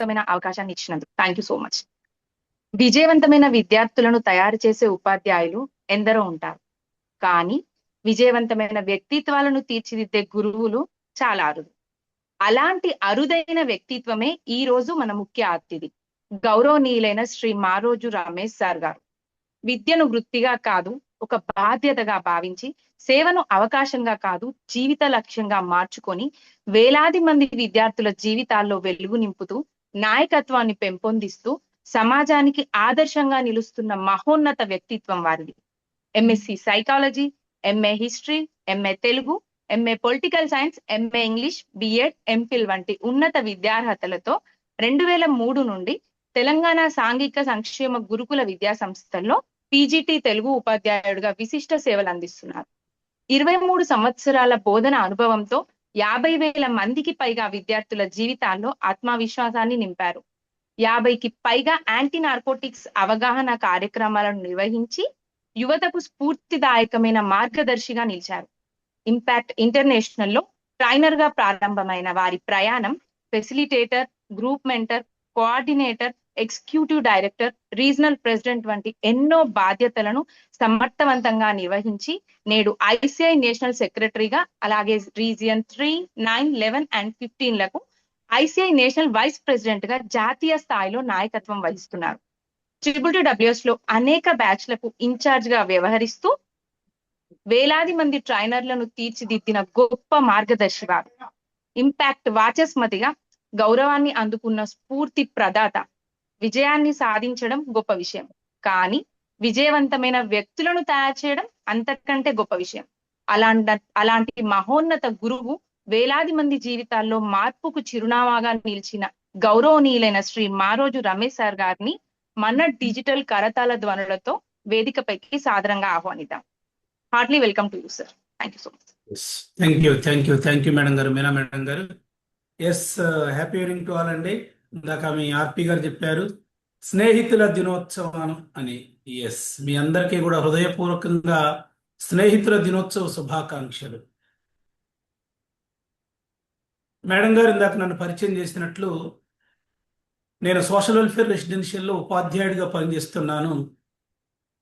అద్భుతమైన అవకాశాన్ని ఇచ్చినందుకు థ్యాంక్ యూ సో మచ్. విజయవంతమైన విద్యార్థులను తయారు చేసే ఉపాధ్యాయులు ఎందరో ఉంటారు, కానీ విజయవంతమైన వ్యక్తిత్వాలను తీర్చిదిద్దే గురువులు చాలా అరుదు. అలాంటి అరుదైన వ్యక్తిత్వమే ఈ రోజు మన ముఖ్య అతిథి, గౌరవనీయులైన శ్రీ మారోజు రమేష్ సార్ గారు. విద్యను వృత్తిగా కాదు, ఒక బాధ్యతగా భావించి సేవను అవకాశంగా కాదు, జీవిత లక్ష్యంగా మార్చుకొని వేలాది మంది విద్యార్థుల జీవితాల్లో వెలుగు నింపుతూ నాయకత్వాన్ని పెంపొందిస్తూ సమాజానికి ఆదర్శంగా నిలుస్తున్న మహోన్నత వ్యక్తిత్వం వారిది. MSc psychology, MA history, MA Telugu, MA political science, MA English, BEd, MPhil వంటి ఉన్నత విద్యార్హతలతో 2003 నుండి తెలంగాణ సాంఘిక సంక్షేమ గురుకుల విద్యా సంస్థల్లో పీజీటీ తెలుగు ఉపాధ్యాయుడిగా విశిష్ట సేవలు అందిస్తున్నారు. 23 సంవత్సరాల బోధన అనుభవంతో 50,000 మందికి పైగా విద్యార్థుల జీవితాల్లో ఆత్మవిశ్వాసాన్ని నింపారు. 50కి పైగా యాంటీ నార్కోటిక్స్ అవగాహన కార్యక్రమాలను నిర్వహించి యువతకు స్ఫూర్తిదాయకమైన మార్గదర్శిగా నిలిచారు. ఇంపాక్ట్ ఇంటర్నేషనల్ లో ట్రైనర్ గా ప్రారంభమైన వారి ప్రయాణం facilitator, group mentor, coordinator, executive director, regional president వంటి ఎన్నో బాధ్యతలను సమర్థవంతంగా నిర్వహించి నేడు ఐసిఐ నేషనల్ సెక్రటరీగా, అలాగే రీజియన్ 3, 9, 11 అండ్ 15లకు ఐసిఐ నేషనల్ వైస్ ప్రెసిడెంట్ గా జాతీయ స్థాయిలో నాయకత్వం వహిస్తున్నారు. ట్రిపుల్టీడబ్ల్యూఎస్ లో అనేక బ్యాచ్లకు ఇన్ఛార్జ్ గా వ్యవహరిస్తూ వేలాది మంది ట్రైనర్లను తీర్చిదిద్దిన గొప్ప మార్గదర్శి వారు. ఇంపాక్ట్ వాచస్మతిగా గౌరవాన్ని అందుకున్న స్ఫూర్తి ప్రదాత. విజయాన్ని సాధించడం గొప్ప విషయం, కానీ విజయవంతమైన వ్యక్తులను తయారు చేయడం అంతకంటే గొప్ప విషయం. అలాంటి మహోన్నత గురువు వేలాది మంది జీవితాల్లో మార్పుకు చిరునామాగా నిలిచిన గౌరవనీయులైన శ్రీ మారోజు రమేష్ సార్ గారిని మన డిజిటల్ కరతాళ ధ్వనులతో వేదికపైకి సాదరంగా ఆహ్వానిద్దాం. Heartly welcome to you sir. Thank you so much. Thank you madam గారు, మీనా మేడం గారు. Yes, happy evening to all అండి. ఇందాక మీ ఆర్పి గారు చెప్పారు స్నేహితుల దినోత్సవం అని. ఎస్, మీ అందరికీ కూడా హృదయపూర్వకంగా స్నేహితుల దినోత్సవ శుభాకాంక్షలు. మేడం గారు ఇందాక నన్ను పరిచయం చేసినట్లు నేను సోషల్ వెల్ఫేర్ రెసిడెన్షియల్లో ఉపాధ్యాయుడిగా పనిచేస్తున్నాను.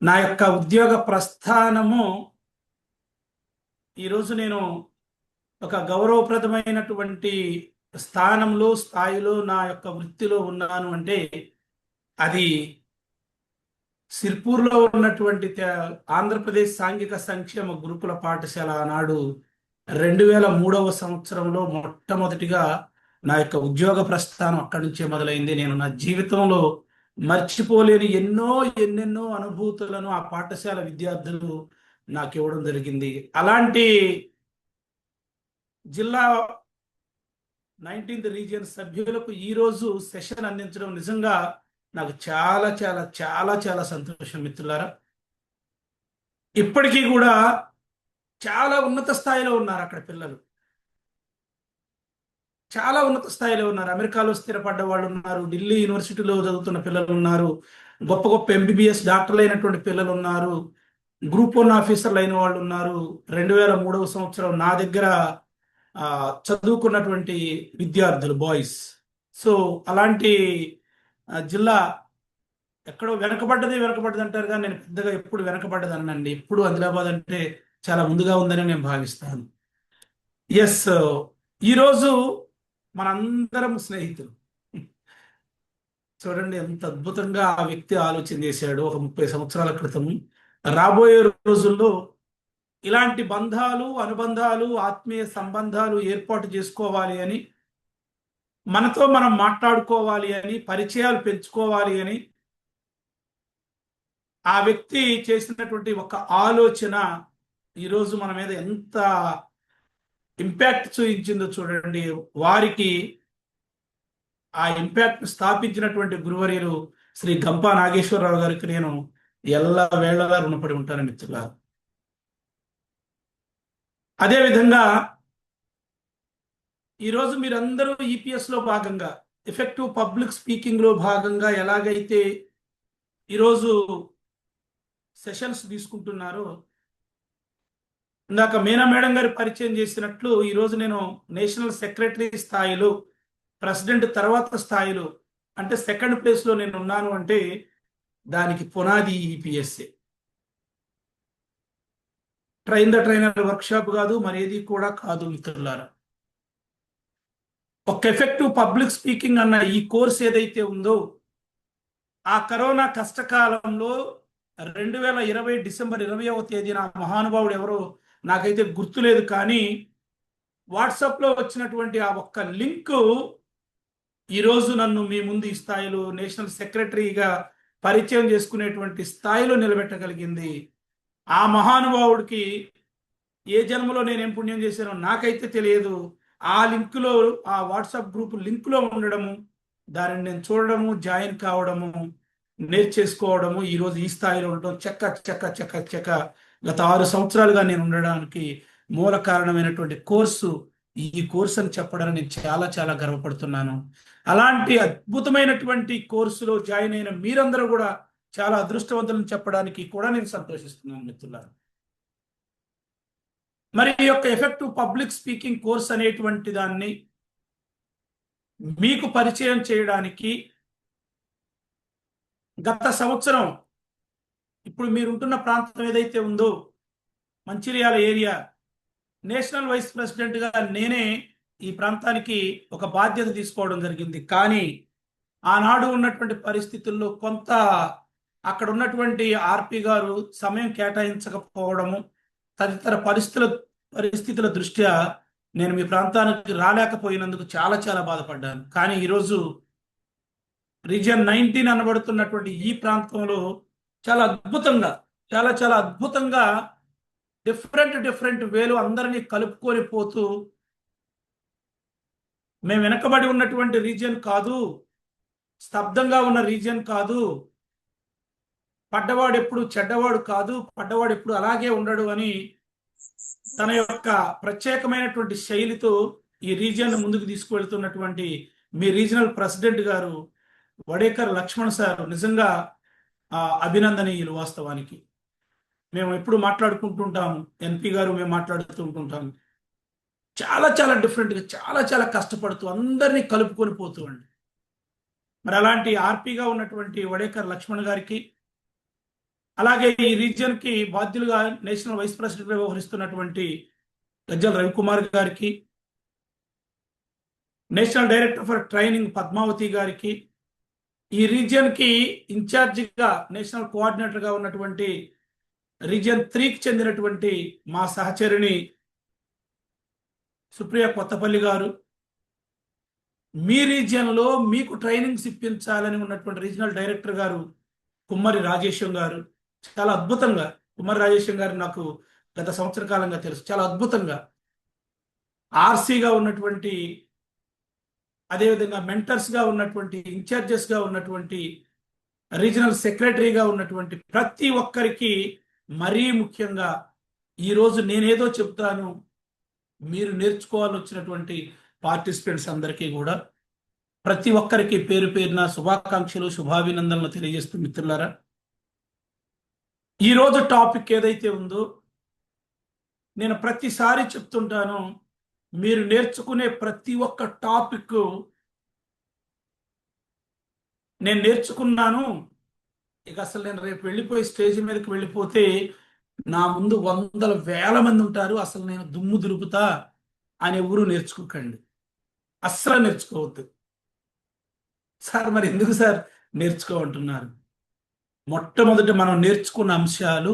నా యొక్క ఉద్యోగ ప్రస్థానము ఈరోజు నేను ఒక గౌరవప్రదమైనటువంటి స్థాయిలో నా యొక్క వృత్తిలో ఉన్నాను అంటే అది సిర్పూర్లో ఉన్నటువంటి ఆంధ్రప్రదేశ్ సాంఘిక సంక్షేమ గురుకుల పాఠశాల ఆనాడు 2003వ సంవత్సరంలో మొట్టమొదటిగా నా యొక్క ఉద్యోగ ప్రస్థానం అక్కడి నుంచే మొదలైంది. నేను నా జీవితంలో మర్చిపోలేని ఎన్నెన్నో అనుభూతులను ఆ పాఠశాల విద్యార్థులు నాకు ఇవ్వడం జరిగింది. అలాంటి జిల్లా 19th రీజియన్ సభ్యులకు ఈరోజు సెషన్ అందించడం నిజంగా నాకు చాలా చాలా చాలా చాలా సంతోషం. మిత్రులారా, ఇప్పటికీ కూడా చాలా ఉన్నత స్థాయిలో ఉన్నారు అక్కడ పిల్లలు, చాలా ఉన్నత స్థాయిలో ఉన్నారు. అమెరికాలో స్థిరపడ్డ వాళ్ళు ఉన్నారు, ఢిల్లీ యూనివర్సిటీలో చదువుతున్న పిల్లలు ఉన్నారు, గొప్ప గొప్ప ఎంబీబీఎస్ డాక్టర్లు అయినటువంటి పిల్లలు ఉన్నారు, గ్రూప్ 1 ఆఫీసర్లు అయిన వాళ్ళు ఉన్నారు. 2003వ సంవత్సరం నా దగ్గర చదువుకున్నటువంటి విద్యార్థులు బాయ్స్. సో అలాంటి జిల్లా ఎక్కడో వెనకబడ్డది అంటారు, కానీ నేను పెద్దగా ఎప్పుడు వెనకబడ్డదనండి. ఎప్పుడు ఆదిలాబాద్ అంటే చాలా ముందుగా ఉందని నేను భావిస్తాను. ఎస్, ఈరోజు మనందరం స్నేహితులు. చూడండి ఎంత అద్భుతంగా ఆ వ్యక్తి ఆలోచన చేశాడు ఒక 30 సంవత్సరాల క్రితం. రాబోయే రోజుల్లో ఇలాంటి బంధాలు, అనుబంధాలు, ఆత్మీయ సంబంధాలు ఏర్పాటు చేసుకోవాలి అని, మనతో మనం మాట్లాడుకోవాలి అని, పరిచయాలు పెంచుకోవాలి అని ఆ వ్యక్తి చేసినటువంటి ఒక ఆలోచన ఈరోజు మన మీద ఎంత ఇంపాక్ట్ చూపించిందో చూడండి. వారికి ఆ ఇంపాక్ట్ స్థాపించినటువంటి గురువర్యులు శ్రీ గంపా నాగేశ్వరరావు గారికి నేను ఎల్లవేళలా రుణపడి ఉంటాను మిత్రులారా. అదేవిధంగా ఈరోజు మీరందరూ ఈపీఎస్లో భాగంగా, ఎఫెక్టివ్ పబ్లిక్ స్పీకింగ్లో భాగంగా ఎలాగైతే ఈరోజు సెషన్స్ తీసుకుంటున్నారో, ఇందాక మీనా మేడం గారు పరిచయం చేసినట్లు ఈరోజు నేను నేషనల్ సెక్రటరీ స్థాయిలో, ప్రెసిడెంట్ తర్వాత స్థాయిలో అంటే సెకండ్ ప్లేస్లో నేను ఉన్నాను అంటే దానికి పునాది ఈపీఎస్ఏ. ట్రైన్ ద ట్రైనర్ వర్క్షాప్ కాదు, మరేది కూడా కాదు మిత్రులారా. ఒక ఎఫెక్టివ్ పబ్లిక్ స్పీకింగ్ అన్న ఈ కోర్స్ ఏదైతే ఉందో, ఆ కరోనా కష్టకాలంలో 2020 డిసెంబర్ 20వ తేదీన మహానుభావుడు ఎవరో నాకైతే గుర్తులేదు, కానీ వాట్సాప్లో వచ్చినటువంటి ఆ ఒక్క లింక్ ఈరోజు నన్ను మీ ముందు ఈ స్థాయిలో నేషనల్ సెక్రటరీగా పరిచయం చేసుకునేటువంటి స్థాయిలో నిలబెట్టగలిగింది. ఆ మహానుభావుడికి ఏ జన్మలో నేనేం పుణ్యం చేశానో నాకైతే తెలియదు. ఆ లింకులో, ఆ వాట్సాప్ గ్రూప్ లింకులో ఉండడము, దానిని నేను చూడడము, జాయిన్ కావడము, నేర్చేసుకోవడము, ఈరోజు ఈ స్థాయిలో ఉండడం చెక్క చెక్క చెక్క చెక్క గత 6 సంవత్సరాలుగా నేను ఉండడానికి మూల కారణమైనటువంటి కోర్సు ఈ కోర్సు అని చెప్పడానికి నేను చాలా చాలా గర్వపడుతున్నాను. అలాంటి అద్భుతమైనటువంటి కోర్సులో జాయిన్ అయిన మీరందరూ కూడా చాలా అదృష్టవంతులను చెప్పడానికి కూడా నేను సంతోషిస్తున్నాను మిత్రులారా. మరి ఈ యొక్క ఎఫెక్టివ్ పబ్లిక్ స్పీకింగ్ కోర్స్ అనేటువంటి దాన్ని మీకు పరిచయం చేయడానికి గత సంవత్సరం, ఇప్పుడు మీరుంటున్న ప్రాంతం ఏదైతే ఉందో మంచిర్యాల ఏరియా, నేషనల్ వైస్ ప్రెసిడెంట్గా నేనే ఈ ప్రాంతానికి ఒక బాధ్యత తీసుకోవడం జరిగింది. కానీ ఆనాడు ఉన్నటువంటి పరిస్థితుల్లో కొంత అక్కడ ఉన్నటువంటి ఆర్పి గారు సమయం కేటాయించకపోవడము, తదితర పరిస్థితుల దృష్ట్యా నేను మీ ప్రాంతానికి రాలేకపోయినందుకు చాలా చాలా బాధపడ్డాను. కానీ ఈరోజు రీజియన్ 19 అనబడుతున్నటువంటి ఈ ప్రాంతంలో చాలా అద్భుతంగా, చాలా చాలా అద్భుతంగా డిఫరెంట్ వేలు అందరినీ కలుపుకొని పోతూ, మేము వెనకబడి ఉన్నటువంటి రీజియన్ కాదు, స్తబ్దంగా ఉన్న రీజియన్ కాదు, పడ్డవాడు ఎప్పుడు చెడ్డవాడు కాదు, పడ్డవాడు ఎప్పుడు అలాగే ఉండడు అని తన యొక్క ప్రత్యేకమైనటువంటి శైలితో ఈ రీజియన్ ముందుకు తీసుకువెళ్తున్నటువంటి మీ రీజనల్ ప్రెసిడెంట్ గారు వడేకర్ లక్ష్మణ్ సార్ నిజంగా అభినందనీయులు. వాస్తవానికి మేము ఎప్పుడు మాట్లాడుకుంటుంటాము, ఎన్పి గారు మేము మాట్లాడుతుంటుంటాము, చాలా చాలా డిఫరెంట్గా, చాలా చాలా కష్టపడుతూ అందరినీ కలుపుకొని పోతూ అండి. మరి అలాంటి ఆర్పిగా ఉన్నటువంటి వడేకర్ లక్ష్మణ్ గారికి, అలాగే ఈ రీజియన్కి బాధ్యులుగా నేషనల్ వైస్ ప్రెసిడెంట్గా వ్యవహరిస్తున్నటువంటి గజ్జల రవికుమార్ గారికి, national director for training Padmavati గారికి, ఈ రీజియన్కి ఇన్ఛార్జిగా నేషనల్ కోఆర్డినేటర్గా ఉన్నటువంటి రీజియన్ 3కి చెందినటువంటి మా సహచరిణి సుప్రియ కొత్తపల్లి గారు, మీ రీజియన్లో మీకు ట్రైనింగ్స్ ఇప్పించాలని ఉన్నటువంటి రీజనల్ డైరెక్టర్ గారు కుమ్మరి రాజేశం గారు, చాలా అద్భుతంగా, కుమ్మరి రాజేశం గారు నాకు గత సంవత్సర కాలంగా తెలుసు, చాలా అద్భుతంగా ఆర్సీగా ఉన్నటువంటి, అదేవిధంగా మెంటర్స్గా ఉన్నటువంటి, ఇన్ఛార్జెస్గా ఉన్నటువంటి, రీజనల్ సెక్రటరీగా ఉన్నటువంటి ప్రతి ఒక్కరికి, మరీ ముఖ్యంగా ఈరోజు నేనేదో చెప్తాను మీరు నేర్చుకోవాలని వచ్చినటువంటి పార్టిసిపెంట్స్ అందరికీ కూడా ప్రతి ఒక్కరికి పేరు పేరున శుభాకాంక్షలు, శుభాభినందనలు తెలియజేస్తూ మిత్రులారా, ఈరోజు టాపిక్ ఏదైతే ఉందో నేను ప్రతిసారి చెప్తుంటాను, మీరు నేర్చుకునే ప్రతి ఒక్క టాపిక్ నేను నేర్చుకున్నాను, ఇక అసలు నేను రేపు వెళ్ళిపోయి స్టేజ్ మీదకి వెళ్ళిపోతే నా ముందు వందల వేల మంది ఉంటారు, అసలు నేను దుమ్ము దులుపుతా అని ఎవరు నేర్చుకోకండి, అస్సలు నేర్చుకోవద్దు. సార్ మరి ఎందుకు సార్ నేర్చుకోమంటున్నారు? మొట్టమొదటి మనం నేర్చుకున్న అంశాలు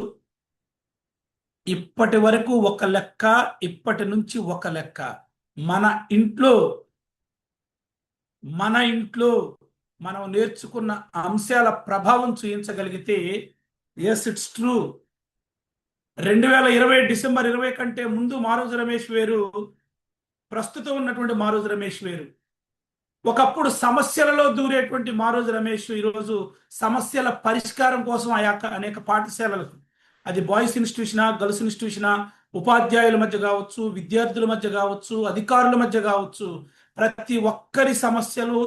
ఇప్పటి వరకు ఒక లెక్క, ఇప్పటి నుంచి ఒక లెక్క. మన ఇంట్లో మనం నేర్చుకున్న అంశాల ప్రభావం చూపించగలిగితే, ఎస్ ఇట్స్ ట్రూ, 2020 డిసెంబర్ 20 కంటే ముందు మారోజు రమేష్ వేరు, ప్రస్తుతం ఉన్నటువంటి మారోజు రమేష్ వేరు. ఒకప్పుడు సమస్యలలో దూరేటువంటి మారోజు రమేష్ ఈరోజు సమస్యల పరిష్కారం కోసం అనేక పాఠశాలలకు, అది బాయ్స్ ఇన్స్టిట్యూషనా, గర్ల్స్ ఇన్స్టిట్యూషనా, ఉపాధ్యాయుల మధ్య కావచ్చు, విద్యార్థుల మధ్య కావచ్చు, అధికారుల మధ్య కావచ్చు, ప్రతి ఒక్కరి సమస్యలు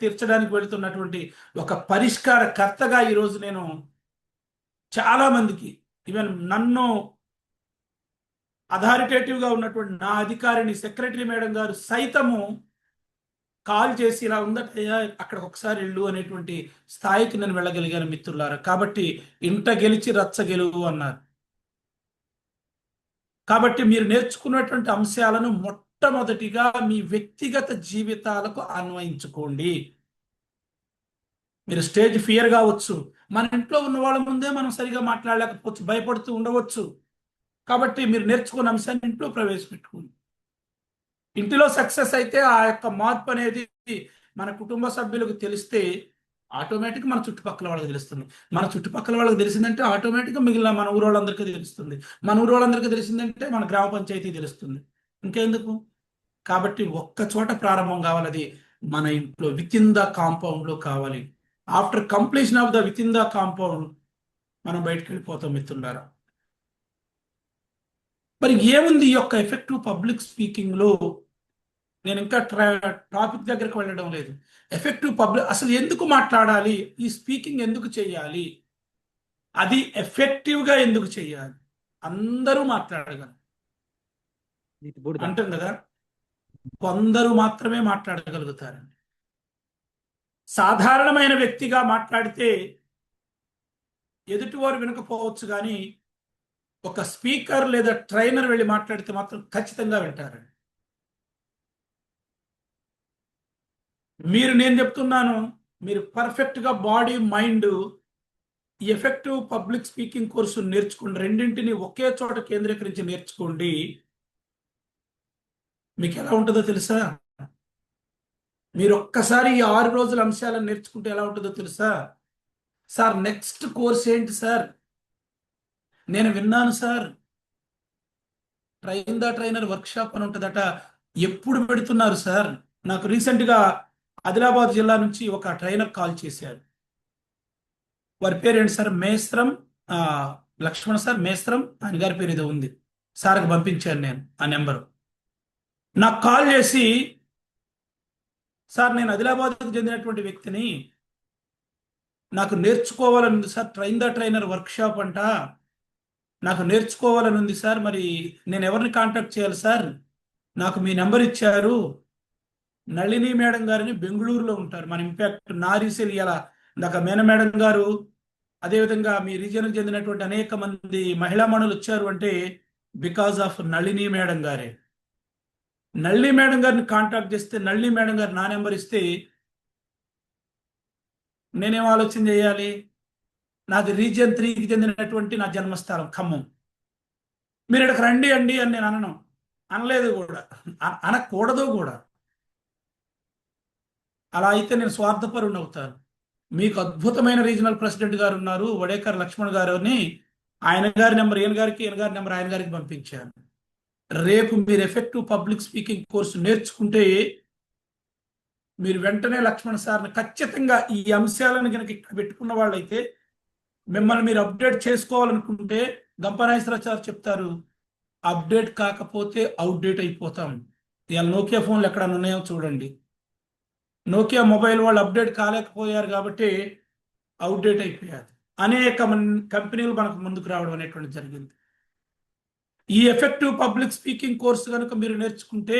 తీర్చడానికి వెళుతున్నటువంటి ఒక పరిష్కారకర్తగా ఈరోజు నేను చాలా మందికి, ఈవెన్ నన్ను అథారిటేటివ్గా ఉన్నటువంటి నా అధికారిని సెక్రటరీ మేడం గారు సైతము కాల్ చేసి ఇలా ఉందటయ్యా అక్కడ ఒకసారి వెళ్ళు అనేటువంటి స్థాయికి నేను వెళ్ళగలిగాను మిత్రులారా. కాబట్టి ఇంట గెలిచి రచ్చ గెలువు అన్నారు. కాబట్టి మీరు నేర్చుకున్నటువంటి అంశాలను మొట్టమొదటిగా మీ వ్యక్తిగత జీవితాలకు అన్వయించుకోండి. మీరు స్టేజ్ ఫియర్ కావచ్చు, మన ఇంట్లో ఉన్న వాళ్ళ ముందే మనం సరిగా మాట్లాడలేకపోవచ్చు, భయపడుతూ ఉండవచ్చు. కాబట్టి మీరు నేర్చుకున్న అంశాన్ని ఇంట్లో ప్రవేశపెట్టుకోండి. ఇంటిలో సక్సెస్ అయితే ఆ యొక్క మార్పు అనేది మన కుటుంబ సభ్యులకు తెలిస్తే ఆటోమేటిక్ మన చుట్టుపక్కల వాళ్ళకి తెలుస్తుంది. మన చుట్టుపక్కల వాళ్ళకి తెలిసిందంటే ఆటోమేటిక్గా మిగిలిన మన ఊరు వాళ్ళందరికీ తెలుస్తుంది. మన ఊరు వాళ్ళందరికీ తెలిసిందంటే మన గ్రామ పంచాయతీ తెలుస్తుంది. ఇంకెందుకు? కాబట్టి ఒక్క చోట ప్రారంభం కావాలి, అది మన ఇంట్లో విత్ ఇన్ ద కాంపౌండ్ లో కావాలి. After completion of the with in the compound మనం బయటకు వెళ్ళిపోతాం మిత్రులారా. మరి ఏముంది ఈ యొక్క ఎఫెక్టివ్ పబ్లిక్ స్పీకింగ్ లో? నేను ఇంకా టాపిక్ దగ్గరకు వెళ్ళడం లేదు. ఎఫెక్టివ్ పబ్లిక్ అసలు ఎందుకు మాట్లాడాలి, ఈ స్పీకింగ్ ఎందుకు చేయాలి, అది ఎఫెక్టివ్ గా ఎందుకు చేయాలి? అందరూ మాట్లాడగలరు అంటాం కదా, కొందరు మాత్రమే మాట్లాడగలుగుతారండి. సాధారణమైన వ్యక్తిగా మాట్లాడితే ఎదుటివారు వినకపోవచ్చు, కానీ ఒక స్పీకర్ లేదా ట్రైనర్ వెళ్ళి మాట్లాడితే మాత్రం ఖచ్చితంగా వింటారండి. నేను చెప్తున్నాను, మీరు పర్ఫెక్ట్గా బాడీ మైండ్ ఈ ఎఫెక్టివ్ పబ్లిక్ స్పీకింగ్ కోర్సు నేర్చుకోండి. రెండింటిని ఒకే చోట కేంద్రీకరించి నేర్చుకోండి. మీకు ఎలా ఉంటుందో తెలుసా? మీరు ఒక్కసారి ఈ 6 రోజుల అంశాలను నేర్చుకుంటే ఎలా ఉంటుందో తెలుసా? సార్ నెక్స్ట్ కోర్స్ ఏంటి సార్? నేను విన్నాను sir, train the trainer workshop అని ఉంటుందట, ఎప్పుడు పెడుతున్నారు సార్? నాకు రీసెంట్గా ఆదిలాబాద్ జిల్లా నుంచి ఒక ట్రైనర్ కాల్ చేశాడు. వారి పేరు ఏంటి సార్? మేస్త్రం లక్ష్మణ్ సార్, మేస్త్రం ఆయన గారి పేరు ఏదో ఉంది. సార్కి పంపించాను నేను ఆ నెంబరు. నాకు కాల్ చేసి, సార్ నేను ఆదిలాబాద్కు చెందినటువంటి వ్యక్తిని, నాకు నేర్చుకోవాలని ఉంది sir, train the trainer workshop అంట, నాకు నేర్చుకోవాలని ఉంది సార్, మరి నేను ఎవరిని కాంటాక్ట్ చేయాలి సార్? నాకు మీ నెంబర్ ఇచ్చారు, నళిని మేడం గారిని బెంగళూరులో ఉంటారు, మన ఇంపాక్ట్ నారీసెల్ ఇలా ఇందాక మేన మేడం గారు, అదేవిధంగా మీ రీజియన్కి చెందినటువంటి అనేక మంది మహిళా మణులు వచ్చారు అంటే బికాజ్ ఆఫ్ నళిని మేడం గారే. నళిని మేడం గారిని కాంటాక్ట్ చేస్తే, నళిని మేడం గారు నా నెంబర్ ఇస్తే నేనేం ఆలోచన చేయాలి? నాది రీజియన్ 3కి చెందినటువంటి నా జన్మస్థలం ఖమ్మం. మీరు ఇక్కడికి రండి అండి అని నేను అనలేదు కూడా, అనకూడదు కూడా. అలా అయితే నేను స్వార్థపరుని అవుతాను. మీకు అద్భుతమైన రీజనల్ ప్రెసిడెంట్ గారు ఉన్నారు, వడేకర్ లక్ష్మణ్ గారు అని, ఆయన గారి నెంబర్ ఈయన గారికి, ఈయన గారి నెంబర్ ఆయన గారికి పంపించాను. రేపు మీరు ఎఫెక్టివ్ పబ్లిక్ స్పీకింగ్ కోర్సు నేర్చుకుంటే మీరు వెంటనే లక్ష్మణ్ సార్ని ఖచ్చితంగా ఈ అంశాలను కనుక ఇక్కడ పెట్టుకున్న వాళ్ళైతే, మిమ్మల్ని మీరు అప్డేట్ చేసుకోవాలనుకుంటే గంపనాగేశ్వరరావు చెప్తారు, అప్డేట్ కాకపోతే అవుట్డేట్ అయిపోతాం. ఇవాళ నోకియా ఫోన్లు ఎక్కడ ఉన్నాయో చూడండి. నోకియా మొబైల్ వాళ్ళు అప్డేట్ కాలేకపోయారు కాబట్టి అవుట్డేట్ అయిపోయారు. అనేక కంపెనీలు మనకు ముందుకు రావడం అనేటువంటి జరిగింది. ఈ ఎఫెక్టివ్ పబ్లిక్ స్పీకింగ్ కోర్సు కనుక మీరు నేర్చుకుంటే,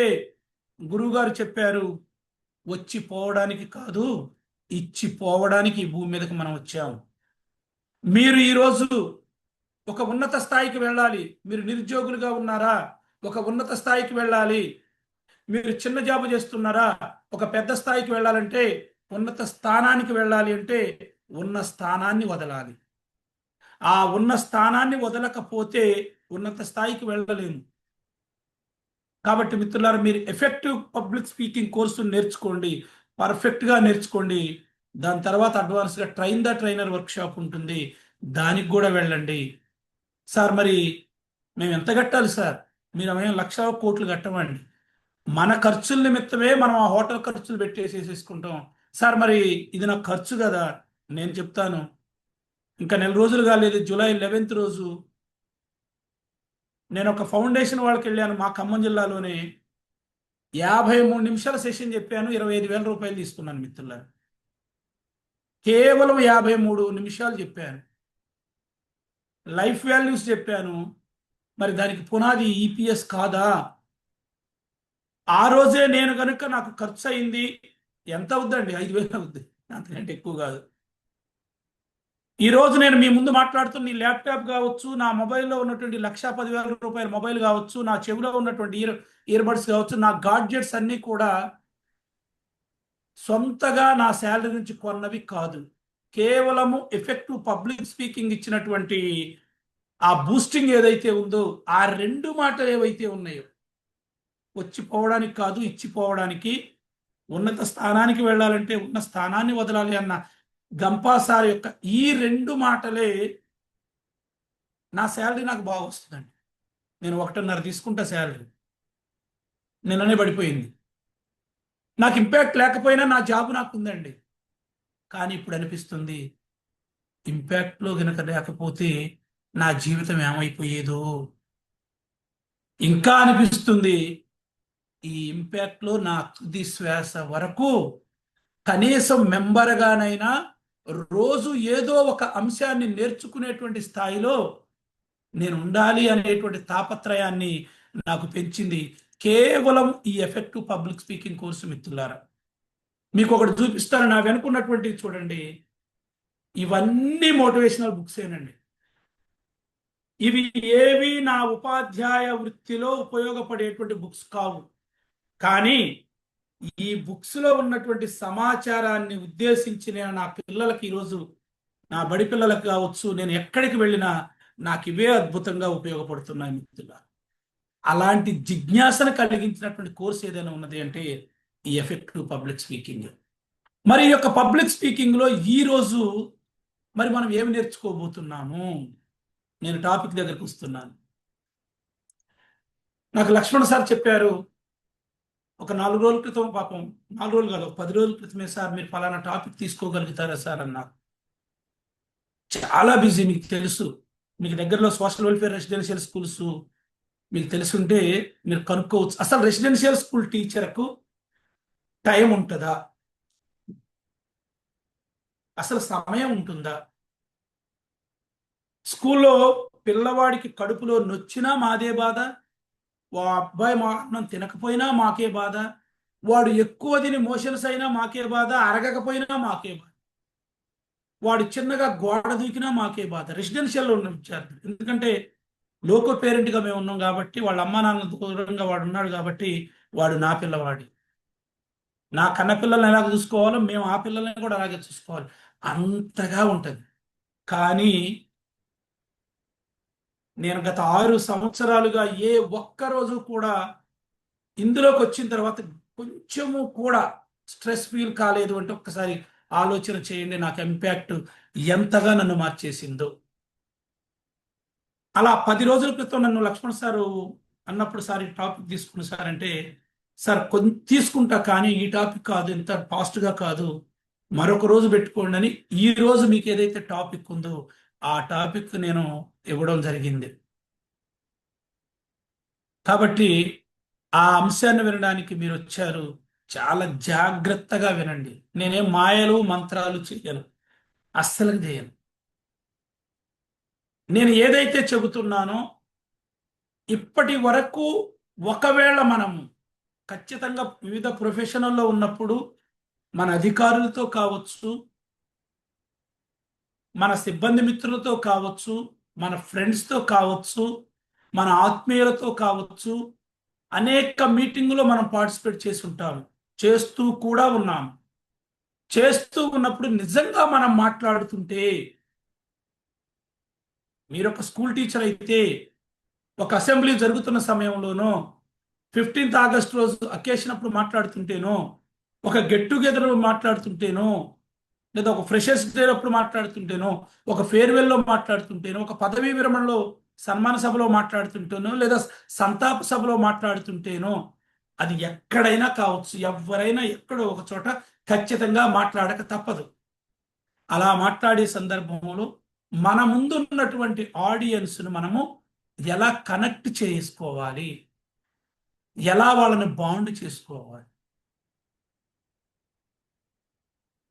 గురువు గారు చెప్పారు, వచ్చి పోవడానికి కాదు, ఇచ్చి పోవడానికి ఈ భూమి మీదకి మనం వచ్చాము. మీరు ఈరోజు ఒక ఉన్నత స్థాయికి వెళ్ళాలి. మీరు నిరుద్యోగులుగా ఉన్నారా? ఒక ఉన్నత స్థాయికి వెళ్ళాలి. మీరు చిన్న జాబు చేస్తున్నారా? ఒక పెద్ద స్థాయికి వెళ్ళాలంటే, ఉన్నత స్థానానికి వెళ్ళాలి అంటే ఉన్న స్థానాన్ని వదలాలి. ఆ ఉన్న స్థానాన్ని వదలకపోతే ఉన్నత స్థాయికి వెళ్ళలేము. కాబట్టి మిత్రులారా, మీరు ఎఫెక్టివ్ పబ్లిక్ స్పీకింగ్ కోర్సు నేర్చుకోండి, పర్ఫెక్ట్గా నేర్చుకోండి. దాని తర్వాత అడ్వాన్స్గా ట్రైన్ ద ట్రైనర్ వర్క్షాప్ ఉంటుంది, దానికి కూడా వెళ్ళండి. సార్ మరి మేము ఎంత కట్టాలి సార్? మీరు మేము లక్షల కోట్లు కట్టమండి. మన ఖర్చుల నిమిత్తమే మనం ఆ హోటల్ ఖర్చులు పెట్టేసేసుకుంటాం. సార్ మరి ఇది నాకు ఖర్చు కదా. నేను చెప్తాను, ఇంకా నెల రోజులు కాలేదు, జూలై 11th రోజు నేను ఒక ఫౌండేషన్ వాళ్ళకి వెళ్ళాను, మా ఖమ్మం జిల్లాలోనే 53 నిమిషాల సెషన్ చెప్పాను, 25,000 రూపాయలు తీసుకున్నాను మిత్రులారా. కేవలం 53 నిమిషాలు చెప్పాను, లైఫ్ వాల్యూస్ చెప్పాను. మరి దానికి పునాది ఈపీఎస్ కాదా? ఆ రోజే నేను కనుక నాకు ఖర్చు అయింది, ఎంత అవుద్దండి? 5,000 అవుద్ది, అంతకంటే ఎక్కువ కాదు. ఈ రోజు నేను మీ ముందు మాట్లాడుతున్న ఈ ల్యాప్టాప్ కావచ్చు, నా మొబైల్లో ఉన్నటువంటి 1,10,000 రూపాయల మొబైల్ కావచ్చు, నా చెవిలో ఉన్నటువంటి ఇయర్బడ్స్ కావచ్చు, నా గాడ్జెట్స్ అన్నీ కూడా సొంతగా నా శాలరీ నుంచి కొన్నవి కాదు. కేవలము ఎఫెక్టివ్ పబ్లిక్ స్పీకింగ్ ఇచ్చినటువంటి ఆ బూస్టింగ్ ఏదైతే ఉందో, ఆ రెండు మాటలు ఏవైతే ఉన్నాయో, వచ్చిపోవడానికి కాదు, ఇచ్చిపోవడానికి, ఉన్నత స్థానానికి వెళ్ళాలంటే ఉన్న స్థానాన్ని వదలాలి అన్న గంపాసార్ యొక్క ఈ రెండు మాటలే నా శాలరీ నాకు బాగా వస్తుందండి. నేను 1.5 తీసుకుంటా శాలరీ, నిన్ననే పడిపోయింది. నాకు ఇంపాక్ట్ లేకపోయినా నా జాబ్ నాకు ఉందండి. కానీ ఇప్పుడు అనిపిస్తుంది, ఇంపాక్ట్లో గనక లేకపోతే నా జీవితం ఏమైపోయేదో. ఇంకా అనిపిస్తుంది, ఈ ఇంపాక్ట్లో నా తుది శ్వాస వరకు కనీసం మెంబర్గానైనా రోజు ఏదో ఒక అంశాన్ని నేర్చుకునేటువంటి స్థాయిలో నేను ఉండాలి అనేటువంటి తాపత్రయాన్ని నాకు పెంచింది కేవలం ఈ ఎఫెక్టివ్ పబ్లిక్ స్పీకింగ్ కోర్సు. మిత్రులారా, మీకు ఒకటి చూపిస్తాను, నా వెనుకున్నటువంటి చూడండి, ఇవన్నీ మోటివేషనల్ బుక్స్ ఏనండి. ఇవి ఏవి నా ఉపాధ్యాయ వృత్తిలో ఉపయోగపడేటువంటి బుక్స్ కావు. కానీ ఈ బుక్స్ లో ఉన్నటువంటి సమాచారాన్ని ఉద్దేశించి నేను నా పిల్లలకి ఈరోజు, నా బడి పిల్లలకు కావచ్చు, నేను ఎక్కడికి వెళ్ళినా నాకు ఇవే అద్భుతంగా ఉపయోగపడుతున్నాయి మిత్రులారా. అలాంటి జిజ్ఞాసను కలిగించినటువంటి కోర్స్ ఏదైనా ఉన్నది అంటే ఈ ఎఫెక్టివ్ పబ్లిక్ స్పీకింగ్. మరి ఈ యొక్క పబ్లిక్ స్పీకింగ్ లో ఈ రోజు మరి మనం ఏమి నేర్చుకోబోతున్నాము? నేను టాపిక్ దగ్గరకు వస్తున్నాను. నాకు లక్ష్మణ్ సార్ చెప్పారు ఒక 4 రోజుల క్రితం, పాపం 4 రోజులు కాదు, 10 రోజుల క్రితమే, సార్ మీరు ఫలానా టాపిక్ తీసుకోగలుగుతారా సార్ అన్నారు. చాలా బిజీ, మీకు తెలుసు. మీకు దగ్గరలో సోషల్ వెల్ఫేర్ రెసిడెన్షియల్ స్కూల్స్ మీకు తెలుసుంటే మీరు కనుక్కోవచ్చు. అసలు రెసిడెన్షియల్ స్కూల్ టీచర్కు టైం ఉంటుందా? అసలు సమయం ఉంటుందా? స్కూల్లో పిల్లవాడికి కడుపులో నొచ్చినా మాదే బాధ, అబ్బాయి మా అన్నం తినకపోయినా మాకే బాధ, వాడు ఎక్కువ తిని మోషన్స్ అయినా మాకే బాధ, అరగకపోయినా మాకే బాధ, వాడు చిన్నగా గోడ దూకినా మాకే బాధ. రెసిడెన్షియల్లో ఉన్న విద్యార్థులు, ఎందుకంటే లోకో పేరెంట్గా మేము ఉన్నాం కాబట్టి, వాళ్ళ అమ్మా నాన్న దూరంగా వాడు ఉన్నాడు కాబట్టి, వాడు నా పిల్లవాడి, నా కన్న పిల్లల్ని ఎలాగ చూసుకోవాలో మేము ఆ పిల్లల్ని కూడా అలాగే చూసుకోవాలి, అంతగా ఉంటుంది. కానీ నేను గత 6 సంవత్సరాలుగా ఏ ఒక్కరోజు కూడా ఇందులోకి వచ్చిన తర్వాత కొంచెము కూడా స్ట్రెస్ ఫీల్ కాలేదు అంటే ఒక్కసారి ఆలోచన చేయండి, నాకు ఇంపాక్ట్ ఎంతగా నన్ను మార్చేసిందో. అలా 10 రోజుల క్రితం నన్ను లక్ష్మణ్ సారు అన్నప్పుడు, సార్ ఈ టాపిక్ తీసుకుని సార్ అంటే, సార్ కొంచెం తీసుకుంటా కానీ ఈ టాపిక్ కాదు, ఇంత ఫాస్ట్గా కాదు, మరొక రోజు పెట్టుకోండి అని ఈ రోజు మీకు ఏదైతే టాపిక్ ఉందో ఆ టాపిక్ నేను ఇవ్వడం జరిగింది. కాబట్టి ఆ అంశాన్ని వినడానికి మీరు వచ్చారు, చాలా జాగ్రత్తగా వినండి. నేనేం మాయలు మంత్రాలు చేయను, అస్సలు చేయను. నేను ఏదైతే చెబుతున్నానో ఇప్పటి వరకు, ఒకవేళ మనం ఖచ్చితంగా వివిధ ప్రొఫెషనల్లో ఉన్నప్పుడు మన అధికారులతో కావచ్చు, మన సిబ్బంది మిత్రులతో కావచ్చు, మన ఫ్రెండ్స్తో కావచ్చు, మన ఆత్మీయులతో కావచ్చు, అనేక మీటింగులో మనం పార్టిసిపేట్ చేసి ఉంటాము, చేస్తూ కూడా ఉన్నాము. చేస్తూ ఉన్నప్పుడు నిజంగా మనం మాట్లాడుతుంటే, మీరు ఒక స్కూల్ టీచర్ అయితే ఒక అసెంబ్లీ జరుగుతున్న సమయంలోనో, 15th ఆగస్ట్ రోజు అకేషన్ అప్పుడు మాట్లాడుతుంటేనో, ఒక గెట్ టుగెదర్ మాట్లాడుతుంటేనో, లేదా ఒక ఫ్రెషర్స్ డే అప్పుడు మాట్లాడుతుంటేనో, ఒక ఫేర్వెల్లో మాట్లాడుతుంటేనో, ఒక పదవీ విరమణలో సన్మాన సభలో మాట్లాడుతుంటేనో, లేదా సంతాప సభలో మాట్లాడుతుంటేనో, అది ఎక్కడైనా కావచ్చు, ఎవరైనా ఎక్కడో ఒక చోట ఖచ్చితంగా మాట్లాడక తప్పదు. అలా మాట్లాడే సందర్భంలో మన ముందు ఉన్నటువంటి ఆడియన్స్ను మనము ఎలా కనెక్ట్ చేసుకోవాలి, ఎలా వాళ్ళని బాండ్ చేసుకోవాలి.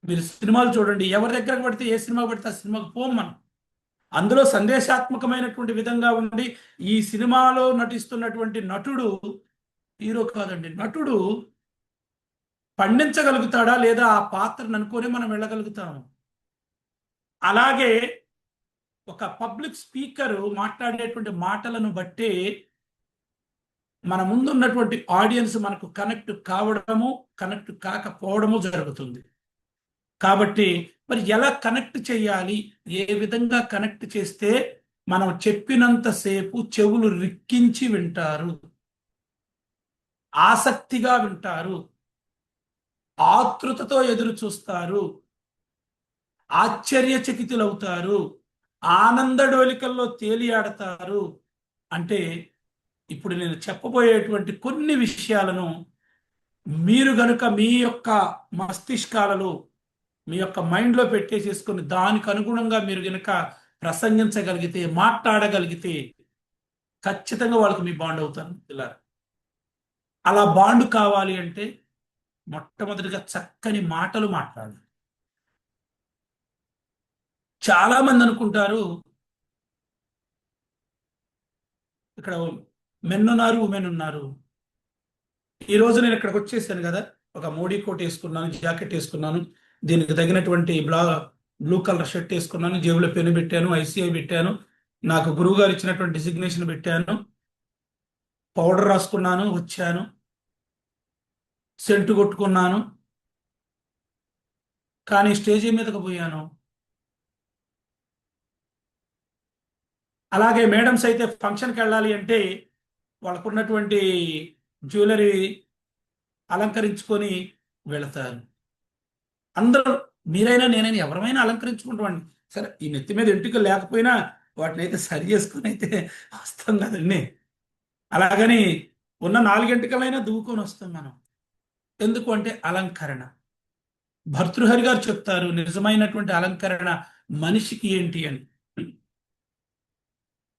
మీరు సినిమాలు చూడండి, ఎవరి దగ్గరకు పడితే ఏ సినిమా పడితే ఆ సినిమాకు పోం మనం. అందులో సందేశాత్మకమైనటువంటి విధంగా ఉండి, ఈ సినిమాలో నటిస్తున్నటువంటి నటుడు హీరో కాదండి, నటుడు పండించగలుగుతాడా లేదా ఆ పాత్రను అనుకొని మనం వెళ్ళగలుగుతాము. అలాగే ఒక పబ్లిక్ స్పీకర్ మాట్లాడేటువంటి మాటలను బట్టి మన ముందున్నటువంటి ఆడియన్స్ మనకు కనెక్ట్ కావడము, కనెక్ట్ కాకపోవడము జరుగుతుంది. కాబట్టి మరి ఎలా కనెక్ట్ చేయాలి, ఏ విధంగా కనెక్ట్ చేస్తే మనం చెప్పినంతసేపు చెవులు రిక్కించి వింటారు, ఆసక్తిగా వింటారు, ఆతృతతో ఎదురు చూస్తారు, ఆశ్చర్యచకితులవుతారు, ఆనందడోలికల్లో తేలియాడతారు అంటే ఇప్పుడు నేను చెప్పబోయేటువంటి కొన్ని విషయాలను మీరు గనుక మీ యొక్క మస్తిష్కాలలో, మీ యొక్క మైండ్లో పెట్టేసేసుకొని దానికి అనుగుణంగా మీరు గనుక ప్రసంగించగలిగితే, మాట్లాడగలిగితే ఖచ్చితంగా వాళ్ళకి మీ బాండ్ అవుతారు పిల్లలు. అలా బాండ్ కావాలి అంటే మొట్టమొదటిగా చక్కని మాటలు మాట్లాడాలి. చాలా మంది అనుకుంటారు ఇక్కడ మెన్ ఉన్నారు, ఉమెన్ ఉన్నారు. ఈ రోజు నేను ఇక్కడికి వచ్చేసాను కదా, ఒక మోడీ కోట్ వేసుకున్నాను, జాకెట్ వేసుకున్నాను, దీనికి తగినటువంటి బ్లూ కలర్ షర్ట్ వేసుకున్నాను, జేబులో పెన్ను పెట్టాను, ఐసీఐ పెట్టాను, నాకు గురువు గారు ఇచ్చినటువంటి డిసిగ్నేషన్ పెట్టాను, పౌడర్ రాసుకున్నాను, వచ్చాను, సెంటు కొట్టుకున్నాను, కానీ స్టేజీ మీదకి పోయాను. అలాగే మేడమ్స్ అయితే ఫంక్షన్కి వెళ్ళాలి అంటే వాళ్ళకున్నటువంటి జ్యువెలరీ అలంకరించుకొని వెళతారు. అందరూ మీరైనా నేనైనా ఎవరైనా అలంకరించుకుంటామండి. సరే ఈ నెత్తి మీద ఎంటుకలు లేకపోయినా వాటిని అయితే సరి చేసుకుని అయితే వస్తాం కదండి. అలాగని ఉన్న 4 ఎంటుకలైనా దువ్వుకొని వస్తాం మనం. ఎందుకు అంటే అలంకరణ. భర్తృహరి గారు చెప్తారు నిజమైనటువంటి అలంకరణ మనిషికి ఏంటి అని.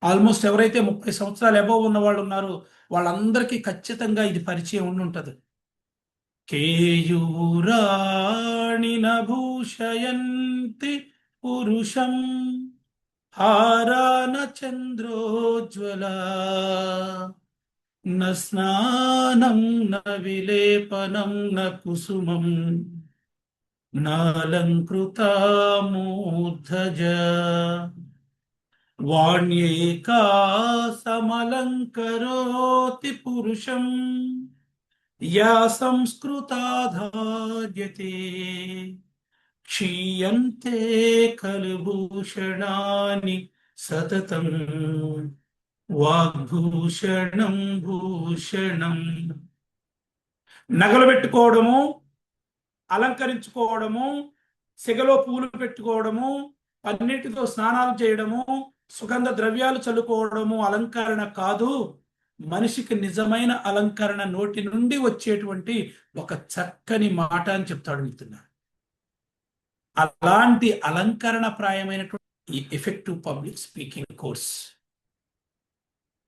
ఆల్మోస్ట్ ఎవరైతే 30 సంవత్సరాలు అబోవ్ ఉన్న వాళ్ళు ఉన్నారో వాళ్ళందరికీ ఖచ్చితంగా ఇది పరిచయం ఉండి ఉంటుంది. కేయూరాణి నభూషయంతి పురుషం హారాన చంద్రోజ్వల న స్నానం న విలేపనం న కుసుమం నాలంకృతా మూర్ధజ వాణ్యేకా సమలంకరోతి పురుషం యా సంస్కృతాధార్యతే క్షీయంతే ఖలు భూషణాని సతతం వాగ్భూషణం భూషణం. నగలు పెట్టుకోవడము, అలంకరించుకోవడము, సిగలో పూలు పెట్టుకోవడము, పన్నీటితో స్నానాలు చేయడము, సుగంధ ద్రవ్యాలు చల్లుకోవడము అలంకరణ కాదు. మనిషికి నిజమైన అలంకరణ నోటి నుండి వచ్చేటువంటి ఒక చక్కని మాట అని చెప్తాడు మిత్రుడు. అలాంటి అలంకరణ ప్రాయమైనటువంటి ఈ ఎఫెక్టివ్ పబ్లిక్ స్పీకింగ్ కోర్స్,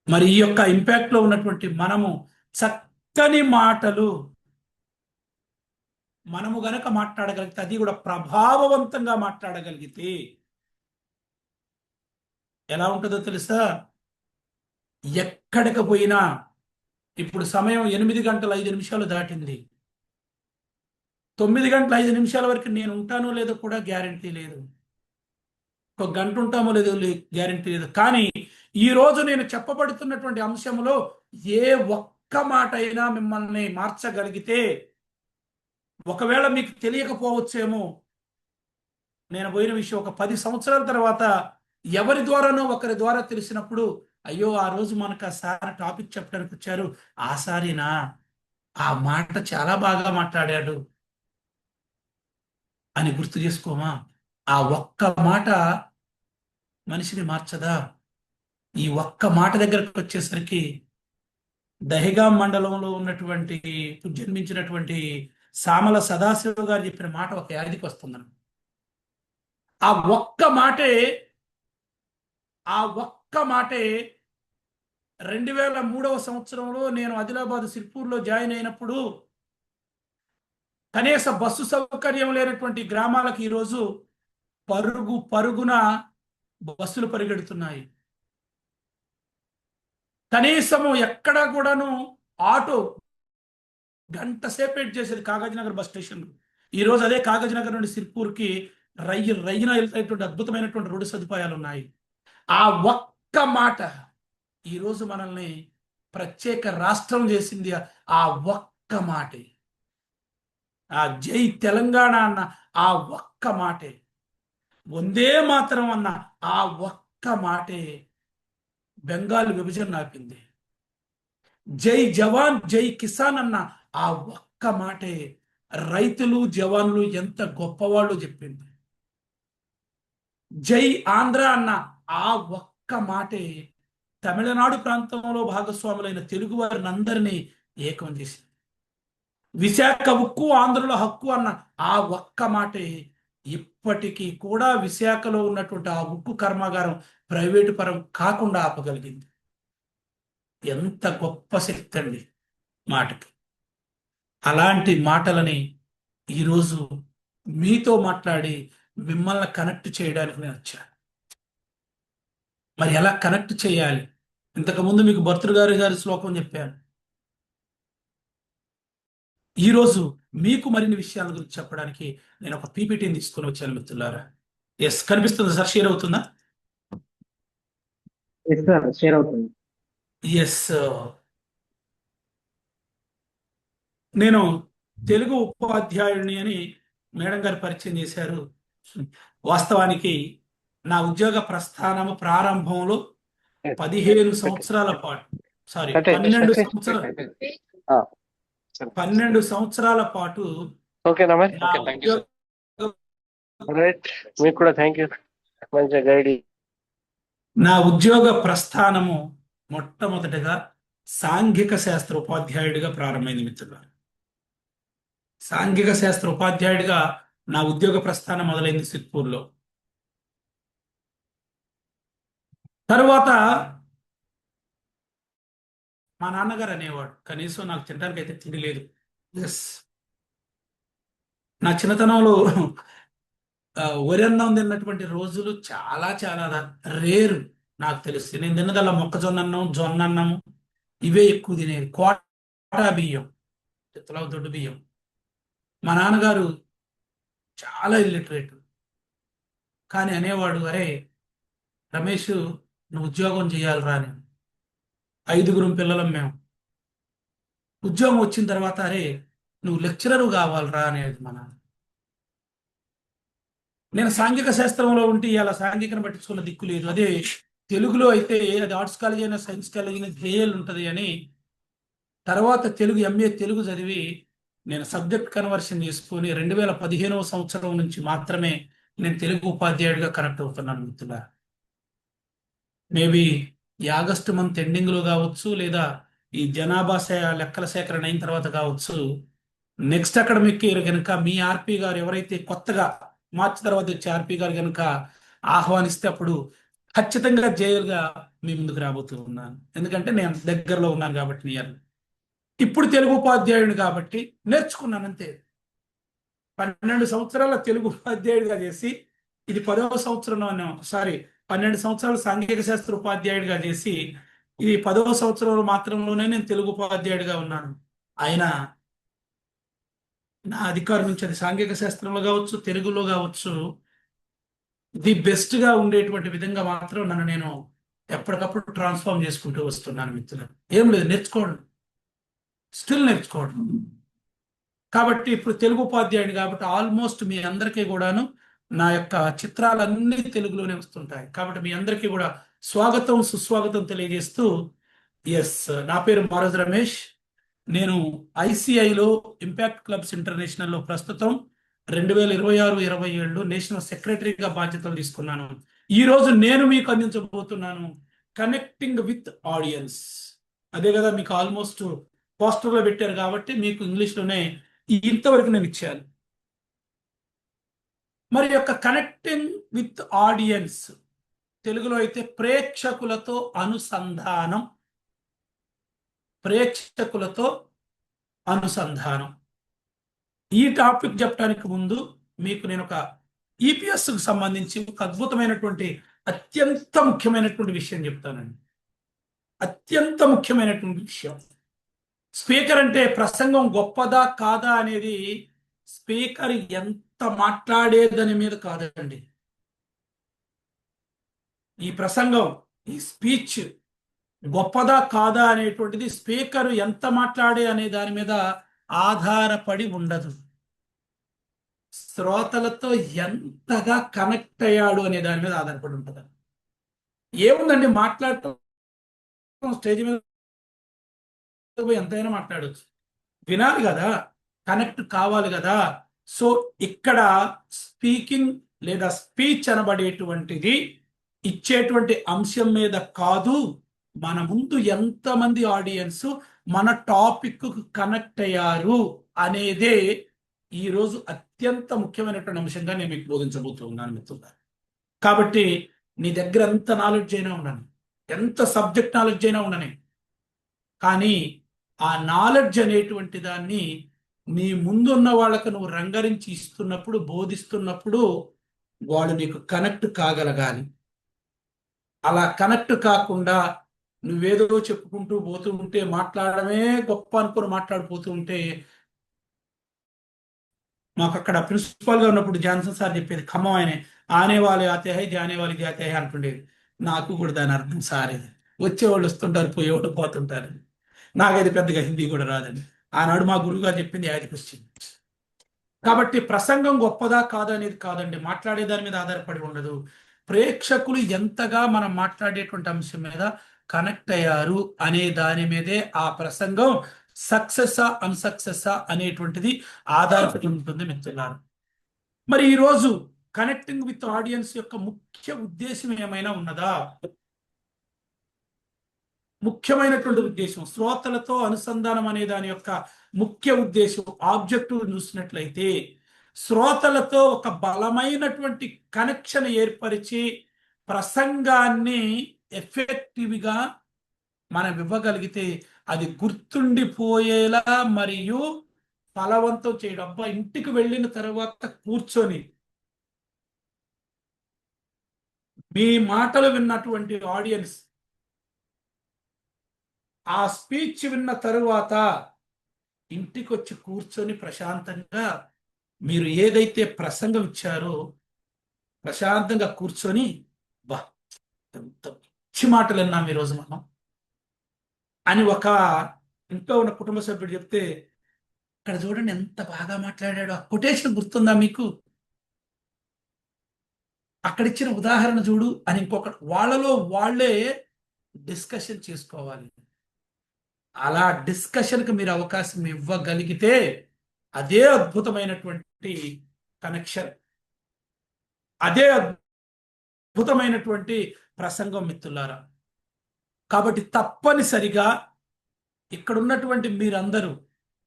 మరి ఈ యొక్క ఇంపాక్ట్ లో ఉన్నటువంటి మనము చక్కని మాటలు మనము గనక మాట్లాడగలిగితే, అది కూడా ప్రభావవంతంగా మాట్లాడగలిగితే ఎలా ఉంటుందో తెలుసా? ఎక్కడికి పోయినా, ఇప్పుడు సమయం 8:05 దాటింది, 9:05 వరకు నేను ఉంటానో లేదో కూడా గ్యారంటీ లేదు, ఒక గంట ఉంటామో లేదో గ్యారంటీ లేదు. కానీ ఈ రోజు నేను చెప్పబడుతున్నటువంటి అంశంలో ఏ ఒక్క మాట అయినా మిమ్మల్ని మార్చగలిగితే, ఒకవేళ మీకు తెలియకపోవచ్చేమో, నేను పోయిన విషయం ఒక 10 సంవత్సరాల తర్వాత ఎవరి ద్వారానో ఒకరి ద్వారా తెలిసినప్పుడు, అయ్యో ఆ రోజు మనకు ఆ సార్ టాపిక్ చెప్పడానికి వచ్చారు, ఆ సారినా, ఆ మాట చాలా బాగా మాట్లాడాడు అని గుర్తు చేసుకోమా? ఆ ఒక్క మాట మనిషిని మార్చదా? ఈ ఒక్క మాట దగ్గరకు వచ్చేసరికి దహేగాం మండలంలో ఉన్నటువంటి జన్మించినటువంటి సామల సదాశివ గారు చెప్పిన మాట ఒక యాదికి వస్తుందని. ఆ ఒక్క మాటే, ఆ ఒక్క మాటే 2003వ సంవత్సరంలో నేను ఆదిలాబాద్ సిర్పూర్లో జాయిన్ అయినప్పుడు కనీస బస్సు సౌకర్యం లేనటువంటి గ్రామాలకు ఈరోజు పరుగున బస్సులు పరిగెడుతున్నాయి. కనీసము ఎక్కడా కూడాను ఆటో గంట సేపు వెయిట్ చేసేది కాగజ్నగర్ బస్ స్టేషన్. ఈ రోజు అదే కాగజ్నగర్ నుండి సిర్పూర్కి రయ్యిన వెళ్తేటువంటి అద్భుతమైనటువంటి రోడ్డు సదుపాయాలు ఉన్నాయి. ఆ ఒక్క మాట ఈరోజు మనల్ని ప్రత్యేక రాష్ట్రం చేసింది. ఆ ఒక్క మాటే, ఆ జై తెలంగాణ అన్న ఆ ఒక్క మాటే, వందే మాతరం అన్న ఆ ఒక్క మాటే బెంగాల్ విభజన ఆపింది. జై జవాన్ జై కిసాన్ అన్న ఆ ఒక్క మాటే రైతులు జవాన్లు ఎంత గొప్పవాళ్ళు చెప్పింది. జై ఆంధ్ర అన్న ఆ ఒక్క మాటే తమిళనాడు ప్రాంతంలో భాగస్వాములైన తెలుగు వారిని అందరినీ ఏకం చేసింది. విశాఖ ఉక్కు ఆంధ్రలో హక్కు అన్న ఆ ఒక్క మాటే ఇప్పటికీ కూడా విశాఖలో ఉన్నటువంటి ఆ ఉక్కు కర్మాగారం ప్రైవేటు పరం కాకుండా ఆపగలిగింది. ఎంత గొప్ప శక్తి అండి మాటకి. అలాంటి మాటలని ఈరోజు మీతో మాట్లాడి మిమ్మల్ని కనెక్ట్ చేయడానికి నేను వచ్చాను. మరి ఎలా కనెక్ట్ చేయాలి? ఇంతకుముందు మీకు భర్తృగారి శ్లోకం చెప్పాను. ఈరోజు మీకు మరిన్ని విషయాల గురించి చెప్పడానికి నేను ఒక పీపీటీని తీసుకొని వచ్చాను మిత్రులారా. ఎస్, కనిపిస్తుంది సార్? షేర్ అవుతుందా? షేర్ అవుతుంది. ఎస్, నేను తెలుగు ఉపాధ్యాయుడిని అని మేడం గారు పరిచయం చేశారు. వాస్తవానికి నా ఉద్యోగ ప్రస్థానము ప్రారంభంలో 15 సంవత్సరాల పాటు, సారీ 12 సంవత్సరాల పాటు ఓకేనా మరి? నా ఉద్యోగ రైట్, మీకు కూడా థ్యాంక్ యూ, మంచిగా గైడ్. నా ఉద్యోగ ప్రస్థానము మొట్టమొదటిగా సాంఘిక శాస్త్ర ఉపాధ్యాయుడిగా ప్రారంభమైంది మిత్రులారా. సాంఘిక శాస్త్ర ఉపాధ్యాయుడిగా నా ఉద్యోగ ప్రస్థానం మొదలైంది సిర్పూర్లో. తరువాత మా నాన్నగారు అనేవాడు, కనీసం నాకు తినడానికి అయితే తిండి లేదు. ఎస్, నా చిన్నతనంలో వరన్నం తిన్నటువంటి రోజులు చాలా చాలా రేరు నాకు తెలుసు. నేను తిన్నదల్లా మొక్కజొన్న అన్నం, జొన్న అన్నము, ఇవే ఎక్కువ తినేది. కోటా బియ్యం, చిత్తలావు దొడ్డు బియ్యం. మా నాన్నగారు చాలా ఇల్లిటరేట్, కానీ అనేవాడు, అరే రమేష్, నువ్వు ఉద్యోగం చేయాలిరా అని. 5గురు పిల్లలం మేము. ఉద్యోగం వచ్చిన తర్వాత అరే నువ్వు లెక్చరరు కావాలిరా అనేది మా నాన్న. నేను సాంఘిక శాస్త్రంలో ఉంటే ఇలా సాంఘికను పట్టించుకున్న దిక్కు లేదు. అదే తెలుగులో అయితే అది ఆర్ట్స్ కాలేజ్ అయినా సైన్స్ కాలేజ్ అయినా జేఎల్ ఉంటుంది అని తర్వాత తెలుగు ఎంఏ తెలుగు చదివి నేను సబ్జెక్ట్ కన్వర్షన్ చేసుకొని 2015వ సంవత్సరం నుంచి మాత్రమే నేను తెలుగు ఉపాధ్యాయుడిగా కనెక్ట్ అవుతున్నాను మిత్రులా. మేబీ ఈ ఆగస్టు మంత్ ఎండింగ్లో కావచ్చు, లేదా ఈ జనాభా లెక్కల సేకరణ అయిన తర్వాత కావచ్చు. నెక్స్ట్ అకాడమిక్ ఇయర్ కనుక మీ ఆర్పి గారు ఎవరైతే కొత్తగా మార్చి తర్వాత వచ్చే ఆర్పి గారు కనుక ఆహ్వానిస్తే అప్పుడు ఖచ్చితంగా జైలుగా మీ ముందుకు రాబోతూ ఉన్నాను. ఎందుకంటే నేను దగ్గరలో ఉన్నాను కాబట్టి నియర్. ఇప్పుడు తెలుగు ఉపాధ్యాయుడు కాబట్టి నేర్చుకున్నాను అంతే. 12 సంవత్సరాల తెలుగు ఉపాధ్యాయుడిగా చేసి ఇది 10వ సంవత్సరం, 12 సంవత్సరాలు సాంఘిక శాస్త్ర ఉపాధ్యాయుడిగా చేసి ఇది 10వ సంవత్సరంలో మాత్రంలోనే నేను తెలుగు ఉపాధ్యాయుడిగా ఉన్నాను. అయినా నా అధికారం నుంచి అది సాంఘిక శాస్త్రంలో కావచ్చు, తెలుగులో కావచ్చు, ది బెస్ట్గా ఉండేటువంటి విధంగా మాత్రం నన్ను నేను ఎప్పటికప్పుడు ట్రాన్స్ఫార్మ్ చేసుకుంటూ వస్తున్నాను మిత్రులు. ఏం లేదు, నేర్చుకోవడం, స్టిల్ నేర్చుకోవడం. కాబట్టి ఇప్పుడు తెలుగు ఉపాధ్యాయుడు కాబట్టి ఆల్మోస్ట్ మీ అందరికీ కూడాను నా యొక్క చిత్రాలన్నీ తెలుగులోనే వస్తుంటాయి. కాబట్టి మీ అందరికీ కూడా స్వాగతం సుస్వాగతం తెలియజేస్తూ, ఎస్, నా పేరు మారోజు రమేష్. నేను ఐసిఐలో ఇంపాక్ట్ క్లబ్స్ ఇంటర్నేషనల్లో ప్రస్తుతం 2026-27 నేషనల్ సెక్రటరీగా బాధ్యతలు తీసుకున్నాను. ఈ రోజు నేను మీకు అందించబోతున్నాను కనెక్టింగ్ విత్ ఆడియన్స్. అదే కదా మీకు ఆల్మోస్ట్ పోస్టర్లో పెట్టారు కాబట్టి మీకు ఇంగ్లీష్లోనే ఇంతవరకు నేను ఇచ్చాను. మరి యొక్క కనెక్టింగ్ విత్ ఆడియన్స్ తెలుగులో అయితే ప్రేక్షకులతో అనుసంధానం. ప్రేక్షకులతో అనుసంధానం. ఈ టాపిక్ చెప్పడానికి ముందు మీకు నేను ఒక ఈపీఎస్కు సంబంధించి ఒక అద్భుతమైనటువంటి అత్యంత ముఖ్యమైనటువంటి విషయం చెప్తానండి. అత్యంత ముఖ్యమైనటువంటి విషయం. స్పీకర్ అంటే ప్రసంగం గొప్పదా కాదా అనేది స్పీకర్ ఎంత మాట్లాడేదని మీద కాదండి. ఈ ప్రసంగం, ఈ స్పీచ్ గొప్పదా కాదా అనేటువంటిది స్పీకర్ ఎంత మాట్లాడే అనే దాని మీద ఆధారపడి ఉండదు. శ్రోతలతో ఎంతగా కనెక్ట్ అయ్యాడు అనే దాని మీద ఆధారపడి ఉంటుంది. ఏముందండి, మాట్లాడటం స్టేజ్ మీద ఎంతైనా మాట్లాడవచ్చు, వినాలి కదా, కనెక్ట్ కావాలి కదా. సో ఇక్కడ స్పీకింగ్ లేదా స్పీచ్ అనబడేటువంటిది ఇచ్చేటువంటి అంశం మీద కాదు, మన ముందు ఎంతమంది ఆడియన్స్ మన టాపిక్ కనెక్ట్ అయ్యారు అనేదే ఈరోజు అత్యంత ముఖ్యమైనటువంటి అంశంగా నేను మీకు బోధించబోతున్నాను మిత్రులారా. కాబట్టి నీ దగ్గర ఎంత నాలెడ్జ్ అయినా ఉండని, ఎంత సబ్జెక్ట్ నాలెడ్జ్ అయినా ఉండని, కానీ ఆ నాలెడ్జ్ అనేటువంటి దాన్ని నీ ముందున్న వాళ్ళకు నువ్వు రంగరించి ఇస్తున్నప్పుడు, బోధిస్తున్నప్పుడు వాళ్ళు నీకు కనెక్ట్ కాగలగాలి. అలా కనెక్ట్ కాకుండా నువ్వేదో చెప్పుకుంటూ పోతూ ఉంటే, మాట్లాడమే గొప్ప అనుకుని మాట్లాడిపోతూ ఉంటే, మాకు అక్కడ ప్రిన్సిపాల్ గా ఉన్నప్పుడు జాన్సన్ సార్ చెప్పేది, ఖమ్మం ఆయన, ఆనే వాళ్ళు ఆతే హై జానే వాళ్ళు జాతే హై అంటుండేది. నాకు కూడా దాని అర్థం సారే, వచ్చేవాళ్ళు వస్తుంటారు, పోయేవాళ్ళు పోతుంటారు. నాకైతే పెద్దగా హిందీ కూడా రాదండి. ఆనాడు మా గురువు గారు చెప్పింది యాది క్వశ్చన్. కాబట్టి ప్రసంగం గొప్పదా కాదా అనేది కాదండి, మాట్లాడే దాని మీద ఆధారపడి ఉండదు. ప్రేక్షకులు ఎంతగా మనం మాట్లాడేటువంటి అంశం మీద కనెక్ట్ అయ్యారు అనే దాని మీదే ఆ ప్రసంగం సక్సెస్ అన్సక్సెస్ అనేటువంటిది ఆధారపడి ఉంటుంది మిత్రులారా. మరి ఈరోజు కనెక్టింగ్ విత్ ఆడియన్స్ యొక్క ముఖ్య ఉద్దేశం ఏమైనా ఉన్నదా? ముఖ్యమైనటువంటి ఉద్దేశం, శ్రోతలతో అనుసంధానం అనే దాని యొక్క ముఖ్య ఉద్దేశం, ఆబ్జెక్టివ్ చూసినట్లయితే, శ్రోతలతో ఒక బలమైనటువంటి కనెక్షన్ ఏర్పరిచి ప్రసంగాన్ని ఎఫెక్టివ్గా మనం ఇవ్వగలిగితే అది గుర్తుండిపోయేలా మరియు ఫలవంతం చేయడం. అబ్బా, ఇంటికి వెళ్ళిన తర్వాత కూర్చొని మీ మాటలు విన్నటువంటి ఆడియన్స్ ఆ స్పీచ్ విన్న తరువాత ఇంటికి వచ్చి కూర్చొని ప్రశాంతంగా మీరు ఏదైతే ప్రసంగం ఇచ్చారో ప్రశాంతంగా కూర్చొని, బా ఎంత పిచ్చి మాటలు విన్నాం ఈరోజు మనం అని ఒక ఇంట్లో ఉన్న కుటుంబ సభ్యుడు చెప్తే, ఇక్కడ చూడండి ఎంత బాగా మాట్లాడాడు, ఆ కొటేషన్ గుర్తుందా మీకు, అక్కడ ఇచ్చిన ఉదాహరణ చూడు అని ఇంకొక వాళ్ళలో వాళ్ళే డిస్కషన్ చేసుకోవాలి. అలా డిస్కషన్కి మీరు అవకాశం ఇవ్వగలిగితే అదే అద్భుతమైనటువంటి కనెక్షన్, అదే అద్భుతమైనటువంటి ప్రసంగం మిత్రులారా. కాబట్టి తప్పనిసరిగా ఇక్కడ ఉన్నటువంటి మీరందరూ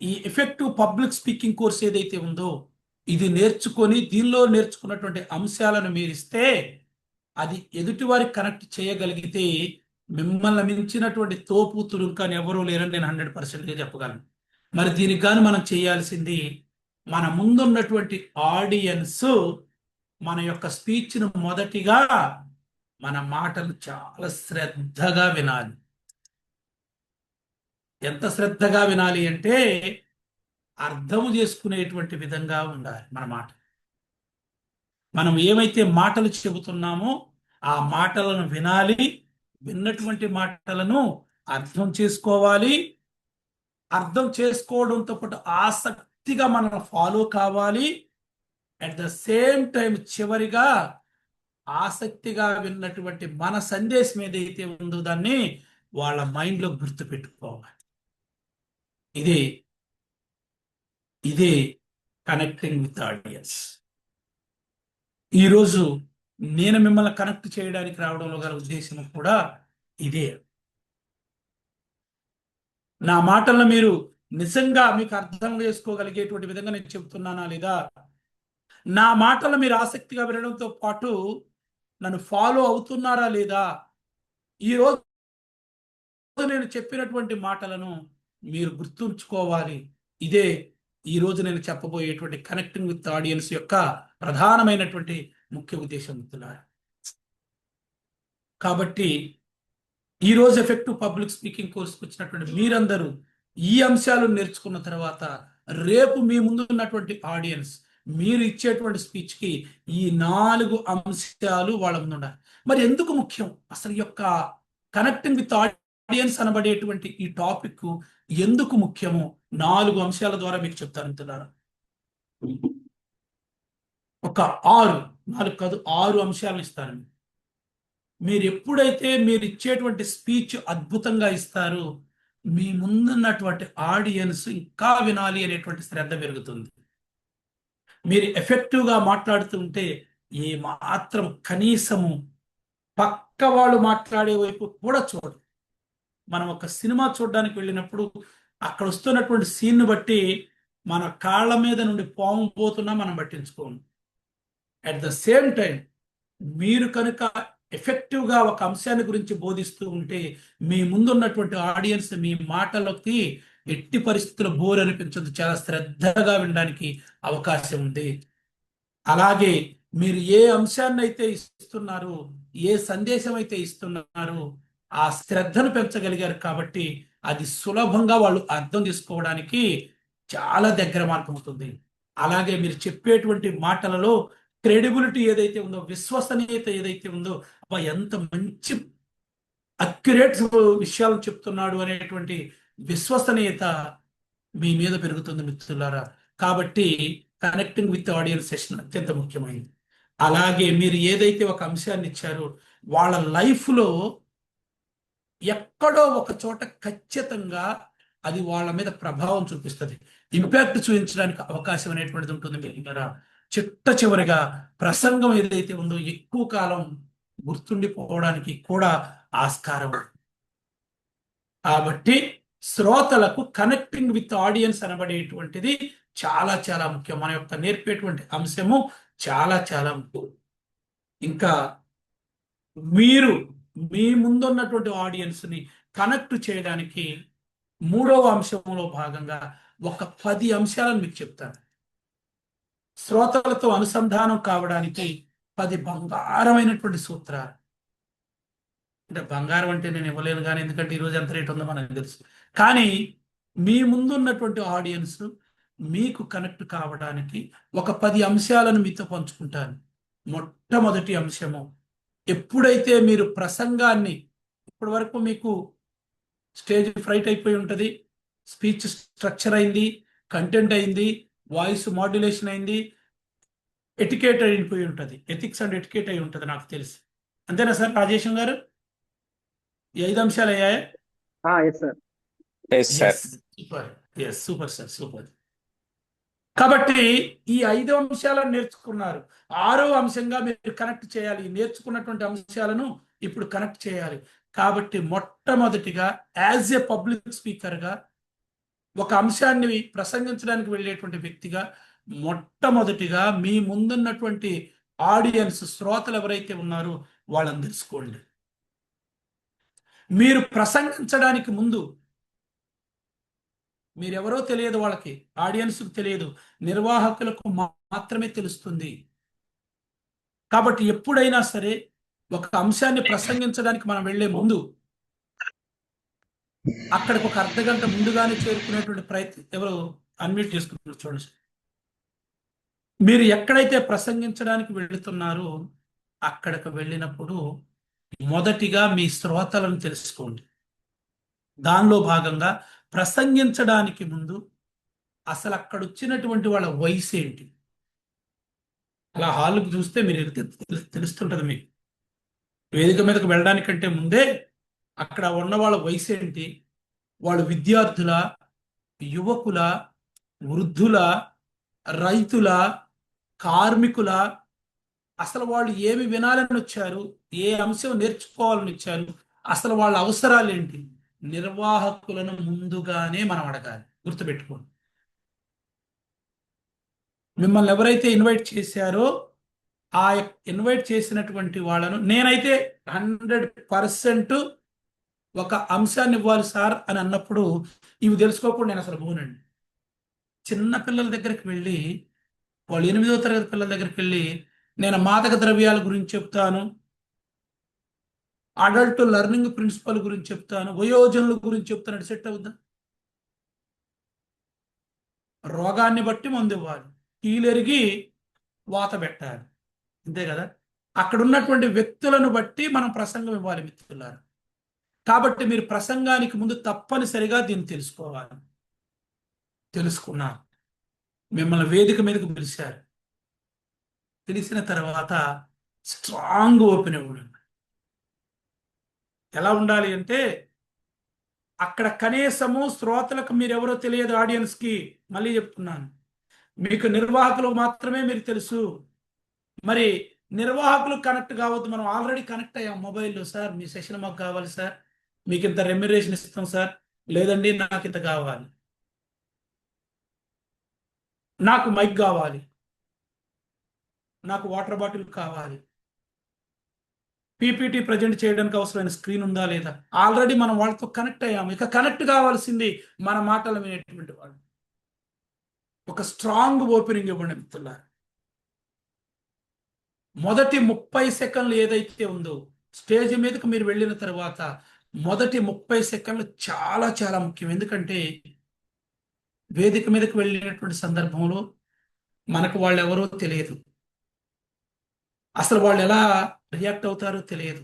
ఈ ఎఫెక్టివ్ పబ్లిక్ స్పీకింగ్ కోర్స్ ఏదైతే ఉందో ఇది నేర్చుకొని, దీనిలో నేర్చుకున్నటువంటి అంశాలను మీరు ఇస్తే, అది ఎదుటివారికి కనెక్ట్ చేయగలిగితే మిమ్మల్ని మించినటువంటి తోపు తురుంకాని ఎవరూ లేరని నేను 100% చెప్పగలను. మరి దీనికి గాను మనం చేయాల్సింది, మన ముందున్నటువంటి ఆడియన్స్ మన యొక్క స్పీచ్ను మొదటిగా మన మాటలు చాలా శ్రద్ధగా వినాలి. ఎంత శ్రద్ధగా వినాలి అంటే అర్థం చేసుకునేటువంటి విధంగా ఉండాలి మన మాట. మనం ఏమైతే మాటలు చెబుతున్నామో ఆ మాటలను వినాలి, విన్నటువంటి మాటలను అర్థం చేసుకోవాలి, అర్థం చేసుకోవడంతో పాటు ఆసక్తిగా మనం ఫాలో కావాలి. అట్ ద సేమ్ టైం చివరిగా ఆసక్తిగా విన్నటువంటి మన సందేశం ఏదైతే ఉందో దాన్ని వాళ్ళ మైండ్లో గుర్తు పెట్టుకోవాలి. ఇదే కనెక్టింగ్ విత్ ఆడియన్స్. ఈరోజు నేను మిమ్మల్ని కనెక్ట్ చేయడానికి రావడంలో గల ఉద్దేశం కూడా ఇదే. నా మాటలను మీరు నిజంగా మీకు అర్థం చేసుకోగలిగేటువంటి విధంగా నేను చెబుతున్నానా లేదా, నా మాటలు మీరు ఆసక్తిగా వినడంతో పాటు నన్ను ఫాలో అవుతున్నారా లేదా, ఈరోజు నేను చెప్పినటువంటి మాటలను మీరు గుర్తుంచుకోవాలి. ఇదే ఈరోజు నేను చెప్పబోయేటువంటి కనెక్టింగ్ విత్ ఆడియన్స్ యొక్క ప్రధానమైనటువంటి ముఖ్య ఉద్దేశం మిత్రులారా. కాబట్టి ఈరోజు ఎఫెక్టివ్ పబ్లిక్ స్పీకింగ్ కోర్సుకు వచ్చినటువంటి మీరందరూ ఈ అంశాలు నేర్చుకున్న తర్వాత రేపు మీ ముందు ఉన్నటువంటి ఆడియన్స్ మీరు ఇచ్చేటువంటి స్పీచ్కి ఈ 4 అంశాలు వాళ్ళ ముందు ఉండాలి. మరి ఎందుకు ముఖ్యం అసలు ఈ యొక్క కనెక్టింగ్ విత్ ఆడియన్స్ అనబడేటువంటి ఈ టాపిక్ ఎందుకు ముఖ్యమో 4 అంశాల ద్వారా మీకు చెప్తాను మిత్రులారా. ఒక 4 కాదు 6 అంశాలు ఇస్తాను. మీరు ఎప్పుడైతే మీరు ఇచ్చేటువంటి స్పీచ్ అద్భుతంగా ఇస్తారో మీ ముందున్నటువంటి ఆడియన్స్ ఇంకా వినాలి అనేటువంటి శ్రద్ధ పెరుగుతుంది. మీరు ఎఫెక్టివ్గా మాట్లాడుతుంటే ఏ మాత్రం కనీసము పక్క వాళ్ళు మాట్లాడే వైపు కూడా చూడరు. మనం ఒక సినిమా చూడడానికి వెళ్ళినప్పుడు అక్కడ వస్తున్నటువంటి సీన్ను బట్టి మన కాళ్ళ మీద నుండి పాము పోతున్నా మనం పట్టించుకోము. అట్ ద సేమ్ టైం మీరు కనుక ఎఫెక్టివ్గా ఒక అంశాన్ని గురించి బోధిస్తూ ఉంటే మీ ముందున్నటువంటి ఆడియన్స్ మీ మాటలకి ఎట్టి పరిస్థితుల్లో బోర్ అనిపించదు, చాలా శ్రద్ధగా వినడానికి అవకాశం ఉంది. అలాగే మీరు ఏ అంశాన్ని అయితే ఇస్తున్నారో, ఏ సందేశం అయితే ఇస్తున్నారో ఆ శ్రద్ధను పెంచగలిగారు కాబట్టి అది సులభంగా వాళ్ళు అర్థం చేసుకోవడానికి చాలా దగ్గర మార్గం అవుతుంది. అలాగే మీరు చెప్పేటువంటి మాటలలో క్రెడిబిలిటీ ఏదైతే ఉందో, విశ్వసనీయత ఏదైతే ఉందో, ఎంత మంచి అక్యురేట్ విషయాలు చెప్తున్నాడు అనేటువంటి విశ్వసనీయత మీ మీద పెరుగుతుంది మిత్రులారా. కాబట్టి కనెక్టింగ్ విత్ ఆడియన్స్ సెషన్ అత్యంత ముఖ్యమైనది. అలాగే మీరు ఏదైతే ఒక అంశాన్ని ఇచ్చారో వాళ్ళ లైఫ్లో ఎక్కడో ఒక చోట ఖచ్చితంగా అది వాళ్ళ మీద ప్రభావం చూపిస్తుంది, ఇంపాక్ట్ చూపించడానికి అవకాశం అనేటువంటిది ఉంటుంది మిత్రులారా. చిట్ట చివరిగా ప్రసంగం ఏదైతే ఉందో ఎక్కువ కాలం గుర్తుండిపోవడానికి కూడా ఆస్కారం. కాబట్టి శ్రోతలకు కనెక్టింగ్ విత్ ఆడియన్స్ అనబడేటువంటిది చాలా చాలా ముఖ్యం. మన యొక్క నేర్పేటువంటి అంశము చాలా చాలా ముఖ్యం. ఇంకా మీరు మీ ముందున్నటువంటి ఆడియన్స్ని కనెక్ట్ చేయడానికి 3వ అంశంలో భాగంగా ఒక 10 అంశాలను మీకు చెప్తాను. శ్రోతలతో అనుసంధానం కావడానికి 10 బంగారమైనటువంటి సూత్రాలు. అంటే బంగారం అంటే నేను ఇవ్వలేను కానీ, ఎందుకంటే ఈరోజు ఎంత రేట్ ఉందో మనకు తెలుసు. కానీ మీ ముందు ఉన్నటువంటి ఆడియన్స్ మీకు కనెక్ట్ కావడానికి ఒక 10 అంశాలను మీతో పంచుకుంటాను. మొట్టమొదటి అంశము, ఎప్పుడైతే మీరు ప్రసంగాన్ని, ఇప్పటి వరకు మీకు స్టేజ్ ఫ్రైట్ అయిపోయి ఉంటుంది, స్పీచ్ స్ట్రక్చర్ అయింది, కంటెంట్ అయింది, వాయిస్ మాడ్యులేషన్ అయింది, ఎటికేట్ అయిపోయి ఉంటుంది, ఎథిక్స్ అండ్ ఎటికేట్ అయి ఉంటుంది నాకు తెలుసు. అంతేనా సార్ రాజేశం గారు? ఈ 5 అంశాలు అయ్యాయా? Super sir, super. కాబట్టి ఈ 5 అంశాలను నేర్చుకున్నారు. 6వ అంశంగా మీరు కనెక్ట్ చేయాలి. నేర్చుకున్నటువంటి అంశాలను ఇప్పుడు కనెక్ట్ చేయాలి. కాబట్టి మొట్టమొదటిగా యాజ్ ఏ పబ్లిక్ స్పీకర్గా, ఒక అంశాన్ని ప్రసంగించడానికి వెళ్ళేటువంటి వ్యక్తిగా, మొట్టమొదటిగా మీ ముందున్నటువంటి ఆడియన్స్, శ్రోతలు ఎవరైతే ఉన్నారో వాళ్ళని తెలుసుకోండి. మీరు ప్రసంగించడానికి ముందు మీరెవరో తెలియదు, వాళ్ళకి ఆడియన్స్కి తెలియదు, నిర్వాహకులకు మాత్రమే తెలుస్తుంది. కాబట్టి ఎప్పుడైనా సరే ఒక అంశాన్ని ప్రసంగించడానికి మనం వెళ్లే ముందు అక్కడికి ఒక అర్ధగంట ముందుగానే చేరుకునేటువంటి ప్రయత్నం. ఎవరు అన్మ్యూట్ చేసుకుంటున్నారు చూడండి. మీరు ఎక్కడైతే ప్రసంగించడానికి వెళుతున్నారో అక్కడికి వెళ్ళినప్పుడు మొదటిగా మీ శ్రోతలను తెలుసుకోండి. దానిలో భాగంగా ప్రసంగించడానికి ముందు అసలు అక్కడ వచ్చినటువంటి వాళ్ళ వయసు ఏంటి, అలా హాల్కి చూస్తే మీరు తెలుస్తుంటది. మీకు వేదిక మీదకి వెళ్ళడానికంటే ముందే అక్కడ ఉన్న వాళ్ళ వయసు ఏంటి, వాళ్ళు విద్యార్థుల, యువకుల, వృద్ధుల, రైతుల, కార్మికుల, అసలు వాళ్ళు ఏమి వినాలని వచ్చారు, ఏ అంశం నేర్చుకోవాలని వచ్చారు, అసలు వాళ్ళ అవసరాలు ఏంటి, నిర్వాహకులను ముందుగానే మనం అడగాలి. గుర్తుపెట్టుకోండి. మిమ్మల్ని ఎవరైతే ఇన్వైట్ చేశారో ఆ ఇన్వైట్ చేసినటువంటి వాళ్ళను, నేనైతే 100% ఒక అంశాన్ని ఇవ్వాలి సార్ అని అన్నప్పుడు ఇవి తెలుసుకోకుండా నేను అసలు పోనండి. చిన్న పిల్లల దగ్గరికి వెళ్ళి, వాళ్ళు 8వ తరగతి పిల్లల దగ్గరికి వెళ్ళి నేను మాదక ద్రవ్యాల గురించి చెప్తాను, అడల్ట్ లెర్నింగ్ ప్రిన్సిపల్ గురించి చెప్తాను, వయోజనుల గురించి చెప్తాను, సెట్ అవుద్దా? రోగాన్ని బట్టి మందు ఇవ్వాలి, కీలెరిగి వాత పెట్టాలి, అంతే కదా. అక్కడ ఉన్నటువంటి వ్యక్తులను బట్టి మనం ప్రసంగం ఇవ్వాలి మిత్రులారా. కాబట్టి మీరు ప్రసంగానికి ముందు తప్పనిసరిగా దీన్ని తెలుసుకోవాలి. తెలుసుకున్నారు, మిమ్మల్ని వేదిక మీదకు పిలిచారు, తెలిసిన తర్వాత స్ట్రాంగ్ ఓపెన్ ఇవ్వండి. ఎలా ఉండాలి అంటే, అక్కడ కనీసము శ్రోతలకు మీరెవరో తెలియదు, ఆడియన్స్కి మళ్ళీ చెప్తున్నాను, మీకు నిర్వాహకులు మాత్రమే మీరు తెలుసు. మరి నిర్వాహకులు కనెక్ట్ కావద్దు, మనం ఆల్రెడీ కనెక్ట్ అయ్యాం మొబైల్లో. సార్ మీ సెషన్ మాకు కావాలి సార్, మీకు ఇంత రెమ్యునరేషన్ ఇస్తాం సార్, లేదండి నాకు ఇంత కావాలి, నాకు మైక్ కావాలి, నాకు వాటర్ బాటిల్ కావాలి, పీపీటీ ప్రజెంట్ చేయడానికి అవసరమైన స్క్రీన్ ఉందా లేదా, ఆల్రెడీ మనం వాళ్ళతో కనెక్ట్ అయ్యాము. ఇక కనెక్ట్ కావాల్సింది మన మాటలు వినేటువంటి వాళ్ళు. ఒక స్ట్రాంగ్ ఓపెనింగ్ ఇవ్వండి మిత్రులారా. మొదటి 30 సెకండ్లు ఏదైతే ఉందో, స్టేజ్ మీదకు మీరు వెళ్ళిన తర్వాత మొదటి 30 సెకండ్లు చాలా చాలా ముఖ్యం. ఎందుకంటే వేదిక మీదకు వెళ్ళినటువంటి సందర్భంలో మనకు వాళ్ళు ఎవరో తెలియదు, అసలు వాళ్ళు ఎలా రియాక్ట్ అవుతారో తెలియదు,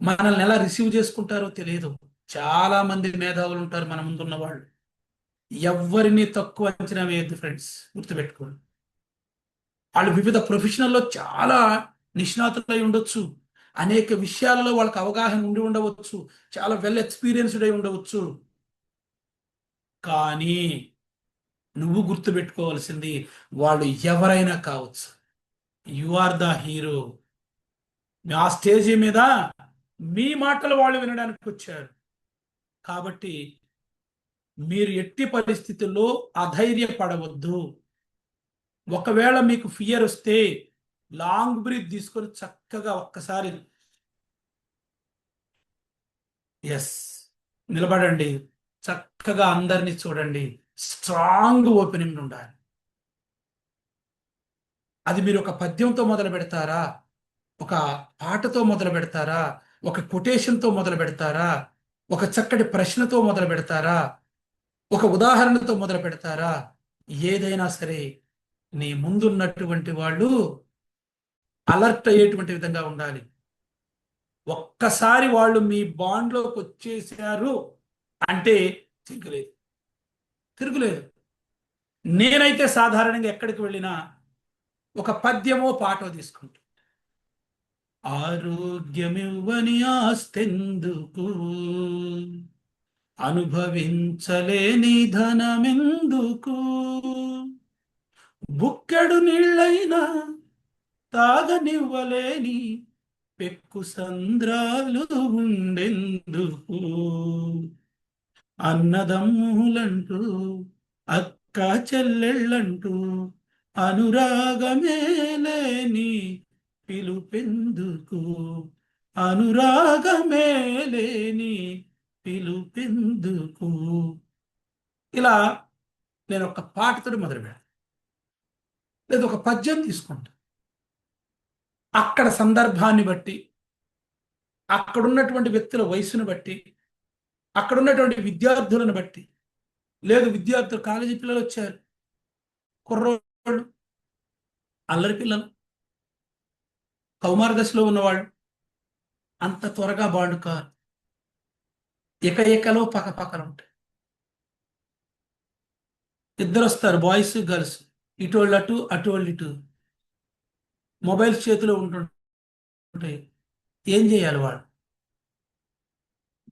మనల్ని ఎలా రిసీవ్ చేసుకుంటారో తెలియదు. చాలా మంది మేధావులు ఉంటారు మన ముందున్న వాళ్ళు, ఎవరిని తక్కువ అంచనా వేయద్దు ఫ్రెండ్స్, గుర్తుపెట్టుకోండి. వాళ్ళు వివిధ ప్రొఫెషనల్లో చాలా నిష్ణాతులై ఉండొచ్చు, అనేక విషయాలలో వాళ్ళకి అవగాహన ఉండి ఉండవచ్చు, చాలా వెల్ ఎక్స్పీరియన్స్డ్ అయి ఉండవచ్చు. కానీ నువ్వు గుర్తుపెట్టుకోవాల్సింది, వాళ్ళు ఎవరైనా కావచ్చు, యు ఆర్ ద హీరో. ఆ స్టేజీ మీద మీ మాటలు వాళ్ళు వినడానికి వచ్చారు. కాబట్టి మీరు ఎట్టి పరిస్థితుల్లో అధైర్యపడవద్దు. ఒకవేళ మీకు ఫియర్ వస్తే లాంగ్ బ్రీత్ తీసుకొని చక్కగా ఒక్కసారి నిలబడండి, చక్కగా అందరినీ చూడండి, స్ట్రాంగ్ ఓపెనింగ్ ఉండాలి. అది మీరు ఒక పద్యంతో మొదలు పెడతారా, ఒక పాటతో మొదలు పెడతారా, ఒక కొటేషన్తో మొదలు పెడతారా, ఒక చక్కటి ప్రశ్నతో మొదలు పెడతారా, ఒక ఉదాహరణతో మొదలు పెడతారా, ఏదైనా సరే నీ ముందున్నటువంటి వాళ్ళు అలర్ట్ అయ్యేటువంటి విధంగా ఉండాలి. ఒక్కసారి వాళ్ళు మీ బాండ్లోకి వచ్చేసారు అంటే తిరుగులేదు. నేనైతే సాధారణంగా ఎక్కడికి వెళ్ళినా ఒక పద్యమో పాటో తీసుకుంటా. ఆరోగ్యమివ్వని ఆస్తెందుకు, అనుభవించలేని ధనమెందుకు, బుక్కెడు నీళ్ళైనా తాగనివ్వలేని పెక్కు సంద్రాలు ఉండెందుకు, అన్నదమ్ములంటూ అక్క చెల్లెళ్ళంటూ అనురాగమే లేని పిలుపెందుకు, అనురాగమే లేని పిలుపెందుకు. ఇలా నేను ఒక పాటతో మొదలు పెడతాను, లేదా ఒక పద్యం తీసుకుంటా. అక్కడ సందర్భాన్ని బట్టి, అక్కడున్నటువంటి వ్యక్తుల వయసును బట్టి, అక్కడున్నటువంటి విద్యార్థులను బట్టి, లేదు విద్యార్థులు కాలేజీ పిల్లలు వచ్చారు, కుర్రోళ్ళు, అల్లరి పిల్లలు, కౌమార దశలో ఉన్నవాళ్ళు, అంత త్వరగా బాండు కారు. ఏకలో పక్కపక్కన ఉంటాయి. ఇద్దరు వస్తారు, బాయ్స్ గర్ల్స్, ఇటోళ్ళు అటు అటోళ్ళు ఇటు, మొబైల్స్ చేతిలో ఉంటుంటాయి. ఏం చేయాలి వాళ్ళు?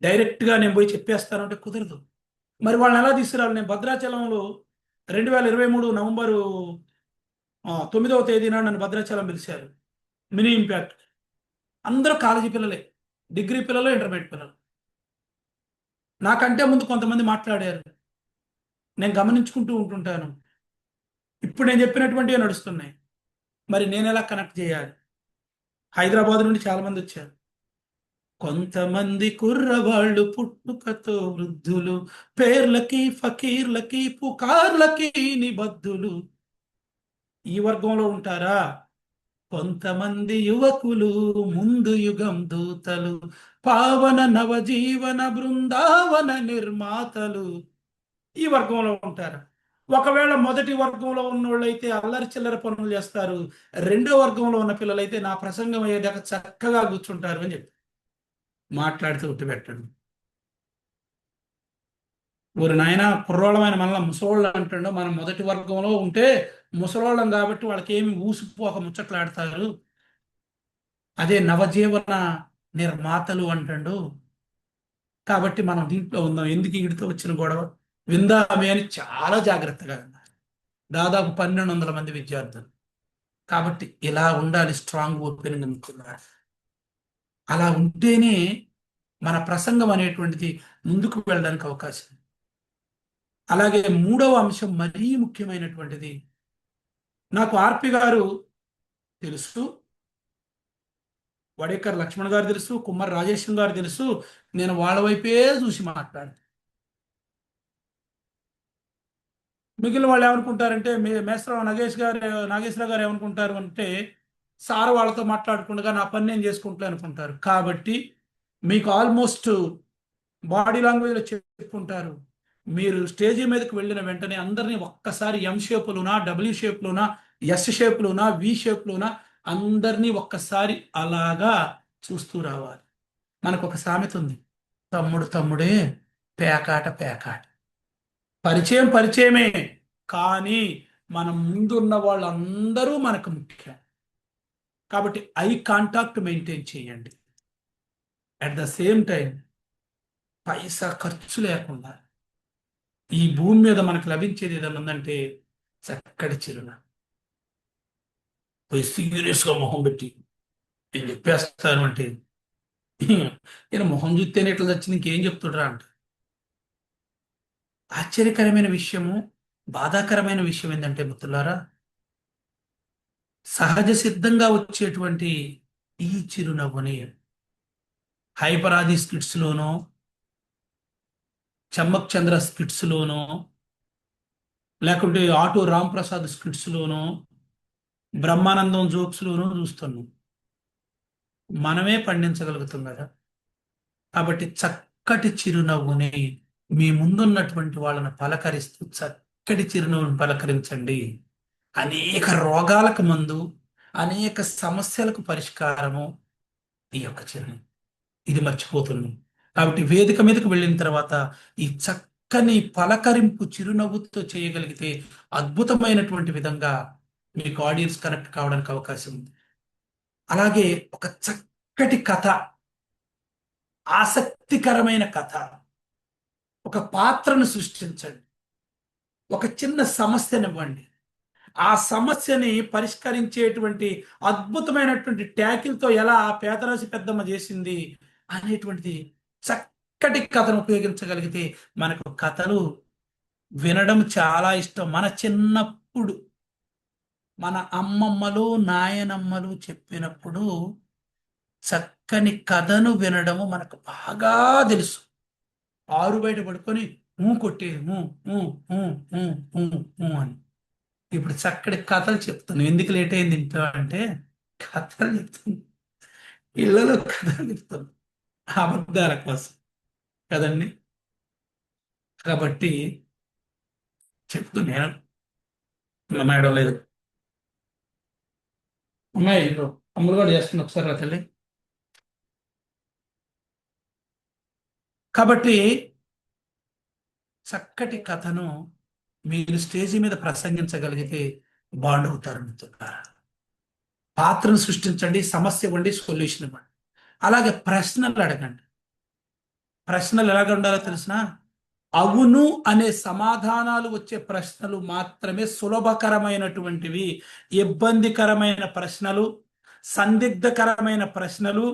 డైరెక్ట్గా నేను పోయి చెప్పేస్తానంటే కుదరదు. మరి వాళ్ళని ఎలా తీసుకురావాలి? నేను భద్రాచలంలో 2023 నవంబరు 9వ తేదీన నన్ను భద్రాచలం పిలిచారు మినీ ఇంపాక్ట్. అందరూ కాలేజీ పిల్లలే, డిగ్రీ పిల్లలు, ఇంటర్మీడియట్ పిల్లలు. నాకంటే ముందు కొంతమంది మాట్లాడారు, నేను గమనించుకుంటూ ఉంటుంటాను. ఇప్పుడు నేను చెప్పినటువంటివి నడుస్తున్నాయి. మరి నేను ఎలా కనెక్ట్ చేయాలి? హైదరాబాద్ నుండి చాలా మంది వచ్చారు. కొంతమంది కుర్రవాళ్ళు పుట్టుకతో వృద్ధులు, పేర్లకి ఫకీర్లకి పుకార్లకి నిబద్ధులు. ఈ వర్గంలో ఉంటారా? కొంతమంది యువకులు ముందు యుగం దూతలు, పావన నవజీవన బృందావన నిర్మాతలు. ఈ వర్గంలో ఉంటారా? ఒకవేళ మొదటి వర్గంలో ఉన్నోళ్ళు అయితే అల్లరి చిల్లర పనులు చేస్తారు, రెండో వర్గంలో ఉన్న పిల్లలైతే నా ప్రసంగం అయ్యేదాకా చక్కగా కూర్చుంటారు అని చెప్పి మాట్లాడుతూ ఉట్టి పెట్టండి. ఊరి నాయన కుర్రోళ్ళమైన మనల్ని ముసలోళ్ళు అంటుండో, మనం మొదటి వర్గంలో ఉంటే ముసలోళ్ళం కాబట్టి వాళ్ళకి ఏమి ఊసిపోక ముచ్చట్లాడతారు, అదే నవజీవన నిర్మాతలు అంటుండు, కాబట్టి మనం దీంట్లో ఉందాం, ఎందుకు ఈడితో వచ్చిన గొడవ, విందామే అని చాలా జాగ్రత్తగా ఉన్నారు దాదాపు 1200 మంది విద్యార్థులు. కాబట్టి ఇలా ఉండాలి, స్ట్రాంగ్ ఓపెనింగ్ అనుకున్నారు. అలా ఉంటేనే మన ప్రసంగం అనేటువంటిది ముందుకు వెళ్ళడానికి అవకాశం. అలాగే మూడవ అంశం మరీ ముఖ్యమైనటువంటిది. నాకు ఆర్పి గారు తెలుసు, వడేకర్ లక్ష్మణ్ గారు తెలుసు, కుమ్మర్ రాజేశం గారు తెలుసు. నేను వాళ్ళ వైపే చూసి మాట్లాడు. మిగిలిన వాళ్ళు ఏమనుకుంటారంటే, మేస్త్రావు నాగేశ్వరరావు గారు ఏమనుకుంటారు అంటే, సార్ వాళ్ళతో మాట్లాడకుండా నా పని నేను చేసుకుంటా అనుకుంటారు. కాబట్టి మీకు ఆల్మోస్ట్ బాడీ లాంగ్వేజ్లో చెప్పుకుంటారు. మీరు స్టేజీ మీదకి వెళ్ళిన వెంటనే అందరినీ ఒక్కసారి ఎం షేప్లోనా, డబ్ల్యూ షేప్లోనా, ఎస్ షేప్లోనా, వి షేప్లోనా అందరినీ ఒక్కసారి అలాగా చూస్తూ రావాలి. మనకు ఒక సామెత ఉంది, తమ్ముడు తమ్ముడే, పేకాట పేకాట. పరిచయం పరిచయమే, కానీ మనం ముందున్న వాళ్ళందరూ మనకు ముఖ్యం. కాబట్టి ఐ కాంటాక్ట్ మెయింటైన్ చేయండి. అట్ ద సేమ్ టైం పైసా ఖర్చు లేకుండా ఈ భూమి మీద మనకు లభించేది ఏదైనా ఉందంటే చక్కటి చిరునవ్వు. పోయి సీరియస్గా మొహం పెట్టి నేను చెప్పేస్తాను అంటే, నేను మొహం చూస్తేనే ఇట్లా వచ్చింది, ఇంకేం చెప్తుండ్రా అంట. ఆశ్చర్యకరమైన విషయము, బాధాకరమైన విషయం ఏంటంటే మిత్రులారా, సహజ సిద్ధంగా వచ్చేటువంటి ఈ చిరునవ్వుని హైపరాది స్కిట్స్ లోనో, చమ్మక్ చంద్ర స్కిట్స్ లోనో, లేకుంటే ఆటో రాంప్రసాద్ స్కిట్స్ లోనో, బ్రహ్మానందం జోక్స్ లోనో చూస్తున్నాం. మనమే పండించగలుగుతాం కదా. కాబట్టి చక్కటి చిరునవ్వుని మీ ముందున్నటువంటి వాళ్ళని పలకరిస్తూ చక్కటి చిరునవ్వుని పలకరించండి. అనేక రోగాలకు మందు, అనేక సమస్యలకు పరిష్కారము ఈ యొక్క చిరునవ్వు. ఇది మర్చిపోతున్నాం. కాబట్టి వేదిక మీదకు వెళ్ళిన తర్వాత ఈ చక్కని పలకరింపు చిరునవ్వుతో చేయగలిగితే అద్భుతమైనటువంటి విధంగా మీకు ఆడియన్స్ కనెక్ట్ కావడానికి అవకాశం ఉంది. అలాగే ఒక చక్కటి కథ, ఆసక్తికరమైన కథ, ఒక పాత్రను సృష్టించండి. ఒక చిన్న సమస్యనివ్వండి, ఆ సమస్యని పరిష్కరించేటువంటి అద్భుతమైనటువంటి ట్యాకిల్తో ఎలా ఆ పేదరాశి పెద్దమ్మ చేసింది అనేటువంటిది చక్కటి కథను ఉపయోగించగలిగితే మనకు కథలు వినడం చాలా ఇష్టం. మన చిన్నప్పుడు మన అమ్మమ్మలు నాయనమ్మలు చెప్పినప్పుడు చక్కని కథను వినడము మనకు బాగా తెలుసు. ఆరు బయట పడుకొని కొట్టేది అని. ఇప్పుడు చక్కటి కథలు చెప్తాను. ఎందుకు లేట్ అయింది ఇంట్లో అంటే, కథలు చెప్తాను, ఇళ్లలో కథలు చెప్తాను, అబద్ధాల కోసం కదండి. కాబట్టి చెప్తూ నేను మేడం లేదు, అమ్మాయి అమ్ములు కూడా చేస్తుంది ఒకసారి రా తల్లి. కాబట్టి చక్కటి కథను మీరు స్టేజీ మీద ప్రసంగించగలిగితే బాగుండవుతారు మిత్రులారా. పాత్రను సృష్టించండి, సమస్య ఇవ్వండి, సొల్యూషన్ ఇవ్వండి. అలాగే ప్రశ్నలు అడగండి. ప్రశ్నలు ఎలాగ ఉండాలో తెలిసిన, అవును అనే సమాధానాలు వచ్చే ప్రశ్నలు మాత్రమే సులభకరమైనటువంటివి. ఇబ్బందికరమైన ప్రశ్నలు, సందిగ్ధకరమైన ప్రశ్నలు,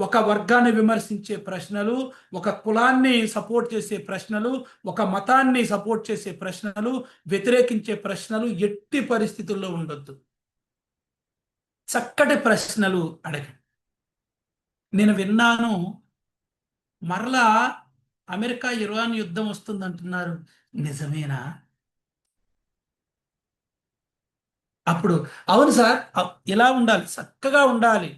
ఒక వర్గాన్ని విమర్శించే ప్రశ్నలు, ఒక కులాన్ని సపోర్ట్ చేసే ప్రశ్నలు, ఒక మతాన్ని సపోర్ట్ చేసే ప్రశ్నలు, వ్యతిరేకించే ప్రశ్నలు ఎట్టి పరిస్థితుల్లో ఉండొద్దు. చక్కటి ప్రశ్నలు అడగండి. నేను విన్నాను, మరలా అమెరికా ఇరాన్ యుద్ధం వస్తుంది అంటున్నారు, నిజమేనా? అప్పుడు అవును సార్, ఇలా ఉండాలి, చక్కగా ఉండాలి.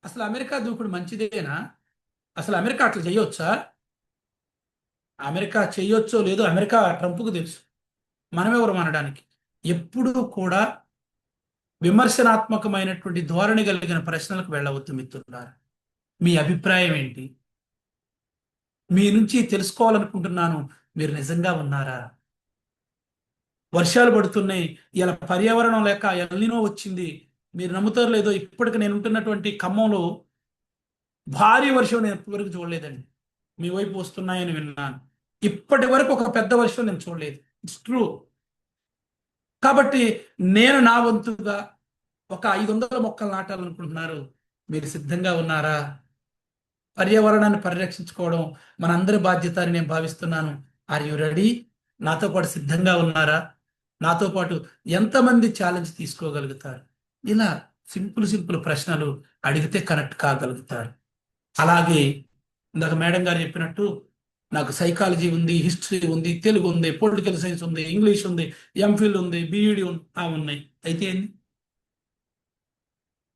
అసలు అమెరికా దూకుడు మంచిదేనా? అసలు అమెరికా అట్లా చేయొచ్చా? అమెరికా చేయొచ్చో లేదో అమెరికా ట్రంప్కు తెలుసు. మనమెవరు అనడానికి? ఎప్పుడూ కూడా విమర్శనాత్మకమైనటువంటి ధోరణి కలిగిన ప్రశ్నలకు వెళ్ళవద్దు మిత్రులారా. మీ అభిప్రాయం ఏంటి? మీ నుంచి తెలుసుకోవాలనుకుంటున్నాను, మీరు నిజంగా ఉన్నారా? వర్షాలు పడుతున్నాయి, ఇలా పర్యావరణం లేక ఎల్నినో వచ్చింది, మీరు నమ్ముతారు లేదో, ఇప్పటికి నేను ఉంటున్నటువంటి ఖమ్మంలో భారీ వర్షం నేను ఇప్పటివరకు చూడలేదండి. మీ వైపు వస్తున్నాయని విన్నాను, ఇప్పటి వరకు ఒక పెద్ద వర్షం నేను చూడలేదు. It's true. కాబట్టి నేను నా వంతుగా ఒక 500 మొక్కలు నాటాలనుకుంటున్నారు, మీరు సిద్ధంగా ఉన్నారా? పర్యావరణాన్ని పరిరక్షించుకోవడం మనందరి బాధ్యత అని నేను భావిస్తున్నాను. Are you ready? నాతో పాటు సిద్ధంగా ఉన్నారా? నాతో పాటు ఎంతమంది ఛాలెంజ్ తీసుకోగలుగుతారు? ఇలా సింపుల్ ప్రశ్నలు అడిగితే కనెక్ట్ కాగలుగుతారు. అలాగే ఇందాక మేడం గారు చెప్పినట్టు, నాకు సైకాలజీ ఉంది, హిస్టరీ ఉంది, తెలుగు ఉంది, పొలిటికల్ సైన్స్ ఉంది, ఇంగ్లీష్ ఉంది, ఎంఫిల్ ఉంది, బిఈడి ఉన్నాయి. అయితే ఏంది?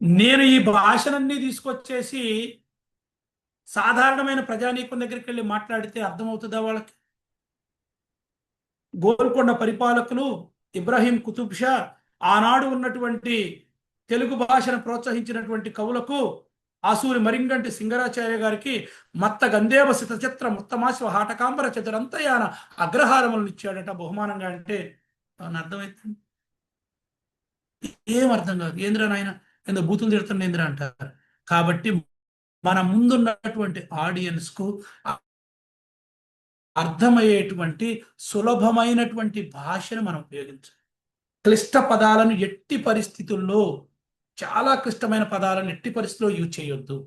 నేను ఈ భాషలన్నీ తీసుకొచ్చేసి సాధారణమైన ప్రజానీకం దగ్గరికి వెళ్ళి మాట్లాడితే అర్థమవుతుందా వాళ్ళకి? గోల్కొండ పరిపాలకులు ఇబ్రాహీం కుతుబ్ షా ఆనాడు ఉన్నటువంటి తెలుగు భాషను ప్రోత్సహించినటువంటి కవులకు ఆసూరి మరింగంటి సింగరాచార్య గారికి మత్త గంధేవ శితచిత్ర ముత్తమాశ్వ హాటకాంబర చతురంతయాన అగ్రహారములను ఇచ్చాడట బహుమానంగా. అంటే అర్థమవుతుంది? ఏం అర్థం కాదు. ఏంద్ర నాయన ఎందుకు బూతులు తిడుతుంది ఏంద్ర అంటారు. కాబట్టి మన ముందున్నటువంటి ఆడియన్స్ కు అర్థమయ్యేటువంటి సులభమైనటువంటి భాషను మనం ఉపయోగించాలి. క్లిష్ట పదాలను ఎట్టి పరిస్థితుల్లో, చాలా క్లిష్టమైన పదాలను ఎట్టి పరిస్థితుల్లో యూజ్ చేయొద్దు.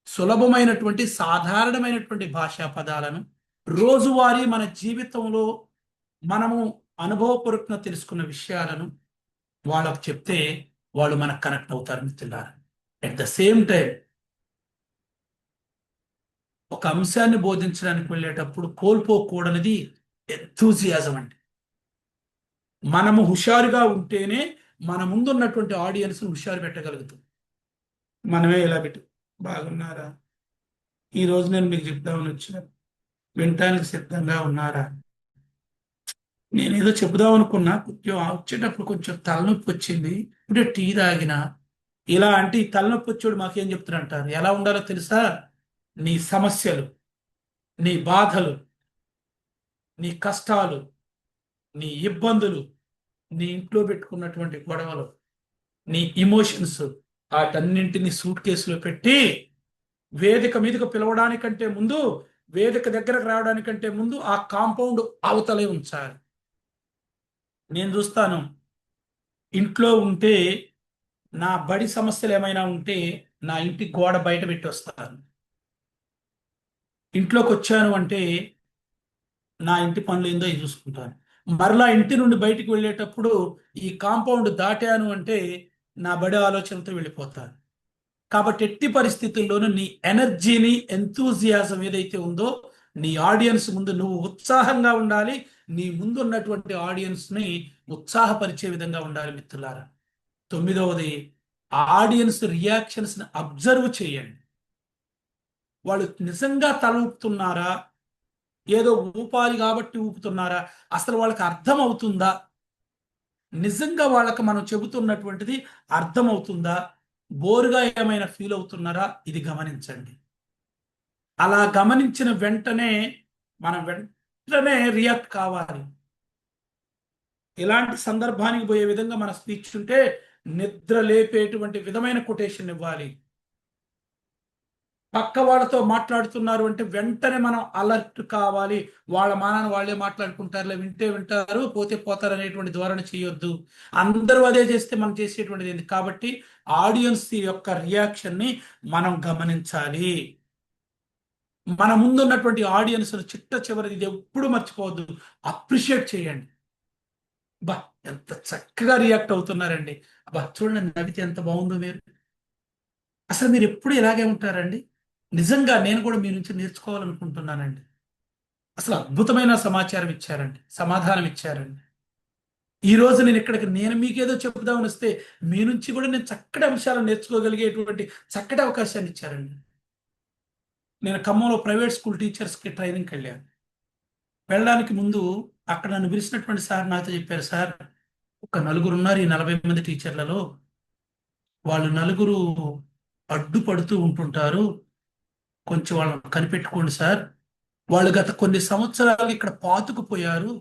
సులభమైనటువంటి సాధారణమైనటువంటి భాషా పదాలను రోజువారీ మన జీవితంలో మనము అనుభవపూర్వకంగా తెలుసుకున్న విషయాలను వాళ్ళకు చెప్తే వాళ్ళు మనకు కనెక్ట్ అవుతారు మిత్రులారా. అట్ ద సేమ్ టైం ఒక అంశాన్ని బోధించడానికి వెళ్ళేటప్పుడు కోల్పోకూడనిది ఎంతూజియాజం అండి. మనము హుషారుగా ఉంటేనే మన ముందున్నటువంటి ఆడియన్స్ని హుషారు పెట్టగలుగుతాం. మనమే ఇలా పెట్టి బాగున్నారా, ఈరోజు నేను మీకు చెప్దామని వచ్చిన, వినటానికి సిద్ధంగా ఉన్నారా? నేనేదో చెబుదాం అనుకున్నా, కొంచెం వచ్చేటప్పుడు కొంచెం తలనొప్పి వచ్చింది, ఇప్పుడే టీ తాగిన. ఇలా అంటే ఈ తలనొప్పి వచ్చేవాడు మాకేం చెప్తారంటారు? ఎలా ఉండాలో తెలుసా? నీ సమస్యలు, నీ బాధలు, నీ కష్టాలు, నీ ఇబ్బందులు, నీ ఇంట్లో పెట్టుకున్నటువంటి గొడవలు, నీ ఇమోషన్స్, వాటన్నింటినీ సూట్ కేసులో పెట్టి వేదిక మీదకు పిలవడానికంటే ముందు, వేదిక దగ్గరకు రావడానికంటే ముందు ఆ కాంపౌండ్ అవతలే ఉంచాలి. నేను చూస్తాను, ఇంట్లో ఉంటే నా బడి సమస్యలు ఏమైనా ఉంటే నా ఇంటి గోడ బయట పెట్టి వస్తాను. ఇంట్లోకి వచ్చాను అంటే నా ఇంటి పనులు ఏందో చూసుకుంటాను. మరలా ఇంటి నుండి బయటికి వెళ్ళేటప్పుడు ఈ కాంపౌండ్ దాటాను అంటే నా బడి ఆలోచనతో వెళ్ళిపోతాను. కాబట్టి ఎట్టి పరిస్థితుల్లోనూ నీ ఎనర్జీని, ఎంతూజియాజం ఏదైతే ఉందో నీ ఆడియన్స్ ముందు నువ్వు ఉత్సాహంగా ఉండాలి. నీ ముందు ఉన్నటువంటి ఆడియన్స్ని ఉత్సాహపరిచే విధంగా ఉండాలి మిత్రులారా. 9వది, ఆడియన్స్ రియాక్షన్స్ని అబ్జర్వ్ చేయండి. వాళ్ళు నిజంగా తల ఊపుతున్నారా, ఏదో ఊపాలి కాబట్టి ఊపుతున్నారా, అసలు వాళ్ళకి అర్థం అవుతుందా, నిజంగా వాళ్ళకి మనం చెబుతున్నటువంటిది అర్థమవుతుందా, బోరుగా ఏమైనా ఫీల్ అవుతున్నారా, ఇది గమనించండి. అలా గమనించిన వెంటనే మనం వెంటనే రియాక్ట్ కావాలి. ఇలాంటి సందర్భానికి పోయే విధంగా మన స్పీచ్ ఉంటే నిద్ర లేపేటువంటి విధమైన కొటేషన్ ఇవ్వాలి. పక్క వాళ్ళతో మాట్లాడుతున్నారు అంటే వెంటనే మనం అలర్ట్ కావాలి. వాళ్ళ మానాన్ని వాళ్ళే మాట్లాడుకుంటారులే, వింటే వింటారు, పోతే పోతారు అనేటువంటి ధోరణి చేయొద్దు. అందరూ అదే చేస్తే మనం చేసేటువంటిది ఏంటి? కాబట్టి ఆడియన్స్ యొక్క రియాక్షన్ ని మనం గమనించాలి. మన ముందున్నటువంటి ఆడియన్స్ చిట్ట చివరి ఇది ఎప్పుడు మర్చిపోవద్దు, అప్రిషియేట్ చేయండి. బా ఎంత చక్కగా రియాక్ట్ అవుతున్నారండి, అబ్బా చూడండి నవ్వితే ఎంత బాగుందో, మీరు అసలు మీరు ఎప్పుడు ఇలాగే ఉంటారండి. నిజంగా నేను కూడా మీ నుంచి నేర్చుకోవాలనుకుంటున్నానండి. అసలు అద్భుతమైన సమాచారం ఇచ్చారండి, సమాధానం ఇచ్చారండి. ఈ రోజు నేను మీకేదో చెప్దామని వస్తే మీ నుంచి కూడా నేను చక్కటి అంశాలను నేర్చుకోగలిగేటువంటి చక్కటి అవకాశాన్ని ఇచ్చారండి. నేను ఖమ్మంలో ప్రైవేట్ స్కూల్ టీచర్స్కి ట్రైనింగ్కి వెళ్ళాను. వెళ్ళడానికి ముందు అక్కడ నన్ను పిలిచినటువంటి సార్ నాతో చెప్పారు, సార్ ఒక నలుగురు ఉన్నారు ఈ 40 మంది టీచర్లలో, వాళ్ళు నలుగురు అడ్డుపడుతూ ఉంటుంటారు, కొంచెం వాళ్ళని కనిపెట్టుకోండి సార్. వాళ్ళు గత కొన్ని సంవత్సరాలు ఇక్కడ పాతుకుపోయారు,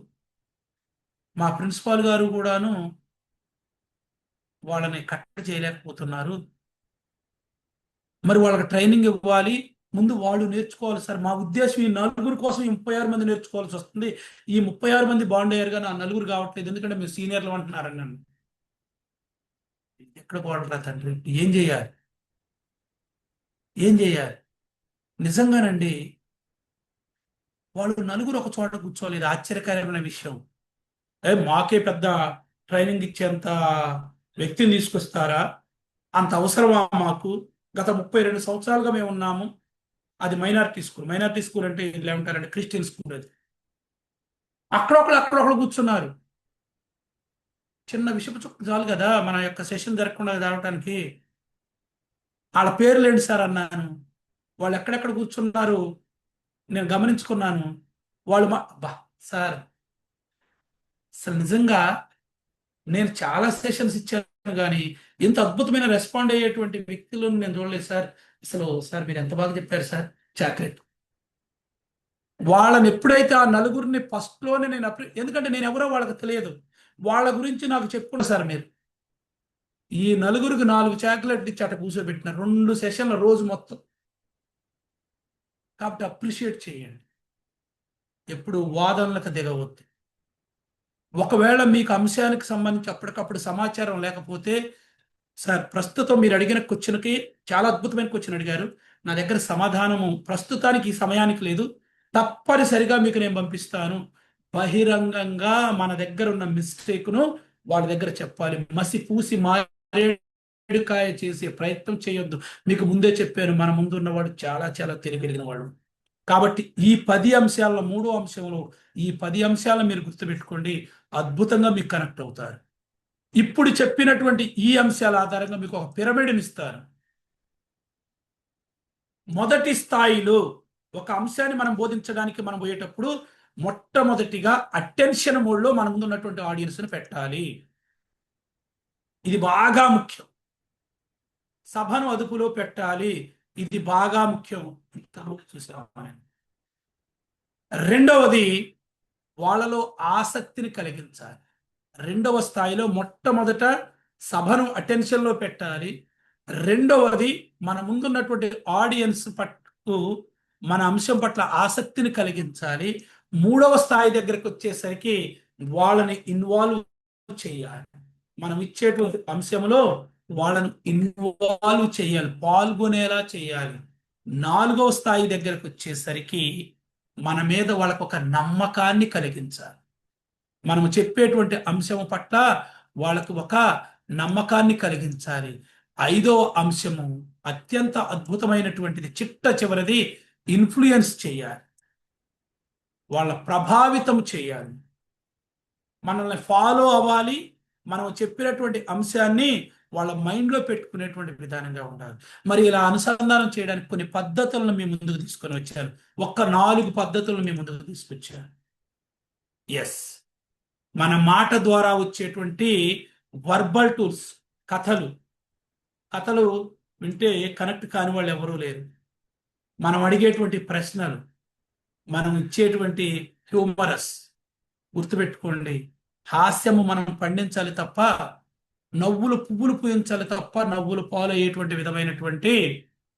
మా ప్రిన్సిపాల్ గారు కూడాను వాళ్ళని కట్టడి చేయలేకపోతున్నారు, మరి వాళ్ళకి ట్రైనింగ్ ఇవ్వాలి, ముందు వాళ్ళు నేర్చుకోవాలి సార్. మా ఉద్దేశం ఈ నలుగురు కోసం ఈ 36 మంది నేర్చుకోవాల్సి వస్తుంది. ఈ 36 మంది బాండ్ అయ్యారు కానీ ఆ నలుగురు కావట్లేదు, ఎందుకంటే మీరు సీనియర్లు అంటున్నారని నన్ను. ఎక్కడ పోవట్రా తండ్రి, ఏం చేయాలి, ఏం చేయాలి? నిజంగానండి, వాళ్ళు నలుగురు ఒక చోట కూర్చోలేదు. ఆశ్చర్యకరమైన విషయం. మాకే పెద్ద ట్రైనింగ్ ఇచ్చేంత వ్యక్తిని తీసుకొస్తారా, అంత అవసరమా మాకు? గత 32 సంవత్సరాలుగా మేము ఉన్నాము. అది మైనారిటీ స్కూల్. మైనారిటీ స్కూల్ అంటే ఇలా ఉంటారంటే క్రిస్టియన్ స్కూల్. అది అక్కడొకళ్ళు కూర్చున్నారు. చిన్న విషయపు చుక్క చాలు కదా మన యొక్క సెషన్ జరగకుండా జరగటానికి. వాళ్ళ పేర్లు ఏంటి సార్ అన్నాను. వాళ్ళు ఎక్కడెక్కడ కూర్చున్నారు నేను గమనించుకున్నాను. వాళ్ళు బా సార్, అసలు నిజంగా నేను చాలా సెషన్స్ ఇచ్చాను కానీ ఇంత అద్భుతమైన రెస్పాండ్ అయ్యేటువంటి వ్యక్తులను నేను చూడలేదు సార్. అసలు సార్ మీరు ఎంత బాగా చెప్పారు సార్, చాక్లెట్. వాళ్ళని ఎప్పుడైతే ఆ నలుగురిని ఫస్ట్లోనే నేను ఎందుకంటే నేను ఎవరో వాళ్ళకి తెలియదు, వాళ్ళ గురించి నాకు చెప్పుకున్నా సార్ మీరు. ఈ నలుగురికి 4 చాక్లెట్ ఇచ్చి అట్ట కూర్చోబెట్టిన 2 సెషన్ల రోజు మొత్తం. కాబట్టి అప్రిషియేట్ చేయండి, ఎప్పుడు వాదనలకు దిగవద్దు. ఒకవేళ మీకు అంశానికి సంబంధించి అప్పటికప్పుడు సమాచారం లేకపోతే, సార్ ప్రస్తుతం మీరు అడిగిన క్వశ్చన్కి చాలా అద్భుతమైన క్వశ్చన్ అడిగారు, నా దగ్గర సమాధానము ప్రస్తుతానికి ఈ సమయానికి లేదు, తప్పనిసరిగా మీకు నేను పంపిస్తాను. బహిరంగంగా మన దగ్గర ఉన్న మిస్టేక్ను వాళ్ళ దగ్గర చెప్పాలి. మసి పూసి మారేడుకాయ చేసే ప్రయత్నం చేయొద్దు. మీకు ముందే చెప్పాను, మన ముందు ఉన్నవాడు చాలా చాలా తెలియగలిగిన వాడు. కాబట్టి ఈ 10 అంశాలలో 3వ అంశంలో ఈ 10 అంశాలను మీరు గుర్తుపెట్టుకోండి, అద్భుతంగా మీకు కనెక్ట్ అవుతారు. ఇప్పుడు చెప్పినటువంటి ఈ అంశాల ఆధారంగా మీకు ఒక పిరమిడ్ని ఇస్తారు. మొదటి స్థాయిలో ఒక అంశాన్ని మనం బోధించడానికి మనం పోయేటప్పుడు మొట్టమొదటిగా అటెన్షన్ మోడ్లో మన ముందు ఉన్నటువంటి ఆడియన్స్ని పెట్టాలి. ఇది బాగా ముఖ్యం. సభను అదుపులో పెట్టాలి, ఇది బాగా ముఖ్యం. రెండవది వాళ్ళలో ఆసక్తిని కలిగించాలి. రెండవ స్థాయిలో మొట్టమొదట సభను అటెన్షన్లో పెట్టాలి. రెండవది మన ముందున్నటువంటి ఆడియన్స్ పట్టు మన అంశం పట్ల ఆసక్తిని కలిగించాలి. మూడవ స్థాయి దగ్గరకు వచ్చేసరికి వాళ్ళని ఇన్వాల్వ్ చేయాలి. మనం ఇచ్చేటువంటి అంశంలో వాళ్ళను ఇన్వాల్వ్ చేయాలి, పాల్గొనేలా చేయాలి. నాలుగవ స్థాయి దగ్గరకు వచ్చేసరికి మన మీద వాళ్ళకు ఒక నమ్మకాన్ని కలిగించాలి. మనము చెప్పేటువంటి అంశం పట్ల వాళ్ళకు ఒక నమ్మకాన్ని కలిగించాలి. ఐదవ అంశము అత్యంత అద్భుతమైనటువంటిది, చిట్ట చివరిది, ఇన్ఫ్లుయెన్స్ చేయాలి, వాళ్ళ ప్రభావితం చేయాలి, మనల్ని ఫాలో అవ్వాలి. మనం చెప్పినటువంటి అంశాన్ని వాళ్ళ మైండ్లో పెట్టుకునేటువంటి విధానంగా ఉండాలి. మరి ఇలా అనుసంధానం చేయడానికి కొన్ని పద్ధతులను మీ ముందుకు తీసుకొని వచ్చాను. 4 పద్ధతులను మీ ముందుకు తీసుకొచ్చాను. ఎస్, మన మాట ద్వారా వచ్చేటువంటి వర్బల్ టూల్స్, కథలు వింటే కనెక్ట్ కాని వాళ్ళు ఎవరూ లేరు. మనం అడిగేటువంటి ప్రశ్నలు, మనం ఇచ్చేటువంటి హ్యూమరస్, గుర్తుపెట్టుకోండి, హాస్యము మనం పండించాలి తప్ప, నవ్వులు పువ్వులు పూయించాలి తప్ప నవ్వులు పాలు అయ్యేటువంటి విధమైనటువంటి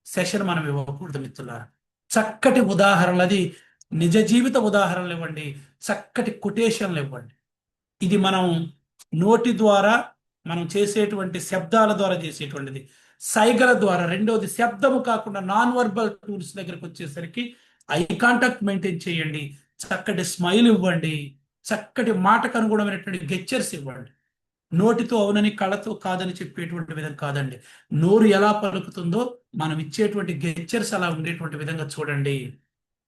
సెషన్ మనం ఇవ్వకూడదు మిత్రులారా. చక్కటి ఉదాహరణలు, అది నిజ జీవిత ఉదాహరణలు ఇవ్వండి, చక్కటి కొటేషన్లు ఇవ్వండి. ఇది మనం నోటి ద్వారా మనం చేసేటువంటి శబ్దాల ద్వారా చేసేటువంటిది, సైగల ద్వారా. రెండవది శబ్దము కాకుండా నాన్ వర్బల్ టూల్స్ దగ్గరకు వచ్చేసరికి ఐ కాంటాక్ట్ మెయింటైన్ చేయండి, చక్కటి స్మైల్ ఇవ్వండి, చక్కటి మాటకు అనుగుణమైనటువంటి గెస్చర్స్ ఇవ్వండి. నోటితో అవునని కళ్ళతో కాదని చెప్పేటువంటి విధంగా కాదండి. నోరు ఎలా పలుకుతుందో మనం ఇచ్చేటువంటి గెస్చర్స్ అలా ఉండేటువంటి విధంగా చూడండి.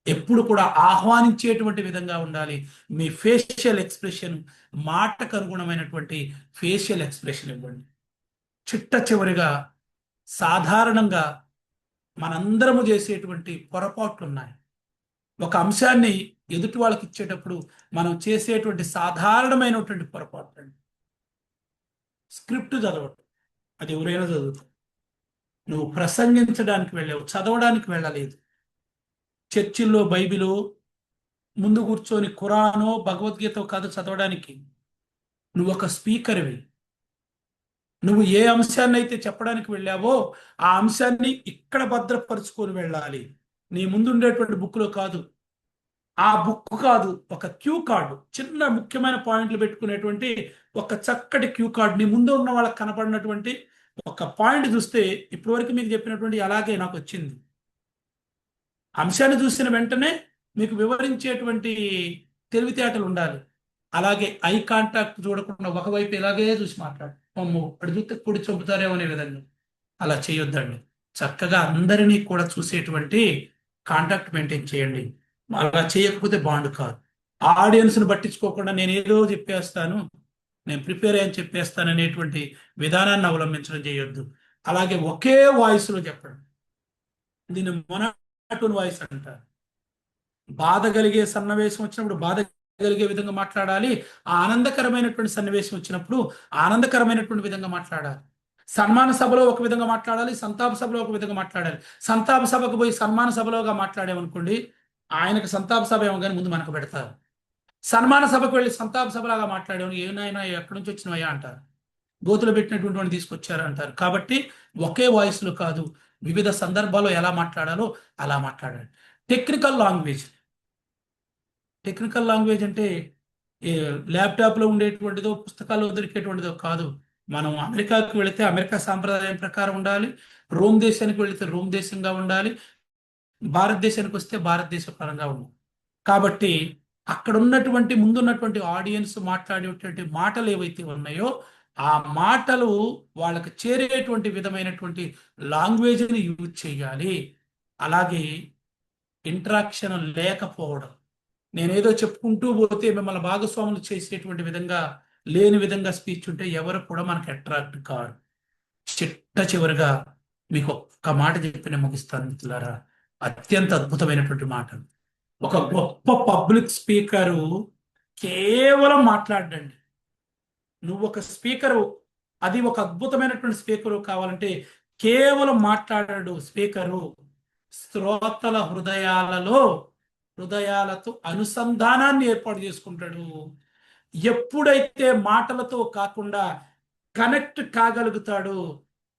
ఎప్పుడు కూడా ఆహ్వానించేటువంటి విధంగా ఉండాలి. మీ ఫేషియల్ ఎక్స్ప్రెషన్, మాటకు అనుగుణమైనటువంటి ఫేషియల్ ఎక్స్ప్రెషన్ ఇవ్వండి. చిట్ట చివరిగా, సాధారణంగా మనందరము చేసేటువంటి పొరపాట్లు ఉన్నాయి. ఒక అంశాన్ని ఎదుటి వాళ్ళకి ఇచ్చేటప్పుడు మనం చేసేటువంటి సాధారణమైనటువంటి పొరపాటు అండి. స్క్రిప్ట్ చదవటం, అది ఎవరైనా చదువుతారు. నువ్వు ప్రసంగించడానికి వెళ్ళావు, చదవడానికి వెళ్ళలేదు. చర్చిల్లో బైబిలు ముందు కూర్చొని ఖురానో భగవద్గీత కాదు చదవడానికి. నువ్వు ఒక స్పీకర్వి. నువ్వు ఏ అంశాన్ని అయితే చెప్పడానికి వెళ్ళావో ఆ అంశాన్ని ఇక్కడ భద్రపరుచుకొని వెళ్ళాలి. నీ ముందు ఉండేటువంటి బుక్లో కాదు. ఆ బుక్ కాదు, ఒక క్యూ కార్డు, చిన్న ముఖ్యమైన పాయింట్లు పెట్టుకునేటువంటి ఒక చక్కటి క్యూ కార్డు నీ ముందు ఉన్న వాళ్ళకి కనపడినటువంటి ఒక పాయింట్ చూస్తే ఇప్పటివరకు మీకు చెప్పినటువంటి అలాగే నాకు వచ్చింది. అంశాన్ని చూసిన వెంటనే మీకు వివరించేటువంటి తెలివితేటలు ఉండాలి. అలాగే ఐ కాంటాక్ట్ చూడకుండా ఒకవైపు ఇలాగే చూసి మాట్లాడు. అమ్మో అటు చూస్తే కుడి చంపుతారేమో అనే విధంగా అలా చేయొద్దండి. చక్కగా అందరినీ కూడా చూసేటువంటి కాంటాక్ట్ మెయింటైన్ చేయండి. అలా చేయకపోతే బాండ్ కాదు. ఆడియన్స్ని పట్టించుకోకుండా నేను ఏదో చెప్పేస్తాను, నేను ప్రిపేర్ అయ్యని చెప్పేస్తాను అనేటువంటి విధానాన్ని అవలంబించడం చేయొద్దు. అలాగే ఒకే వాయిస్లో చెప్పండి. దీన్ని మొనోటోన్ వాయిస్ అంటారు. బాధ కలిగే సన్నివేశం వచ్చినప్పుడు బాధ కలిగే విధంగా మాట్లాడాలి. ఆనందకరమైనటువంటి సన్నివేశం వచ్చినప్పుడు ఆనందకరమైనటువంటి విధంగా మాట్లాడాలి. సన్మాన సభలో ఒక విధంగా మాట్లాడాలి, సంతాప సభలో ఒక విధంగా మాట్లాడాలి. సంతాప సభకు పోయి సన్మాన సభలోగా మాట్లాడామనుకోండి, ఆయనకు సంతాప సభ ఏమో కానీ ముందు మనకు పెడతారు. సన్మాన సభకు వెళ్ళి సంతాప సభలాగా మాట్లాడేవాడు ఏనాయనా ఎక్కడి నుంచి వచ్చినవయ్యా అంటారు. గోతులు పెట్టినటువంటి వాడిని తీసుకొచ్చారు అంటారు. కాబట్టి ఒకే వాయిస్లో కాదు, వివిధ సందర్భాల్లో ఎలా మాట్లాడాలో అలా మాట్లాడాలి. Technical language. టెక్నికల్ లాంగ్వేజ్ అంటే ల్యాప్టాప్లో ఉండేటువంటిదో పుస్తకాల్లో దొరికేటువంటిదో కాదు. మనం అమెరికాకి వెళితే అమెరికా సాంప్రదాయం ప్రకారం ఉండాలి, రోమ్ దేశానికి వెళితే రోమ్ దేశంగా ఉండాలి, భారతదేశానికి వస్తే భారతదేశ పరంగా ఉండాలి. కాబట్టి అక్కడ ఉన్నటువంటి ముందున్నటువంటి ఆడియన్స్ మాట్లాడేటువంటి మాటలు ఏవైతే ఉన్నాయో ఆ మాటలు వాళ్ళకి చేరేటువంటి విధమైనటువంటి లాంగ్వేజ్ని యూజ్ చేయాలి. అలాగే ఇంటరాక్షన్ లేకపోవడం, నేనేదో చెప్పుకుంటూ పోతే మిమ్మల్ని భాగస్వాములు చేసేటువంటి విధంగా లేని విధంగా స్పీచ్ ఉంటే ఎవరు కూడా మనకు అట్రాక్ట్ కాదు. చిట్ట చివరిగా మీకు ఒక్క మాట చెప్పి నేను ముగిస్తాను మిత్రులారా. అత్యంత అద్భుతమైనటువంటి మాట. ఒక గొప్ప పబ్లిక్ స్పీకరు కేవలం మాట్లాడండి. నువ్వు ఒక స్పీకరు, అది ఒక అద్భుతమైనటువంటి స్పీకరు కావాలంటే కేవలం మాట్లాడాడు స్పీకరు. శ్రోతల హృదయాలతో అనుసంధానాన్ని ఏర్పాటు చేసుకుంటాడు. ఎప్పుడైతే మాటలతో కాకుండా కనెక్ట్ కాగలుగుతాడో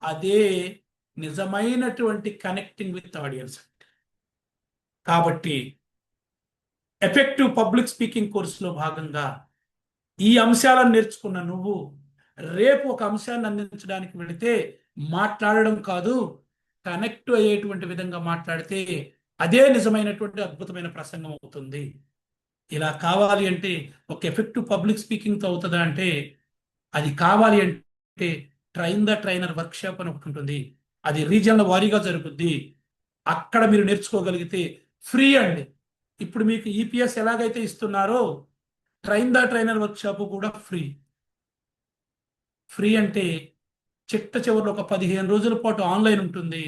అదే నిజమైనటువంటి కనెక్టింగ్ విత్ ఆడియన్స్. కాబట్టి ఎఫెక్టివ్ పబ్లిక్ స్పీకింగ్ కోర్సులో భాగంగా ఈ అంశాలను నేర్చుకున్న నువ్వు రేపు ఒక అంశాన్ని అందించడానికి వెళితే మాట్లాడడం కాదు, కనెక్ట్ అయ్యేటువంటి విధంగా మాట్లాడితే అదే నిజమైనటువంటి అద్భుతమైన ప్రసంగం అవుతుంది. ఇలా కావాలి అంటే ఒక ఎఫెక్టివ్ పబ్లిక్ స్పీకింగ్తో అవుతుందా అంటే, అది కావాలి అంటే ట్రైన్ ద ట్రైనర్ వర్క్షాప్ అని ఒకటి ఉంటుంది. అది రీజియన్ల వారీగా జరుగుద్ది. అక్కడ మీరు నేర్చుకోగలిగితే ఫ్రీ అండి. ఇప్పుడు మీకు ఈపీఎస్ ఎలాగైతే ఇస్తున్నారో ట్రైన్ ద ట్రైనర్ వర్క్షాప్ కూడా ఫ్రీ. ఫ్రీ అంటే చిట్ట చివరిలో ఒక 15 రోజుల పాటు ఆన్లైన్ ఉంటుంది,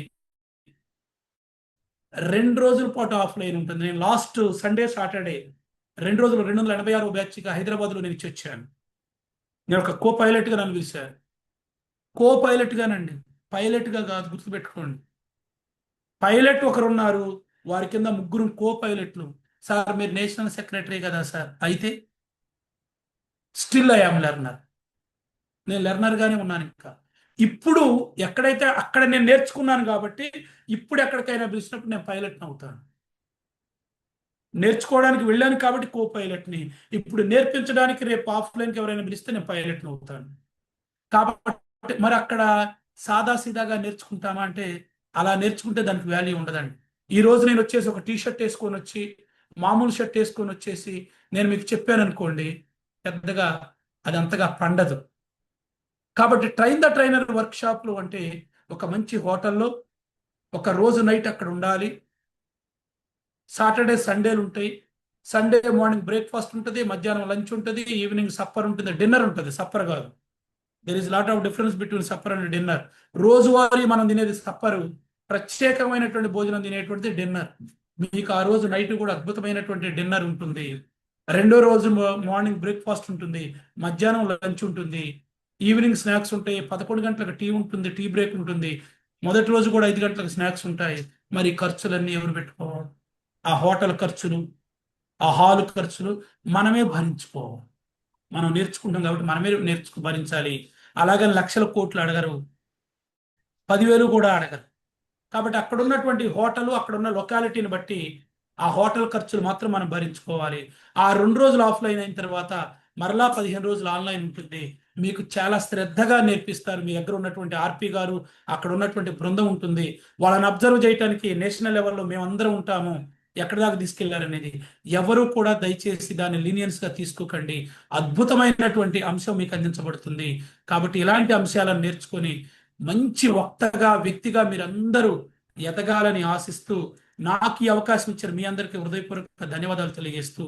2 రోజుల పాటు ఆఫ్లైన్ ఉంటుంది. నేను లాస్ట్ సండే సాటర్డే 2 రోజులు 286 బ్యాచ్గా హైదరాబాద్లో నేను ఇచ్చి వచ్చాను. నేను ఒక కో పైలట్గా నన్ను పిలిచారు. కో పైలట్గానండి, పైలట్గా కాదు, గుర్తుపెట్టుకోండి. పైలట్ ఒకరున్నారు, వారి కింద 3 కో పైలట్లు. సార్ మీరు నేషనల్ సెక్రటరీ కదా సార్, అయితే స్టిల్ ఐ యామ్ లెర్నర్. నేను లెర్నర్గానే ఉన్నాను. ఇంకా ఇప్పుడు ఎక్కడైతే అక్కడ నేను నేర్చుకున్నాను కాబట్టి ఇప్పుడు ఎక్కడికైనా పిలిచినప్పుడు నేను పైలట్ని అవుతాను. నేర్చుకోవడానికి వెళ్ళాను కాబట్టి కో పైలట్ని, ఇప్పుడు నేర్పించడానికి రేపు ఆఫ్లైన్కి ఎవరైనా పిలిస్తే నేను పైలట్ని అవుతాను. కాబట్టి మరి అక్కడ సాదాసీదాగా నేర్చుకుంటామా అంటే అలా నేర్చుకుంటే దానికి వాల్యూ ఉండదండి. ఈ రోజు నేను వచ్చేసి ఒక టీషర్ట్ వేసుకొని వచ్చి మామూలు షర్ట్ వేసుకొని వచ్చేసి నేను మీకు చెప్పాను అనుకోండి, పెద్దగా అది అంతగా పండదు. కాబట్టి ట్రైన్ ద ట్రైనర్ వర్క్షాప్లు అంటే ఒక మంచి హోటల్లో ఒక రోజు నైట్ అక్కడ ఉండాలి. సాటర్డే సండేలు ఉంటాయి. సండే మార్నింగ్ బ్రేక్ఫాస్ట్ ఉంటుంది, మధ్యాహ్నం లంచ్ ఉంటుంది, ఈవినింగ్ సప్పర్ ఉంటుంది, డిన్నర్ ఉంటుంది. సప్పర్ కాదు, there is lot of difference between supper and dinner. రోజువారీ మనం తినేది సప్పరు, ప్రత్యేకమైనటువంటి భోజనం తినేటువంటిది డిన్నర్. మీకు ఆ రోజు నైట్ కూడా అద్భుతమైనటువంటి డిన్నర్ ఉంటుంది. రెండో రోజు మార్నింగ్ బ్రేక్ఫాస్ట్ ఉంటుంది, మధ్యాహ్నం లంచ్ ఉంటుంది, ఈవినింగ్ స్నాక్స్ ఉంటాయి, 11 గంటలకు టీ ఉంటుంది, టీ బ్రేక్ ఉంటుంది. మొదటి రోజు కూడా 5 గంటలకు స్నాక్స్ ఉంటాయి. మరి ఖర్చులన్నీ ఎవరు పెట్టుకోవాలి? ఆ హోటల్ ఖర్చులు, ఆ హాల్ ఖర్చులు మనమే భరించుకోవాలి. మనం నేర్చుకుంటాం కాబట్టి మనమే భరించాలి. అలాగని లక్షల కోట్లు అడగరు, 10,000 కూడా అడగరు. కాబట్టి అక్కడ ఉన్నటువంటి హోటల్, అక్కడ ఉన్న లొకాలిటీని బట్టి ఆ హోటల్ ఖర్చులు మాత్రం మనం భరించుకోవాలి. ఆ 2 రోజులు ఆఫ్లైన్ అయిన తర్వాత మరలా 15 రోజులు ఆన్లైన్ ఉంటుంది. మీకు చాలా శ్రద్ధగా నేర్పిస్తారు. మీ దగ్గర ఉన్నటువంటి ఆర్పి గారు, అక్కడ ఉన్నటువంటి బృందం ఉంటుంది. వాళ్ళని అబ్జర్వ్ చేయడానికి నేషనల్ లెవెల్లో మేమందరం ఉంటాము. ఎక్కడి దాకా తీసుకెళ్లారనేది ఎవరు కూడా దయచేసి దాన్ని లీనియన్స్ గా తీసుకోకండి. అద్భుతమైనటువంటి అంశం మీకు అందించబడుతుంది. కాబట్టి ఇలాంటి అంశాలను నేర్చుకొని మంచి వక్తగా, వ్యక్తిగా మీరందరూ ఎదగాలని ఆశిస్తూ నాకు ఈ అవకాశం ఇచ్చిన మీ అందరికీ హృదయపూర్వక ధన్యవాదాలు తెలియజేస్తూ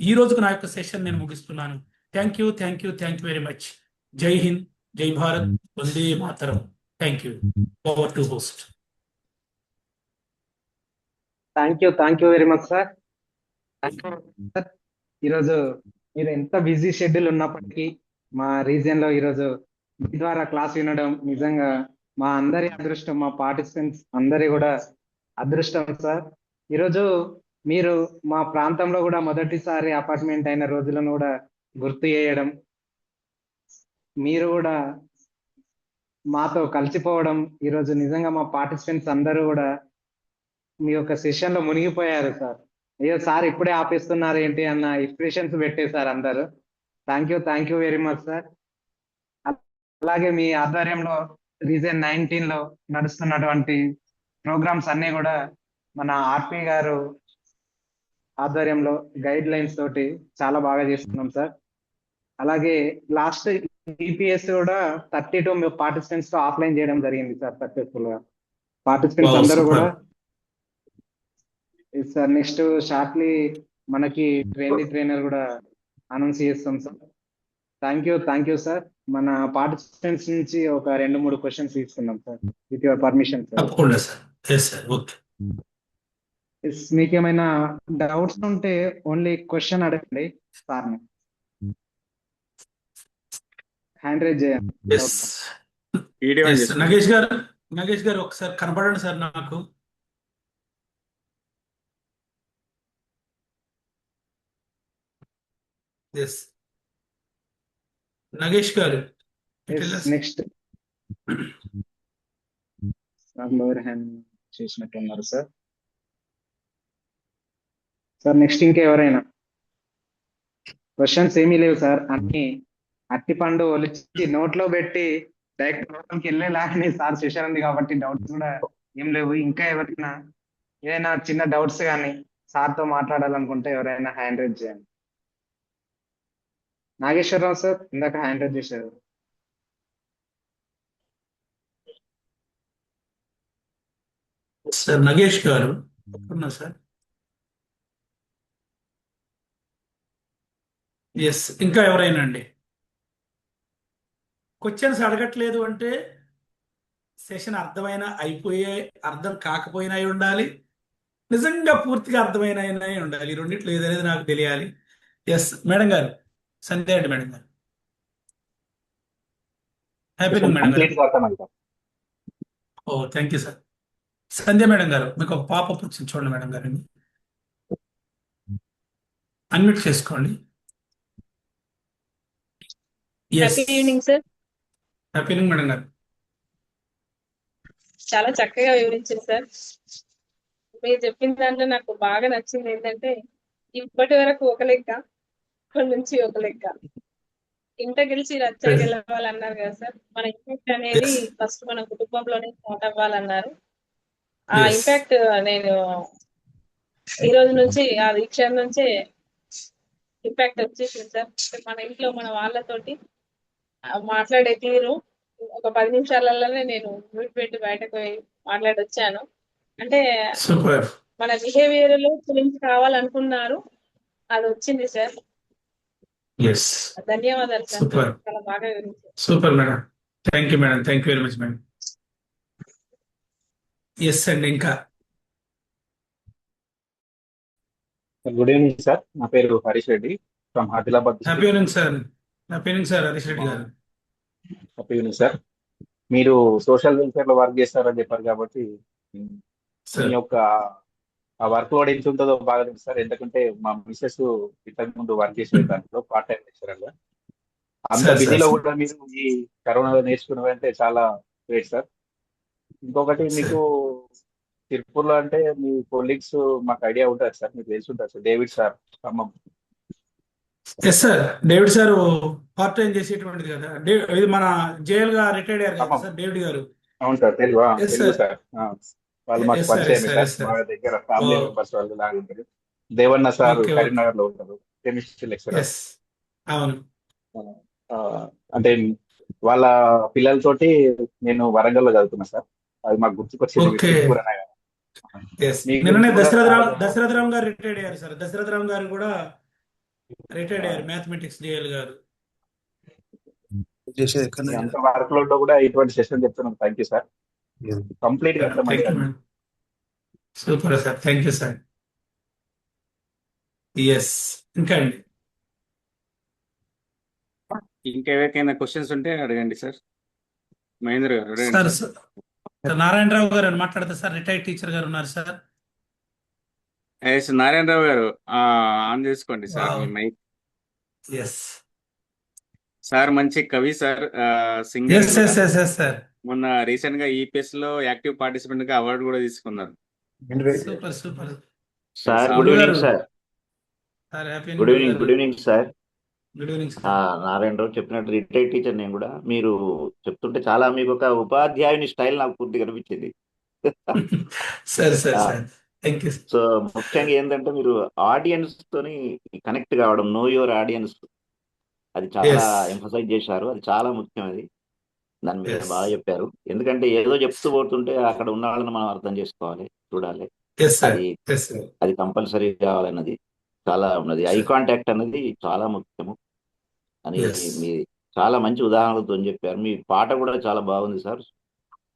ఈ రోజుకు నా యొక్క సెషన్ నేను ముగిస్తున్నాను. Thank you, thank you, thank you very much. Jai Hind, Jai Bharat, Vande Mataram. Thank you. Over to host. Thank you very much sir. ఈరోజు మీరు ఎంత బిజీ షెడ్యూల్ ఉన్నప్పటికీ మా రీజియన్ లో ఈరోజు మీ ద్వారా క్లాస్ వినడం నిజంగా మా అందరి అదృష్టం, మా పార్టిసిపెంట్స్ అందరి కూడా అదృష్టం సార్. ఈరోజు మీరు మా ప్రాంతంలో కూడా మొదటిసారి అపార్ట్మెంట్ అయిన రోజులను కూడా గుర్తు చేయడం, మీరు కూడా మాతో కలిసిపోవడం, ఈరోజు నిజంగా మా పార్టిసిపెంట్స్ అందరూ కూడా మీ యొక్క సెషన్ లో మునిగిపోయారు సార్. అయ్యో సార్ ఇప్పుడే ఆపేస్తున్నారు ఏంటి అన్న ఎక్స్ప్రెషన్స్ పెట్టేశారు అందరూ. Thank you very much sir. అలాగే మీ ఆధ్వర్యంలో రీజన్ 19 లో నడుస్తున్నటువంటి ప్రోగ్రామ్స్ అన్ని కూడా మన ఆర్పి గారు ఆధ్వర్యంలో గైడ్ లైన్స్ తోటి చాలా బాగా చేస్తున్నాం సార్. అలాగే లాస్ట్ ఈపీఎస్ కూడా 32 పార్టిసిపెంట్స్ తో ఆఫ్లైన్ చేయడం జరిగింది సార్ సక్సెస్ఫుల్ గా. పార్టిసిపెంట్స్ అందరూ కూడా సార్ నెక్స్ట్ షార్ట్లీ మనకి ట్రైనర్ కూడా అనౌన్స్ చేస్తాం సార్. Thank you sir. మన పార్టిసిపెంట్స్ నుంచి ఒక 2-3 క్వశ్చన్స్ తీసుకుందాం sir, with your permission sir. తప్పకుండా సార్. Yes sir, okay. మీకు ఏమైనా డౌట్స్ ఉంటే ఓన్లీ క్వశ్చన్ అడగండి సార్ని, హ్యాండ్ రైజ్ చేయండి. ఎస్ నగేష్ గారు ఒకసారి కనపడండి సార్ నాకు. ఎస్ నగేష్ గారు నెక్స్ట్ లోవర్ హ్యాండ్ చేసినట్టున్నారు సార్. సార్ నెక్స్ట్ ఇంకెవరైనా క్వశ్చన్స్ ఏమీ లేవు సార్. అన్ని అట్టిపండు ఒలిచి నోట్లో పెట్టి డైరెక్ట్ లోపలికి వెళ్ళేలాగానే సార్ సెషన్ ఉంది కాబట్టి డౌట్స్ కూడా ఏం లేవు. ఇంకా ఎవరైనా ఏదైనా చిన్న డౌట్స్ కానీ సార్తో మాట్లాడాలనుకుంటే ఎవరైనా హ్యాండ్ రైజ్ చేయండి. నాగేశ్వరరావు సార్ ఇందాక హ్యాండ్ రైజ్ చేశారు. సార్ నగేష్ గారు ఉన్నా సార్. ఎస్, ఇంకా ఎవరైనా అండి క్వశ్చన్స్ అడగట్లేదు అంటే సెషన్ అర్థం కాకపోయినా ఉండాలి, నిజంగా పూర్తిగా అర్థమైన ఉండాలి. ఈ రెండిట్లో ఏదనేది నాకు తెలియాలి. ఎస్ మేడం గారు, సంధ్య అండి మేడం గారు. హ్యాపీ మేడం గారు. Oh thank you sir. Sandhya madam గారు, మీకు ఒక పాప వచ్చింది చూడండి మేడం గారిని, అన్మ్యూట్ చేసుకోండి. Happy evening sir. Happy evening madam గారు. చాలా చక్కగా వివరించారు సార్. మీరు చెప్పిన దాంట్లో నాకు బాగా నచ్చింది ఏంటంటే ఇప్పటి వరకు ఒక లెక్క, ఇప్పటి నుంచి ఒక లెక్క. ఇంట గెలిచి రచ్చ గెలవాలన్నారు కదా సార్. మన ఇంపాక్ట్ అనేది ఫస్ట్ మన కుటుంబంలోనే స్టార్ట్ అవ్వాలన్నారు. ఆ ఇంపాక్ట్ నేను ఈ రోజు నుంచి ఆ క్షణం నుంచే ఇంపాక్ట్ వచ్చేసింది సార్. మన ఇంట్లో మన వాళ్ళతోటి మాట్లాడే తీరు ఒక 10 నిమిషాలలోనే నేను మ్యూట్ పెట్టి బయటకు మాట్లాడొచ్చాను. అంటే మన బిహేవియర్ లో చేంజ్ కావాలనుకున్నారు, అది వచ్చింది సార్. ధన్యవాదాలు సార్, చాలా బాగా వివరించారు. Super madam, thank you madam, thank you very much madam. Yes అండి, ఇంకా గుడ్ ఈవినింగ్ సార్, నా పేరు Harish Reddy from Adilabad happy district. Evening sir. Happy evening sir Harish Reddy గారు. Happy evening sir. మీరు సోషల్ వెల్ఫేర్ లో వర్క్ చేస్తారని చెప్పారు కాబట్టి మీ సార్ యొక్క ఆ వర్క్ లోడ్ ఎంత ఉంటుందో బాగా తెలుసు సార్. ఎందుకంటే మా మిస్సెస్ ఇంతకు ముందు వర్క్ చేసే దాంట్లో పార్ట్ టైం లెక్చరర్ గా, అంత సార్ సార్ బిజీలో సార్ కూడా మీరు ఈ కరోనాలో నేర్చుకున్నారంటే చాలా గ్రేట్ సార్. ఇంకొకటి సార్ మీకు తిరుపూర్లో అంటే మీ కొలీగ్స్ మాకు ఐడియా ఉంటుంది సార్, మీకు తెలిసి ఉంటుంది sir, David sir Khammam. Yes sir. David sir part time చేసేటువంటిది కదా. ఇది మన జైల్ గా రిటైర్డ్ అయ్యారు కదా ఖమ్మం సార్ డేవిడ్ గారు. అవును sir, Telugu yes Telugu sir. Sir. వాళ్ళు మాకు ఎస్ సార్. ఎస్ పరిచయమే సార్. Sir, yes sir. మా దగ్గర ఓ ఫ్యామిలీ మెంబర్స్ వాళ్ళు లాగా ఉంటారు. Devanna sir okay okay. Karimnagar లో ఉంటారు, కెమిస్ట్రీ లెక్చరర్. ఎస్ అవును. అంటే వాళ్ళ పిల్లలతోటి నేను వరంగల్ లో చదువుతున్నా సార్. అది మాకు గుర్తుకొచ్చింది మీరు ఓకే. తిరుపూర్ అనగా. ఎస్ మీ నిన్ననే గురించి కూడా దశరథ్ రామ్ గారు రిటైర్డ్ అయ్యారు సార్. దశరథ్ రామ్ గారు కూడా రిటైర్డ్ అయ్యారు, మ్యాథమెటిక్స్ డిఎల్ గారు. చేసేది మీ ఎక్కడన్నా అంత వర్క్ లోడ్ లో కూడా ఇటువంటి సెషన్ చెప్తున్నాను. థ్యాంక్ యూ సార్, కంప్లీట్ గా థ్యాంక్ యూ అర్థమైంది. Madam. Super sir. Thank you sir. Yes ఇంకా అండి. ఇంకెవరికైనా క్వశ్చన్స్ ఉంటే అడగండి సార్. మహేంద్ర గారు అడగండి సార్ సార్. సార్ నారాయణరావు గారు అని మాట్లాడతా సార్. రిటైర్డ్ టీచర్ గారు ఉన్నారు సార్. ఎస్ నారాయణరావు గారు ఆన్ చేసుకోండి సార్ మీ మైక్. ఎస్ సార్ మంచి కవి సార్, సింగర్ ఎస్ కూడా. Yes yes yes sir. మొన్న రీసెంట్ గా ఈపీఎస్ లో యాక్టివ్ పార్టిసిపెంట్ గా అవార్డు కూడా తీసుకున్నారు. Super super. Sir Yes, good గురువు ఈవినింగ్ గారు. Sir. Sir happy good evening good evening sir. Good evening sir. Narayanarao చెప్పినట్టు రిటైర్డ్ టీచర్ నేను కూడా. మీరు చెప్తుంటే చాలా మీకు ఒక ఉపాధ్యాయుని స్టైల్ నాకు పూర్తిగా కనిపించింది. సార్ సార్ ఆ, సార్. Thank you. సో ముఖ్యంగా ఏంటంటే మీరు ఆడియన్స్ తోని కనెక్ట్ కావడం, నో యువర్ ఆడియన్స్, అది చాలా ఎస్ ఎంఫసైజ్ చేశారు. అది చాలా ముఖ్యం. అది దాని మీద ఎస్ బాగా చెప్పారు. ఎందుకంటే ఏదో చెప్తూ పోతుంటే అక్కడ ఉన్న వాళ్ళని మనం అర్థం చేసుకోవాలి, చూడాలి. Yes sir. అది ఎస్ సార్. అది కంపల్సరీ కావాలన్నది చాలా ఉన్నది. ఐ సార్ కాంటాక్ట్ అనేది చాలా ముఖ్యము అని ఎస్. మీ చాలా మంచి ఉదాహరణలతో చెప్పారు. మీ పాట కూడా చాలా బాగుంది సార్.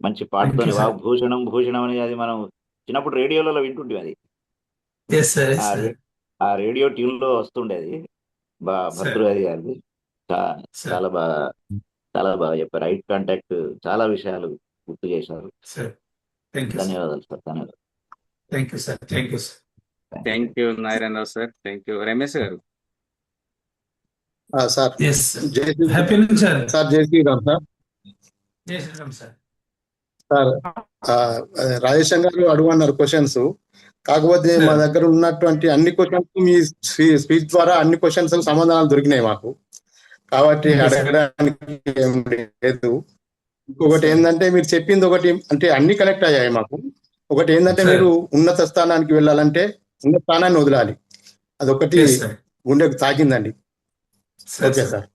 మంచి థ్యాంక్ పాటతోని యూ సార్. భూషణం భూషణం అని అది మనం చిన్నప్పుడు రేడియోలలో వింటుంటే అది ఎస్ సార్. ఎస్ ఆ సార్. ఆ రేడియో ట్యూన్ లో వస్తుండేది. సార్ భద్రవాది గారిది. చా- సార్ చాలా బాగా చాలా బాగా చెప్పారు. ఐ కాంటాక్ట్ చాలా విషయాలు గుర్తు చేశారు. సార్. Thank you sir. ధన్యవాదాలు సార్. ధన్యవాదాలు. Thank you sir. Thank you sir. Thank you Narayanarao sir. Thank you Ramesh గారు. సార్ ఎస్ జై Shriram happy evening sir. Sir, జై శ్రీరామ్ సార్. జై శ్రీరామ్ సార్. సార్ రాజేష్ గారు అడుగున్నారు క్వశ్చన్స్. కాకపోతే మా సార్ దగ్గర ఉన్నటువంటి అన్ని క్వశ్చన్స్ మీ స్పీచ్ ద్వారా అన్ని క్వశ్చన్స్ సమాధానాలు దొరికినాయి మాకు. కాబట్టి థ్యాంక్ యూ సార్. అడగడానికి ఏం లేదు. ఇంకొకటి సార్ ఏంటంటే మీరు చెప్పింది ఒకటి అంటే అన్ని కనెక్ట్ అయ్యాయి మాకు. ఒకటి ఏంటంటే సార్. మీరు ఉన్నత స్థానానికి వెళ్ళాలంటే ఉన్నత స్థానాన్ని వదలాలి. అదొకటి ఎస్ సార్. గుండెకు తాకిందండి. Sir okay sir. Sir.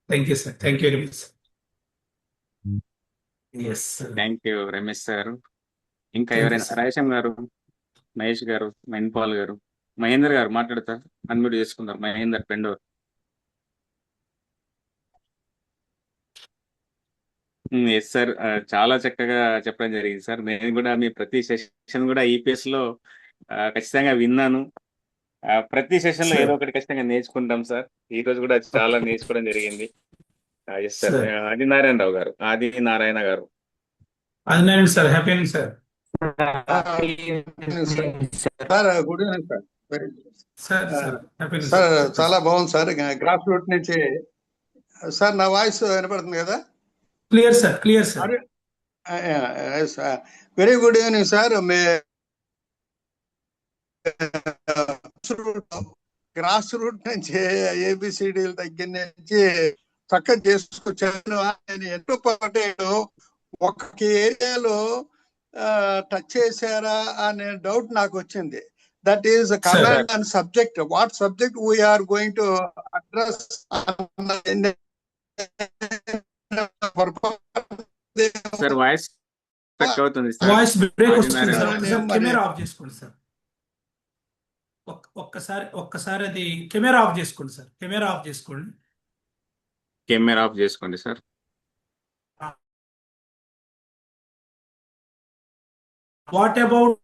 Thank you sir. Thank you very much. Yes sir. Thank you Ramesh గారు. ఇంకా థ్యాంక్ యూ ఎవరైనా సార్. రాజేశం గారు, మహేష్ గారు, మణిపాల్ గారు, మహేంద్ర గారు మాట్లాడతారు. అన్మ్యూట్ చేసుకుందాం. మహేందర్ పెండోర్. ఎస్ సార్, చాలా చక్కగా చెప్పడం జరిగింది సార్. నేను కూడా మీ ప్రతి సెషన్ కూడా ఈపీఎస్ లో ఖచ్చితంగా విన్నాను. ప్రతి సెషన్ లో సార్ ఏదో ఒకటి ఖచ్చితంగా నేర్చుకుంటాం సార్. ఈ రోజు కూడా చాలా ఓకే నేర్చుకోవడం జరిగింది. Yes sir. Sir. Adi Narayanarao గారు, ఆది నారాయణ గారు. అది నేను sir. Happy evening sir. Sir good evening sir. Very sir sir. Happy evening sir sir. చాలా బాగుంది సార్. గ్రాస్ రూట్ నుంచి సార్ నా వాయిస్ వినపడుతుంది కదా? Clear sir. Clear sir. Very good evening sir. Grass root నుంచి ఏబిసిడీల దగ్గర నుంచి చక్కగా చేసుకొచ్చాను. నేను ఎంతో పాటు ఒక ఏరియాలో టచ్ చేశారా అనే డౌట్ నాకు వచ్చింది. That is command and subject. What subject we're going to address sir voice struck అవుతుంది సార్. వాయిస్ బ్రేక్ ఆది వస్తుంది సార్. నారాయణ ఒక్కసారి కెమెరా ఆఫ్ చేసుకోండి సార్. ఒక్కసారి అది కెమెరా ఆఫ్ చేసుకోండి సార్. కెమెరా ఆఫ్ చేసుకోండి. కెమెరా ఆఫ్ చేసుకోండి సార్. వాట్ అబౌట్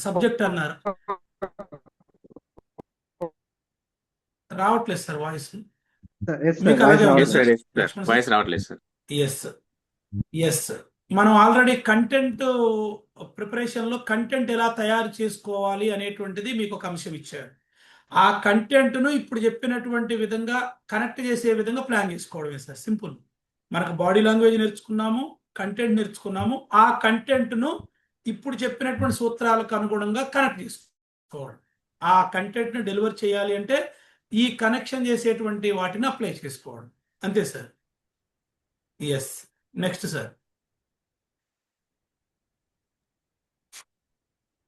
సబ్జెక్ట్ అన్నారు. రావట్లేదు సార్ వాయిస్. మీకు అలాగే ఉంది yes sir, sir yes sir, Laxman sir. Voice రావట్లేదు సార్. ఎస్ ఎస్ మనం ఆల్రెడీ కంటెంట్ ప్రిపరేషన్ లో కంటెంట్ ఎలా తయారు చేసుకోవాలి అనేటువంటిది మీకు ఒక అంశం ఇచ్చారు. ఆ కంటెంట్ ను ఇప్పుడు చెప్పినటువంటి విధంగా కనెక్ట్ చేసే విధంగా ప్లాన్ చేసుకోవడమే సార్. సింపుల్. మనకు బాడీ లాంగ్వేజ్ నేర్చుకున్నాము, కంటెంట్ నేర్చుకున్నాము. ఆ కంటెంట్ ను ఇప్పుడు చెప్పినటువంటి సూత్రాలకు అనుగుణంగా కనెక్ట్ చేసుకోవడం. ఆ కంటెంట్ ను డెలివర్ చేయాలి అంటే ఈ కనెక్షన్ చేసేటువంటి వాటిని అప్లై చేసుకోవడం. అంతే sir. Yes. Next sir.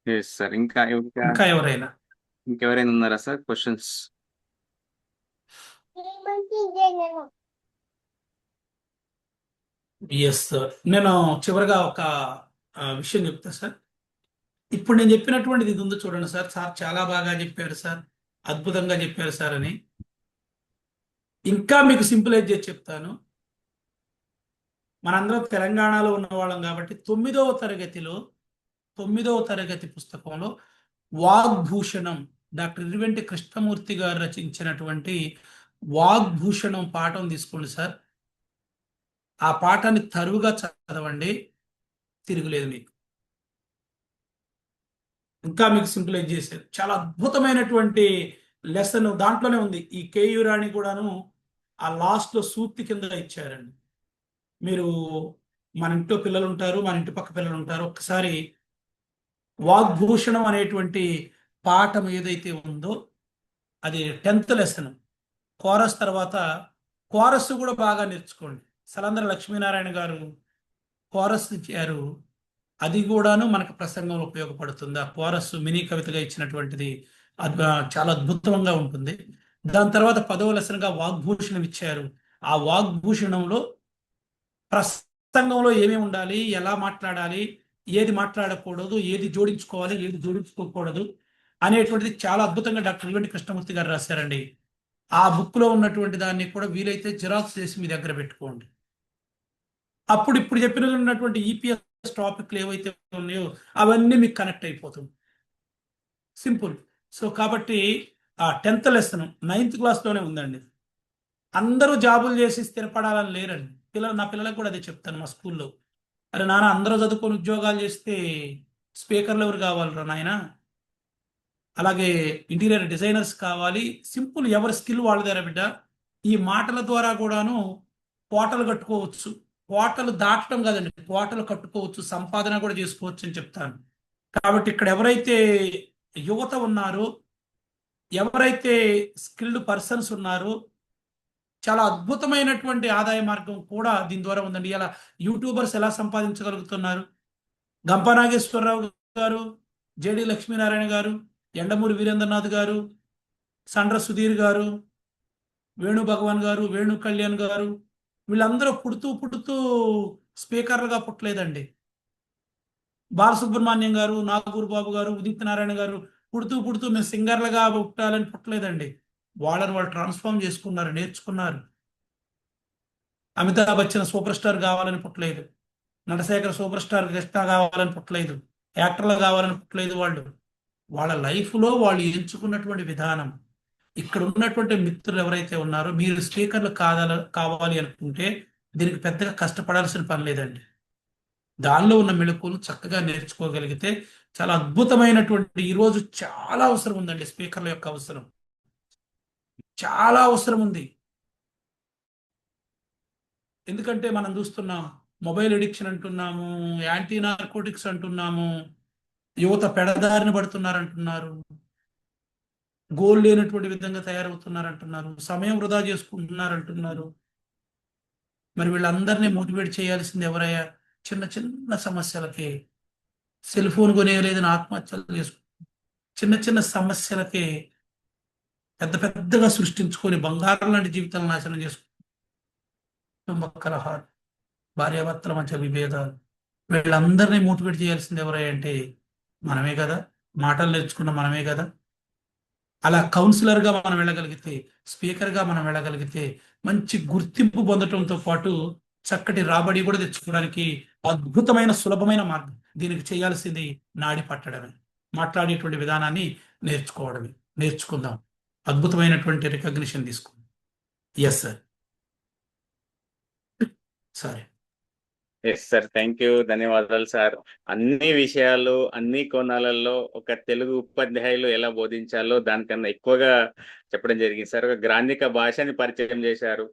Yes sir. ఇంకా ఇంకా ఎవరైనా ఇంకెవరైనా ఉన్నారా సార్ క్వశ్చన్స్? Yes sir. నేను చివరిగా ఒక విషయం చెప్తా సార్. ఇప్పుడు నేను చెప్పినటువంటిది ఇది ఉందో చూడండి సార్. సార్ చాలా బాగా చెప్పారు సార్, అద్భుతంగా చెప్పారు సార్ అని. ఇంకా మీకు సింపులైజ్ చేసి చెప్తాను. మనందరం తెలంగాణలో ఉన్న వాళ్ళం కాబట్టి 9వ తరగతి పుస్తకంలో వాగ్భూషణం, డాక్టర్ ఇరువెంటి కృష్ణమూర్తి గారు రచించినటువంటి వాగ్భూషణం పాఠం తీసుకోండి సార్. ఆ పాఠాన్ని తరువుగా చదవండి, తిరుగులేదు మీకు. ఇంకా మీకు సింపులైజ్ చేశారు. చాలా అద్భుతమైనటువంటి లెసన్ దాంట్లోనే ఉంది. ఈ కేయూరాని కూడాను ఆ లాస్ట్ లో సూక్తి కింద ఇచ్చారండి. మీరు మన ఇంట్లో పిల్లలు ఉంటారు, మన ఇంటి పక్క పిల్లలు ఉంటారు. ఒక్కసారి వాగ్భూషణం అనేటువంటి పాఠం ఏదైతే ఉందో అది 10th లెసన్. కోరస్ తర్వాత కోరస్ కూడా బాగా నేర్చుకోండి. సలంద్ర లక్ష్మీనారాయణ గారు కోరస్ ఇచ్చారు. అది కూడాను మనకు ప్రసంగంలో ఉపయోగపడుతుంది. ఆ కోరస్ మినీ కవితగా ఇచ్చినటువంటిది చాలా అద్భుతంగా ఉంటుంది. దాని తర్వాత 10వ లెసన్గా వాగ్భూషణం ఇచ్చారు. ఆ వాగ్భూషణంలో ప్రసంగంలో ఏమేమి ఉండాలి, ఎలా మాట్లాడాలి, ఏది మాట్లాడకూడదు, ఏది జోడించుకోవాలి, ఏది జోడించుకోకూడదు అనేటువంటిది చాలా అద్భుతంగా డాక్టర్ ఇరువెంటి కృష్ణమూర్తి గారు రాశారండి. ఆ బుక్ లో ఉన్నటువంటి దాన్ని కూడా వీలైతే జిరాక్స్ చేసి మీ దగ్గర పెట్టుకోండి. అప్పుడు ఇప్పుడు చెప్పినటువంటి ఈపీఎస్ టాపిక్లు ఏవైతే ఉన్నాయో అవన్నీ మీకు కనెక్ట్ అయిపోతుంది. సింపుల్. సో కాబట్టి ఆ 10th లెసన్ 9th క్లాస్లోనే ఉందండి. అందరూ జాబులు చేసి స్థిరపడాలని లేరండి. నా పిల్లలకు కూడా అదే చెప్తాను మా స్కూల్లో. అరే నాన్న, అందరూ చదువుకొని ఉద్యోగాలు చేస్తే స్పీకర్లు ఎవరు కావాలరా నాయన, అలాగే ఇంటీరియర్ డిజైనర్స్ కావాలి. సింపుల్, ఎవరి స్కిల్ వాళ్ళదేరా బిడ్డ. ఈ మాటల ద్వారా కూడాను కోటలు కట్టుకోవచ్చు. కోటలు దాటడం కాదండి, కోటలు కట్టుకోవచ్చు, సంపాదన కూడా చేసుకోవచ్చు అని చెప్తాను. కాబట్టి ఇక్కడ ఎవరైతే యువత ఉన్నారో, ఎవరైతే స్కిల్డ్ పర్సన్స్ ఉన్నారో, చాలా అద్భుతమైనటువంటి ఆదాయ మార్గం కూడా దీని ద్వారా ఉందండి. ఇలా యూట్యూబర్స్ ఎలా సంపాదించగలుగుతున్నారు? గంప నాగేశ్వరరావు గారు, జేడి లక్ష్మీనారాయణ గారు, ఎండమూరి వీరేంద్రనాథ్ గారు, సండ్ర సుధీర్ గారు, వేణు భగవాన్ గారు, వేణు కళ్యాణ్ గారు, వీళ్ళందరూ పుడుతూ స్పీకర్లుగా పుట్టలేదండి. బాలసుబ్రహ్మణ్యం గారు, నాగూరు బాబు గారు, ఉదిత్ నారాయణ గారు పుడుతూ మేము సింగర్లుగా పుట్టాలని పుట్టలేదండి. వాళ్ళని వాళ్ళు ట్రాన్స్ఫార్మ్ చేసుకున్నారు, నేర్చుకున్నారు. అమితాబ్ బచ్చన్ సూపర్ స్టార్ కావాలని పుట్టలేదు, నటశేఖర్ సూపర్ స్టార్ కృష్ణ కావాలని పుట్టలేదు, యాక్టర్లు కావాలని పుట్టలేదు. వాళ్ళ లైఫ్లో వాళ్ళు ఎంచుకున్నటువంటి విధానం. ఇక్కడ ఉన్నటువంటి మిత్రులు ఎవరైతే ఉన్నారో, మీరు స్పీకర్లు కావాలి అనుకుంటే దీనికి పెద్దగా కష్టపడాల్సిన పని లేదండి. దానిలో ఉన్న మెళకువలు చక్కగా నేర్చుకోగలిగితే చాలా అద్భుతమైనటువంటి, ఈరోజు చాలా అవసరం ఉందండి. స్పీకర్ల యొక్క అవసరం చాలా అవసరం ఉంది. ఎందుకంటే మనం చూస్తున్నాం, మొబైల్ అడిక్షన్ అంటున్నాము, యాంటీ నార్కోటిక్స్ అంటున్నాము, యువత పెడదారిన పడుతున్నారంటున్నారు, గోల్ లేనటువంటి విధంగా తయారవుతున్నారంటున్నారు, సమయం వృధా చేసుకుంటున్నారంటున్నారు. మరి వీళ్ళందరినీ మోటివేట్ చేయాల్సింది ఎవరయ్యా? చిన్న సమస్యలకి సెల్ ఫోన్ కొనేయలేదని ఆత్మహత్యలు చేసుకుంటున్నారు. చిన్న సమస్యలకి పెద్దగా సృష్టించుకొని బంగారం లాంటి జీవితాలను నాశనం చేసుకుంటున్నారు. కలహాలు, భార్యాభర్తల మధ్య విభేదాలు, వీళ్ళందరినీ మోటివేట్ చేయాల్సింది ఎవరయ్యా అంటే మనమే కదా. మాటలు నేర్చుకున్న మనమే కదా. అలా కౌన్సిలర్గా మనం వెళ్ళగలిగితే, స్పీకర్గా మనం వెళ్ళగలిగితే మంచి గుర్తింపు పొందటంతో పాటు చక్కటి రాబడి కూడా తెచ్చుకోవడానికి అద్భుతమైన సులభమైన మార్గం. దీనికి చేయాల్సింది నాడి పట్టడమే, మాట్లాడేటువంటి విధానాన్ని నేర్చుకోవడమే. నేర్చుకుందాం, అద్భుతమైనటువంటి రికగ్నిషన్ తీసుకుందాం. Yes sir. Sorry. Yes sir, thank you, ధన్యవాదాలు సార్. అన్ని విషయాలు, అన్ని కోణాలలో ఒక తెలుగు ఉపాధ్యాయులు ఎలా బోధించాలో దానికన్నా ఎక్కువగా చెప్పడం జరిగింది సార్. ఒక గ్రాంధిక భాషని పరిచయం చేశారు.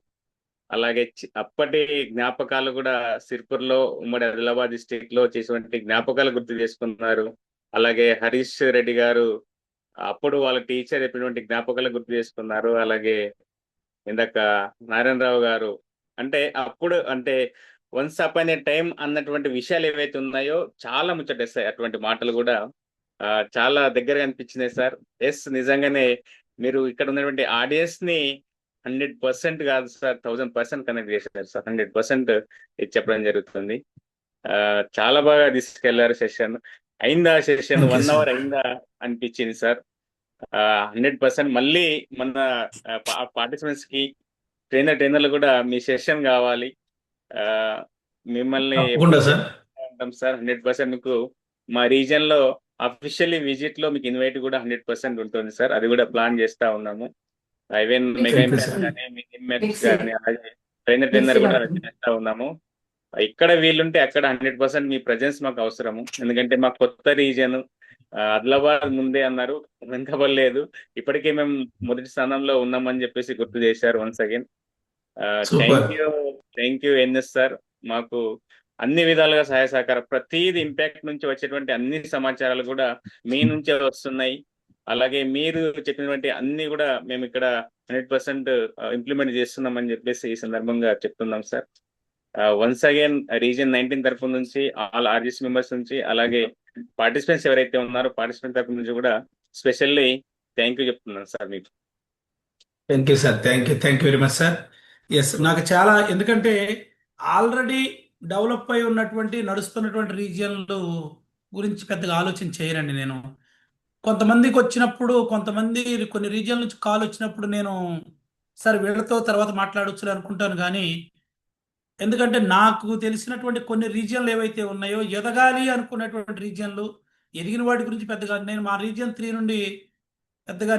అలాగే అప్పటి జ్ఞాపకాలు కూడా సిర్పూర్లో, ఉమ్మడి ఆదిలాబాద్ డిస్టిక్ లో చేసినటువంటి జ్ఞాపకాలు గుర్తు చేసుకున్నారు. అలాగే హరీష్ రెడ్డి గారు అప్పుడు వాళ్ళ టీచర్ చెప్పినటువంటి జ్ఞాపకాలు గుర్తు చేసుకున్నారు. అలాగే ఇందాక నారాయణరావు గారు అంటే అప్పుడు అంటే వన్స్ అపాన్ ఏ టైం అన్నటువంటి విషయాలు ఏవైతే ఉన్నాయో చాలా ముచ్చటేస్తాయి. అటువంటి మాటలు కూడా చాలా దగ్గరగా అనిపించినాయి సార్. ఎస్, నిజంగానే మీరు ఇక్కడ ఉన్నటువంటి ఆడియన్స్ ని 100% కాదు సార్, 1000% కనెక్ట్ చేశారు సార్. 100% ఇది చెప్పడం జరుగుతుంది. చాలా బాగా తీసుకెళ్లారు సెషన్. అయిందా సెషన్? 1 అవర్ అయిందా అనిపించింది సార్. 100% మళ్ళీ మన పార్టిసిపెంట్స్ కి ట్రైనర్లు కూడా మీ సెషన్ కావాలి. మిమ్మల్ని ఉంటాం సార్. 100% మీకు మా రీజన్ లో అఫీషియల్లీ విజిట్ లో మీకు ఇన్వైట్ కూడా 100% ఉంటుంది సార్. అది కూడా ప్లాన్ చేస్తా ఉన్నాము. ఈవెన్ మెగా ఇంపాక్ట్ కానీ, మినీ ఇంపాక్ట్ కానీ, అలాగే ట్రైనర్ కూడా చేస్తా ఉన్నాము. ఇక్కడ వీలుంటే అక్కడ 100% మీ ప్రజెన్స్ మాకు అవసరము. ఎందుకంటే మా కొత్త రీజన్ ఆదిలాబాద్ ముందే అన్నారు, వెనకబడలేదు. ఇప్పటికే మేము మొదటి స్థానంలో ఉన్నామని చెప్పేసి గుర్తు చేశారు. Once again thank you NS sir. మాకు అన్ని విధాలుగా సహాయ సహకారం, ప్రతిది ఇంపాక్ట్ నుంచి వచ్చేటువంటి అన్ని సమాచారాలు కూడా మీ నుంచే వస్తున్నాయి. అలాగే మీరు చెప్పినటువంటి అన్ని కూడా మేము ఇక్కడ 100% ఇంప్లిమెంట్ చేస్తున్నామని చెప్పేసి ఈ సందర్భంగా చెప్తున్నాం సార్. వన్స్ అగైన్ రీజన్ 19 తరఫు నుంచి, ఆల్ ఆర్జీసీ మెంబర్స్ నుంచి, అలాగే పార్టిసిపెంట్స్ ఎవరైతే ఉన్నారో పార్టిసిపెంట్ తరఫు నుంచి కూడా స్పెషల్లీ థ్యాంక్ యూ చెప్తున్నాను సార్ మీకు. Thank you sir. Thank you very much sir. Yes, నాకు చాలా, ఎందుకంటే ఆల్రెడీ డెవలప్ అయి ఉన్నటువంటి నడుస్తున్నటువంటి రీజియన్లు గురించి పెద్దగా ఆలోచన చేయనండి నేను. కొంతమందికి వచ్చినప్పుడు, కొన్ని రీజియన్ నుంచి కాల్ వచ్చినప్పుడు నేను సార్ వీళ్ళతో తర్వాత మాట్లాడొచ్చు అనుకుంటాను. కానీ ఎందుకంటే నాకు తెలిసినటువంటి కొన్ని రీజియన్లు ఏవైతే ఉన్నాయో, ఎదగాలి అనుకున్నటువంటి రీజియన్లు, ఎదిగిన వాటి గురించి పెద్దగా నేను మా రీజియన్ 3 నుండి పెద్దగా